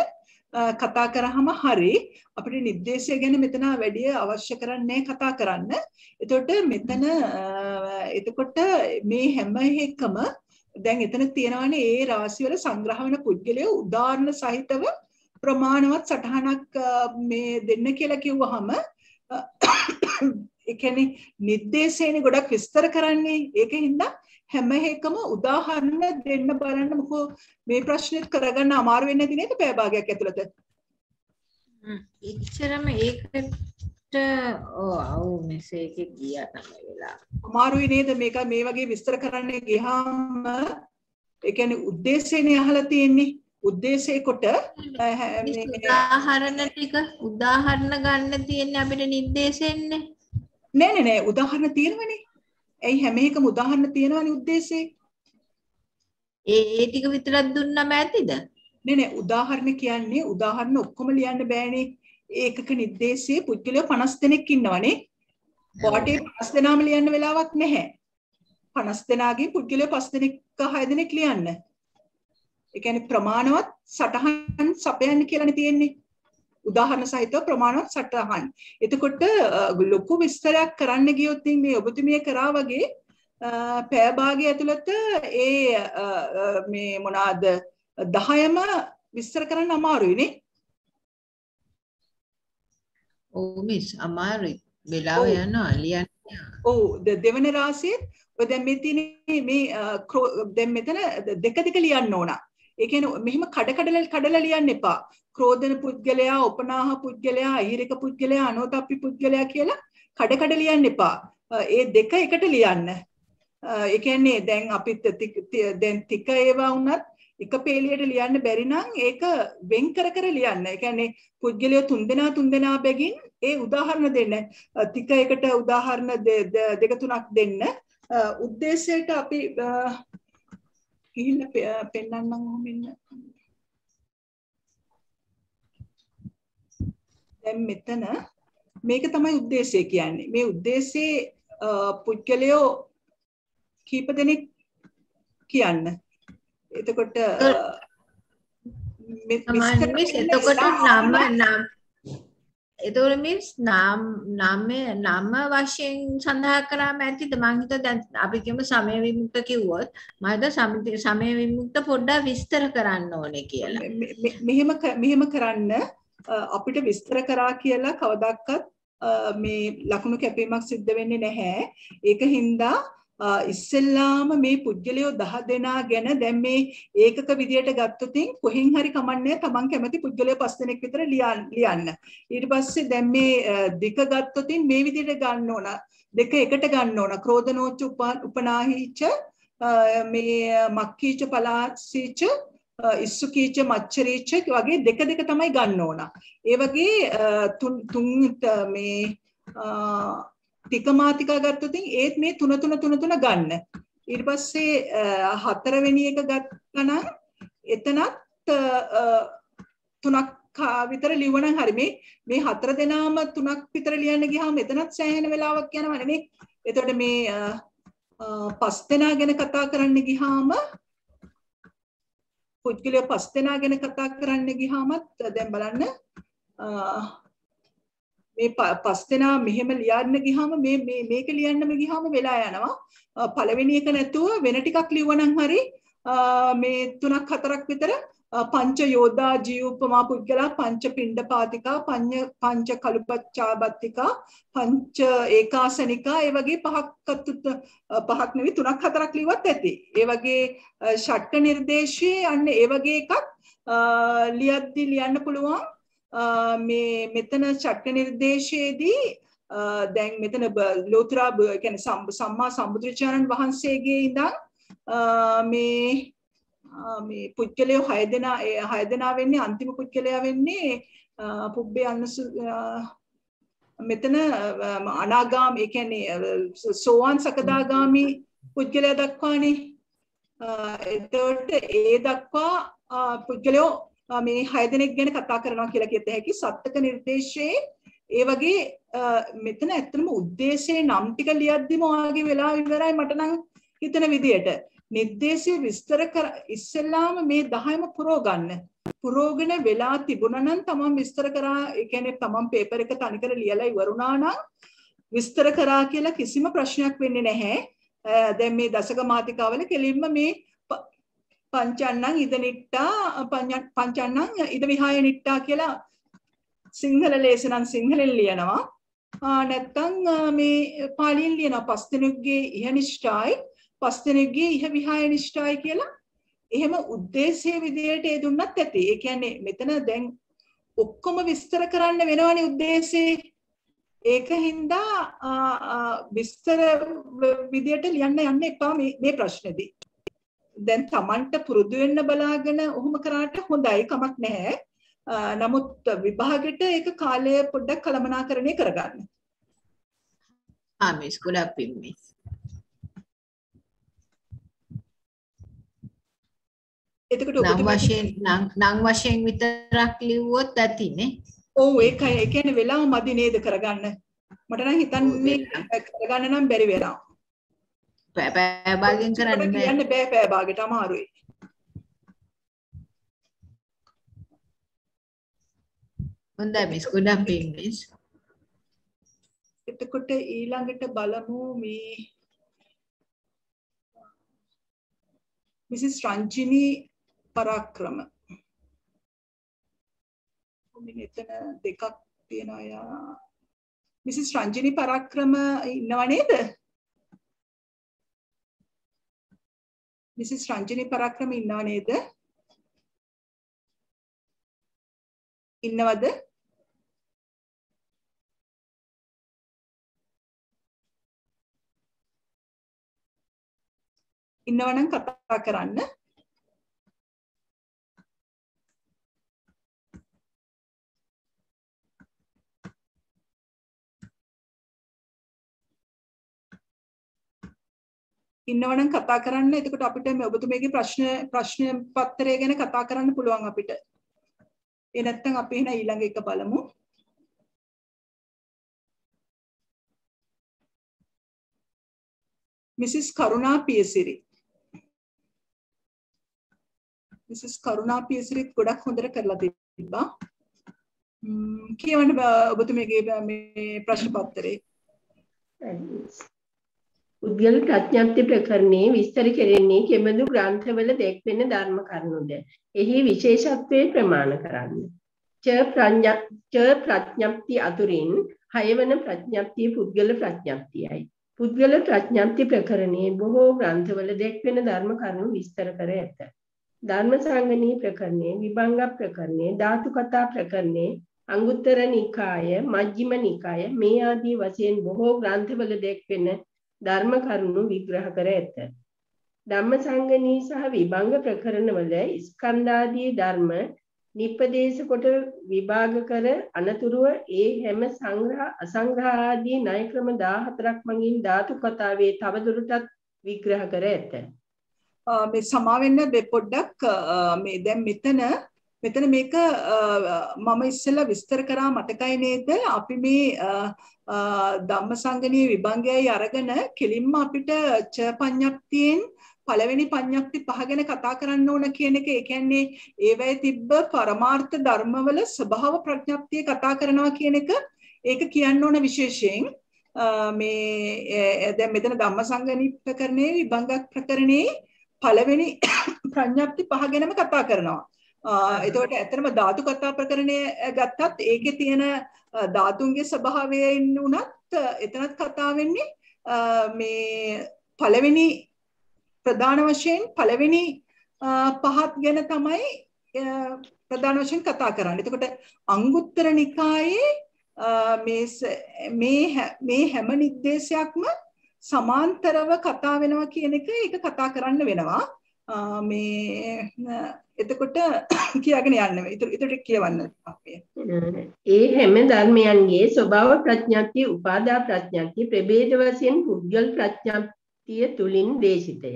කතා කරාම හරි අපිට නිर्देशය ගැන මෙතන වැඩි අවශ්‍ය කරන්නේ කතා කරන්න. එතකොට මෙතන එතකොට මේ හැම එකම දැන් එතන තියෙනවානේ ඒ රාශිවල සංග්‍රහ වෙන පුද්ගලයෝ උදාහරණ සහිතව ප්‍රමාණවත් සටහනක් මේ දෙන්න කියලා කිව්වහම ඒ කියන්නේ නිर्देशයනේ ගොඩක් විස්තර කරන්නේ. ඒකින්ද හැම එකම උදාහරණ දෙන්න බලන්න මොකෝ මේ ප්‍රශ්නෙත් කරගන්න අමාරු වෙන්නේ නැති නේද පැය භාගයක් ඇතුළත. එච්චරම ඒකට ඔව් මෙසේජ් එක ගියා තමයි වෙලා. අමාරුයි නේද මේක මේ වගේ විස්තර කරන්න ගියාම ඒ කියන්නේ උද්දේශයනේ අහලා තියෙන්නේ. උද්දේශය කොට උදාහරණ ටික උදාහරණ ගන්න තියෙන්නේ අපිට නිर्देशෙන්නේ. නෑ උදාහරණ තියෙනවනේ. ඇයි හැම එකම උදාහරණ තියෙනවනේ උද්දේශේ. ඒ ටික විතරක් දුන්නම ඇතිද? නෑ උදාහරණ කියන්නේ උදාහරණ ඔක්කොම ලියන්න බෑනේ. ඒකක නිर्देशයේ පුද්ගලයෝ 50 දෙනෙක් ඉන්නවනේ. පාඩේ 50 දෙනාම ලියන්න වෙලාවක් නැහැ. 50 දෙනාගේ පුද්ගලයෝ 5 දෙනෙක් 6 දෙනෙක් ලියන්න. ඒ කියන්නේ ප්‍රමාණවත් සටහන් සපයන්න කියලානේ තියෙන්නේ. උදාහරණ සහිතව ප්‍රමාණවත් සටහන්. එතකොට ලොකු විස්තරයක් කරන්න ගියොත් මේ ඔබතුමිය කරා වගේ පැය භාගය ඇතුළත ඒ මේ මොනවාද 10ම විස්තර කරන්න අමාරුයි නේ. ඔව් මිස් අමාරුයි. වෙලාව යනවා ලියන්න. ඔව් දෙවෙනි රාශියේ ඔය දැන් මේ තියෙන්නේ මේ දැන් මෙතන දෙක ලියන්න ඕන. ඒ කියන්නේ මෙහෙම කඩලා ලියන්න එපා. ක්‍රෝධන පුද්ගලයා, උපනාහ පුද්ගලයා, අහිරික පුද්ගලයා, අනෝතප්පි පුද්ගලයා කියලා කඩ ලියන්න එපා. ඒ දෙක එකට ලියන්න. ඒ කියන්නේ දැන් අපි දැන් ටික ඒවා වුණත් එක පේලියට ලියන්න බැරි නම් ඒක වෙන් කර ලියන්න. ඒ කියන්නේ පුද්ගලයා තුන්දෙනා බැගින් ඒ උදාහරණ දෙන්න. ටික එකට උදාහරණ දෙක තුනක් දෙන්න. උද්දේශයට අපි ගිහින් පෙන්නන්නම් ඔහොම ඉන්න. දැන් මෙතන මේක තමයි උද්දේශය කියන්නේ. මේ උද්දේශයේ පුද්ගලයෝ කීප දෙනෙක් කියන්න. එතකොට එතකොට මිස් නම වශයෙන් සඳහන් කරාම ඇතිද? මම හිතුවා දැන් අපි කියමු සමය විමුක්ත කිව්වොත් මම හිතුවා සමය විමුක්ත පොඩ්ඩක් විස්තර කරන්න ඕනේ කියලා. මෙහෙම කරන්න අපිට විස්තර කරා කියලා කවදාවත් මේ ලකුණු කැපීමක් සිද්ධ වෙන්නේ නැහැ. ඒක හින්දා ඉස්සෙල්ලාම මේ පුද්ගලයෝ 10 දෙනා ගැන දැන් මේ ඒකක විදියට ගත්තොතින් කොහෙන් හරි කමන්නේ තමන් කැමති පුද්ගලයෝ 5 දෙනෙක් විතර ලියන්න. ඊට පස්සේ දැන් මේ දෙක ගත්තොතින් මේ විදියට ගන්න ඕන. දෙක එකට ගන්න ඕන. ක්‍රෝධනෝච්ච උපනාහීච මේ මක්කීච පලාසීච ඉස්සුකීච මච්චරීච වගේ දෙක තමයි ගන්න ඕන. ඒ වගේ තුන් මේ ටික මාතිකා ගත්තොතින් ඒත් මේ තුන ගන්න. ඊට පස්සේ හතරවෙනි එක ගත්තා නම් එතනත් තුනක් විතර ලියවනම් හරි. මේ හතර දෙනාම තුනක් විතර ලියන්න ගියාම එතනත් සෑහෙන වෙලාවක් යනවනේ නේ. එතකොට මේ පස් දෙනා ගැන කතා කරන්න ගියාම පුද්ගලයෝ 5 දෙනා ගැන කතා කරන්න ගියාමත් දැන් බලන්න මේ 5 දෙනා මෙහෙම ලියන්න ගියාම මේක ලියන්නම ගියාම වෙලා යනවා. පළවෙනි එක නැතුව වෙන ටිකක් ලියවනම් හරි මේ 3ක් 4ක් විතර පංච යෝධා ජීවපමා පුද්ගලා පංච පිණ්ඩපාතිකා පංච කලුපච්චාබත්තිකා පංච ඒකාසනිකා ඒ වගේ පහක් නෙවෙයි 3ක් 4ක් ලියවත් ඇති. ඒ වගේ ෂට්ක නිර්දේශයේ අන්න ඒ වගේ එකක් ලියද්දි ලියන්න පුළුවන්. මේ මෙතන ෂට්ක නිර්දේශයේදී දැන් මෙතන ලෝතුරා කියන්නේ සම්මා සම්බුදුරජාණන් වහන්සේගේ ඉඳන් මේ පුද්ගලයෝ 6 දෙනා වෙන්නේ අන්තිම පුද්ගලයා වෙන්නේ පුබ්බේ අනුසු මෙතන අනාගාම ඒ කියන්නේ සෝවාන් සකදාගාමි පුද්ගලයා දක්වානේ. එතකොට ඒ දක්වා පුද්ගලයෝ මේ 6 දෙනෙක් ගැන කතා කරනවා කියලා කියත හැකි. සත්තක නිර්දේශයේ ඒ වගේ මෙතන ඇත්තටම උද්දේශයේ නම් ටික ලියද්දිම ඔයාගේ වෙලාව ඉවරයි මට නම් හිතන විදියට. නිර්දේශය විස්තර කර ඉස්සෙල්ලාම මේ 10ම පුරෝගෙන වෙලා තිබුණා නම් තමන් විස්තර කරා. ඒ කියන්නේ තමන් පේපර් එක තනිකර ලියලා ඉවරුණා නම් විස්තර කරා කියලා කිසිම ප්‍රශ්නයක් වෙන්නේ නැහැ. දැන් මේ දශක මාතිකාවල කෙලින්ම මේ පංචන්නං ඉද නිට්ටා පංචන්නං ඉද විහාය නිට්ටා කියලා සිංහල ලේසනම් සිංහලෙන් ලියනවා. නැත්තම් මේ පාලියෙන් ලියනවා පස් දෙනෙක්ගේ ඉහනිෂ්ඨායි පස් දෙනෙක්ගේ ඉහ විහාය නිෂ්ඨායි කියලා. එහෙම උද්දේශයේ විදියට ඒ දුන්නත් ඇති. ඒ කියන්නේ මෙතන දැන් ඔක්කොම විස්තර කරන්න වෙනවනේ උද්දේශේ. ඒක හින්දා විස්තර විදියට ලියන්න යන්න එපා මේ ප්‍රශ්නේදී. දැන් Tamanට පුරුදු වෙන්න බලාගෙන ඔහොම කරාට හොඳයි, කමක් නැහැ. නමුත් විභාගෙට ඒක කාලය පොඩ්ඩක් කළමනාකරණය කරගන්න. මිස් ගොඩක් පින් මිස්. එතකොට නම් වශයෙන් විතරක් ලිව්වොත් ඇතිනේ. ඔව් ඒකයි. ඒ කියන්නේ වෙලාව මදි නේද කරගන්න. මට නම් හිතන්නේ කරගන්න නම් බැරි වෙලා. පෑ භාගයෙන් කරන්න බෑ. පෑ භාගයට අමාරුයි. හොඳයි මිස් ගොඩක් පින් මිස්. එතකොට ඊළඟට බලමු මේ මිසිස් රංජිනී පරාක්‍රම. මෙතන දෙකක් තියෙනවා යා. මිසිස් රංජනි පරාක්‍රම ඉන්නව නේද? මිසිස් රංජනි පරාක්‍රම ඉන්නව නේද? ඉන්නවද? ඉන්නවනම් කතා කරන්න. ඉන්නවනම් කතා කරන්න. එතකොට අපිට මේ ඔබතුමීගේ ප්‍රශ්න පත්‍රය ගැන කතා කරන්න පුළුවන් අපිට. ඒ නැත්නම් අපි එහෙනම් ඊළඟ එක බලමු. මිසිස් කරුණා පියසිරි. මිසිස් කරුණා පියසිරිත් ගොඩක් හොඳට කරලා තිබ්බා. කියවන්න ඔබතුමීගේ මේ ප්‍රශ්න පත්‍රේ. උද්ගල ප්‍රඥප්ති ප්‍රකරණේ විස්තර කෙරෙන්නේ කෙබඳු ග්‍රන්ථවල දැක්වෙන ධර්ම කරුණුද? එහි විශේෂත්වයේ ප්‍රමාණ කරන්න. ච ප්‍රඥප්ති අතුරින් 6 වන ප්‍රඥප්තිය පුද්ගල ප්‍රඥප්තියයි. පුද්ගල ප්‍රඥප්ති ප්‍රකරණේ බොහෝ ග්‍රන්ථවල දැක්වෙන ධර්ම කරුණු විස්තර කර ඇත. ධර්ම සංගණී ප්‍රකරණේ, විභංග ප්‍රකරණේ, ධාතු කතා ප්‍රකරණේ, අංගුත්තර නිකාය, මජ්ක්‍ධිම නිකාය මේ ආදී වශයෙන් බොහෝ ග්‍රන්ථවල දැක්වෙන ධර්ම කරුණු විග්‍රහ කර ඇත. ධම්ම සංගණී සහ විභංග ප්‍රකරණවල ස්කන්ධාදී ධර්ම නිපදේශ කොට විභාග කර අනතුරුව ඒ හැම සංග්‍රහ අසංග්‍රහ ආදී ණය ක්‍රම 14ක් මගින් ධාතු කතාවේ තවදුරටත් විග්‍රහ කර ඇත. මේ සමාවෙන්න පොඩ්ඩක් මේ දැන් මෙතන මේක මම ඉස්සෙල්ලා විස්තර කරා මතකයි නේද? අපි මේ ධම්මසංගණී විභංගයයි අරගෙන කෙලින්ම අපිට ච පඤ්ඤප්තියෙන් පළවෙනි පඤ්ඤප්ති පහ ගැන කතා කරන්න ඕන කියන එක. ඒ කියන්නේ ඒවැය තිබ්බ පරමාර්ථ ධර්මවල ස්වභාව ප්‍රඥප්තිය කතා කරනවා කියන එක. ඒක කියන්න ඕන විශේෂයෙන්. මේ දැන් මෙතන ධම්මසංගණී ප්‍රකරණේ විභංග ප්‍රකරණේ පළවෙනි ප්‍රඥප්ති පහ ගැනම කතා කරනවා. එතකොට ඇත්තටම ධාතු කතා ප්‍රකරණය ගත්තත් ඒකේ තියෙන ධාතුන්ගේ ස්වභාවයෙන් උනත් එතනත් කතා වෙන්නේ මේ පළවෙනි ප්‍රධාන වශයෙන් පළවෙනි පහත් ගැන තමයි ප්‍රධාන වශයෙන් කතා කරන්නේ. එතකොට අංගුත්තර නිකායේ මේ හැම නිर्देशයක්ම සමාන්තරව කතා වෙනවා කියන එක ඒක කතා කරන්න වෙනවා. මේ එතකොට කියාගෙන යන්න ඊට කියවන්න අපේ. ඒ හැම ධර්මයන්ගේ ස්වභාව ප්‍රඥාක්තිය උපාදා ප්‍රඥාක්තිය ප්‍රභේද වශයෙන් පුද්ගල ප්‍රඥාක්තිය තුලින් දේශිතය.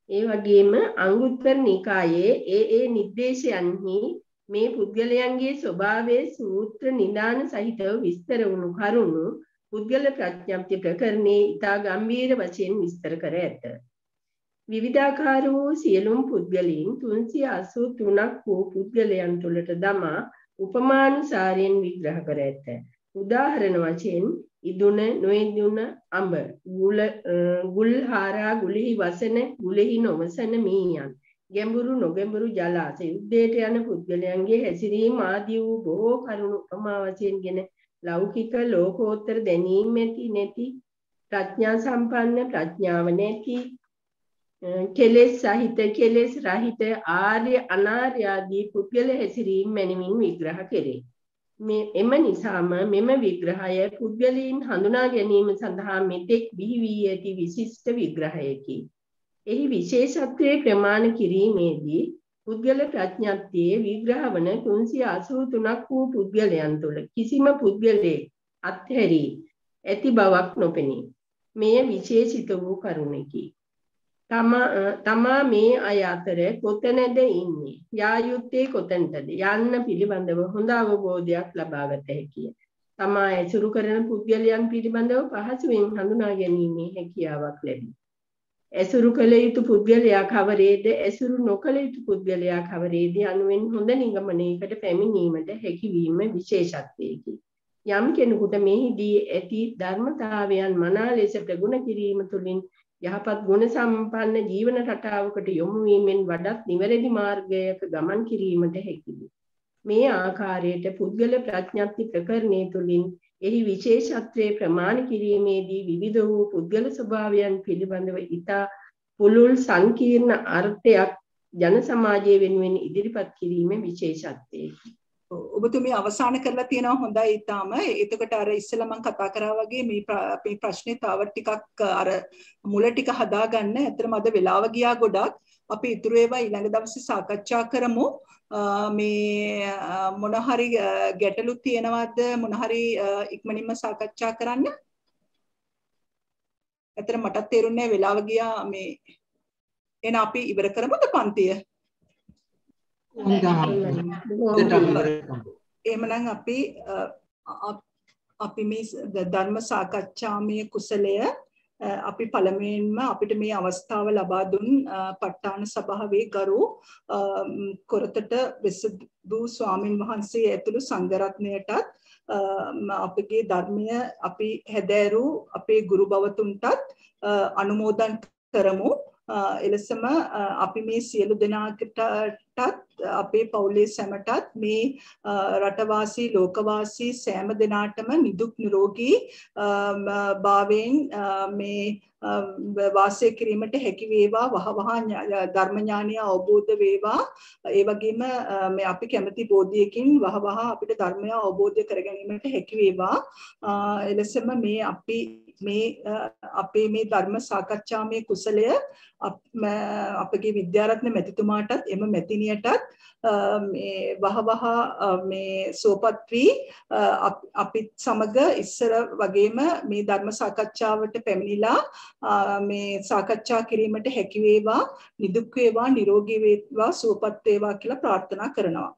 ඒ වගේම අංගුත්තර නිකායේ ඒ නිर्देशයන්හි මේ පුද්ගලයන්ගේ ස්වභාවයේ සූත්‍ර නිදාන සහිතව විස්තර වුණු කරුණු පුද්ගල ප්‍රඥාක්තිය ප්‍රකරණේ ඉතා ගම්භීර වශයෙන් විස්තර කර ඇත. විවිධාකාර වූ සියලුම පුද්ගලයන් 383ක් වූ පුද්ගලයන් තුළට දමා උපමානුසාරයෙන් විග්‍රහ කර ඇත. උදාහරණ වශයෙන් ඉදුණ නොඉදුණ අඹ ගුල්හාරා ගුලෙහි වසන ගුලෙහි නොවසන මීයන් ගැඹුරු නොගැඹුරු ජලාශ යුද්ධයට යන පුද්ගලයන්ගේ හැසිරීම ආදී වූ බොහෝ කරුණු උපමා වශයෙන්ගෙන ලෞකික ලෝකෝත්තර දැනීම ඇති නැති ප්‍රඥා සම්පන්න ප්‍රඥාව නැති කෙලෙස් සහිත කෙලෙස් රහිත ආර්ය අනාර්ය ආදී පුද්ගල හැසිරීම මැනවින් විග්‍රහ කෙරේ. එම නිසාම මෙම විග්‍රහය පුද්ගලයන් හඳුනා ගැනීම සඳහා මෙතෙක් බිහි වී ඇති විශිෂ්ට විග්‍රහයකි. එහි විශේෂත්වයේ ප්‍රමාණ කිරීමේදී පුද්ගල ප්‍රඥප්තියේ විග්‍රහ වන 383ක් වූ පුද්ගලයන් තුළ කිසිම පුද්ගලයෙක් අත්හැරී ඇති බවක් නොපෙනේ. මෙය විශේෂිත වූ කරුණකි. තමා මේ අය අතර කොතැනද ඉන්නේ, යා යුත්තේ කොතැනටද යන්න පිළිබඳව හොඳ අවබෝධයක් ලබාගත හැකිය. තමා ඇසුරු කරන පුද්ගලයන් පිළිබඳව පහසුවෙන් හඳුනා ගැනීමේ හැකියාවක් ලැබේ. ඇසුරු කළ යුතු පුද්ගලයා කවරේද, ඇසුරු නොකළ යුතු පුද්ගලයා කවරේද යනුවෙන් හොඳ නිගමනයකට පැමිණීමට හැකියවීම විශේෂත්වයකි. යම් කෙනෙකුට මෙහිදී ඇති ධර්මතාවයන් මනා ලෙස ප්‍රගුණ කිරීම තුළින් යහපත් ගුණ සම්පන්න ජීවන රටාවකට යොමු වීමෙන් වඩාත් නිවැරදි මාර්ගයක ගමන් කිරීමට හැකියි. මේ ආකාරයට පුද්ගල ප්‍රඥප්ති ප්‍රකරණය තුළින් එහි විශේෂත්වයේ ප්‍රමාණ කිරීමේදී විවිධ වූ පුද්ගල ස්වභාවයන් පිළිබඳව ඉතා පුළුල් සංකීර්ණ අර්ථයක් ජන සමාජය වෙනුවෙන් ඉදිරිපත් කිරීමේ විශේෂත්වයකි. ඔබතුමී අවසන් කරලා තියෙනවා හොඳයි ඊටාම. එතකොට අර ඉස්සෙල්ලා මම කතා කරා වගේ මේ ප්‍රශ්නේ තව ටිකක් අර මුල ටික හදාගන්න. ඇත්තටම අද වෙලාව ගියා ගොඩක්. අපි ඉතුරු ඒවා ඊළඟ දවසේ සාකච්ඡා කරමු. මේ මොන හරි ගැටලු තියෙනවද මොන හරි ඉක්මනින්ම සාකච්ඡා කරන්න. ඇත්තට මටත් තේරුන්නේ නැහැ වෙලාව ගියා මේ එන අපි ඉවර කරමුද පන්තිය? එහෙමනම් අපි මේ ධර්ම සාකච්ඡාමය කුසලය අපි පළමුවෙන්ම අපිට මේ අවස්ථාව ලබා දුන් ප ဋ ාණ සභාවේ ගරු කොරතට වෙසදු ස්වාමින් වහන්සේ ඇතුළු සංඝ රත්නයටත් අපගේ ධර්මය අපි හැදෑරු අපේ ගුරු භවතුන්ටත් අනුමෝදන් කරමු. එලෙසම අපි මේ සියලු දෙනාටත් අපේ පවුලේ සැමටත් මේ රටවාසී ලෝකවාසී සෑම දෙනාටම නිදුක් නිරෝගී භාවයෙන් මේ වාසය කිරීමට හැකි වේවා. වහවහ ධර්ම ඥානය අවබෝධ වේවා. ඒ වගේම මේ අපි කැමැති බෝධියකින් වහවහ අපිට ධර්මය අවබෝධ කර ගැනීමට හැකි වේවා. එලෙසම මේ අපි මේ අපේ මේ ධර්ම සාකච්ඡාමය කුසලය අපගේ විද්‍යාරත්න මැතිතුමාටත් එම මැතිණියටත් මේ වහවහ මේ සෝපත් වී අපිත් සමග ඉස්සර වගේම මේ ධර්ම සාකච්ඡාවට පැමිණිලා මේ සාකච්ඡා කිරීමට හැකි වේවා. නිදුක් වේවා නිරෝගී වේවා සුවපත් වේවා කියලා ප්‍රාර්ථනා කරනවා.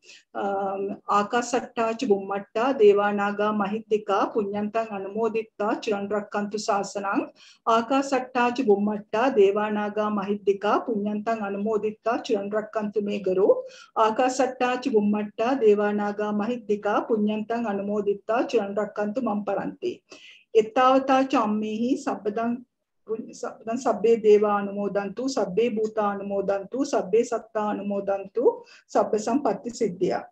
ආකාසට්ටා ච බුම්මට්ටා දේවානාගා මහිද්దికා පුඤ්ඤන්තං අනුමෝදිත්වා චිරන් රැක්කන්තු ශාසනං. ආකාසට්ටා ච බුම්මට්ටා දේවානාගා මහිද්దికා පුඤ්ඤන්තං අනුමෝදිත්වා චිරන් රැක්කන්තු මේ ගරු. ආකාසට්ටා ච බුම්මට්ටා දේවානාගා මහිද්దికා පුඤ්ඤන්තං අනුමෝදිත්වා චිරන් රැක්කන්තු මම් පරන්ති. එත්තාවතා චම්මේහි සබ්බදං සබ්බේ දේවා අනුමෝදන්තු සබ්බේ භූතා අනුමෝදන්තු සබ්බේ සත්තා අනුමෝදන්තු සබ්බ සම්පත්ති සිද්ධියා.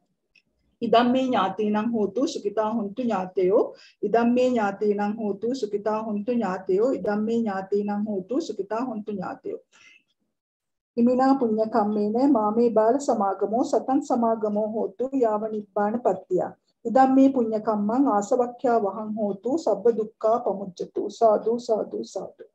ඉදම්මේ ඥාතීනං හෝතු සුඛිතා හොන්තු ඥාතයෝ. ඉදම්මේ ඥාතීනං හෝතු සුඛිතා හොන්තු ඥාතයෝ. ඉදම්මේ ඥාතීනං හෝතු සුඛිතා හොන්තු ඥාතයෝ. ඉමිනා පුඤ්ඤ කම්මේන මාමේ බාල සමාගමෝ සතං සමාගමෝ හෝතු යාව නිබ්බාන පත්තිය. ඉදම්මේ පුඤ්ඤ කම්මං ආසවක්ඛ්‍යා වහං හෝතු සබ්බ දුක්ඛා පමුච්ඡතු. සාදු සාදු සාදු.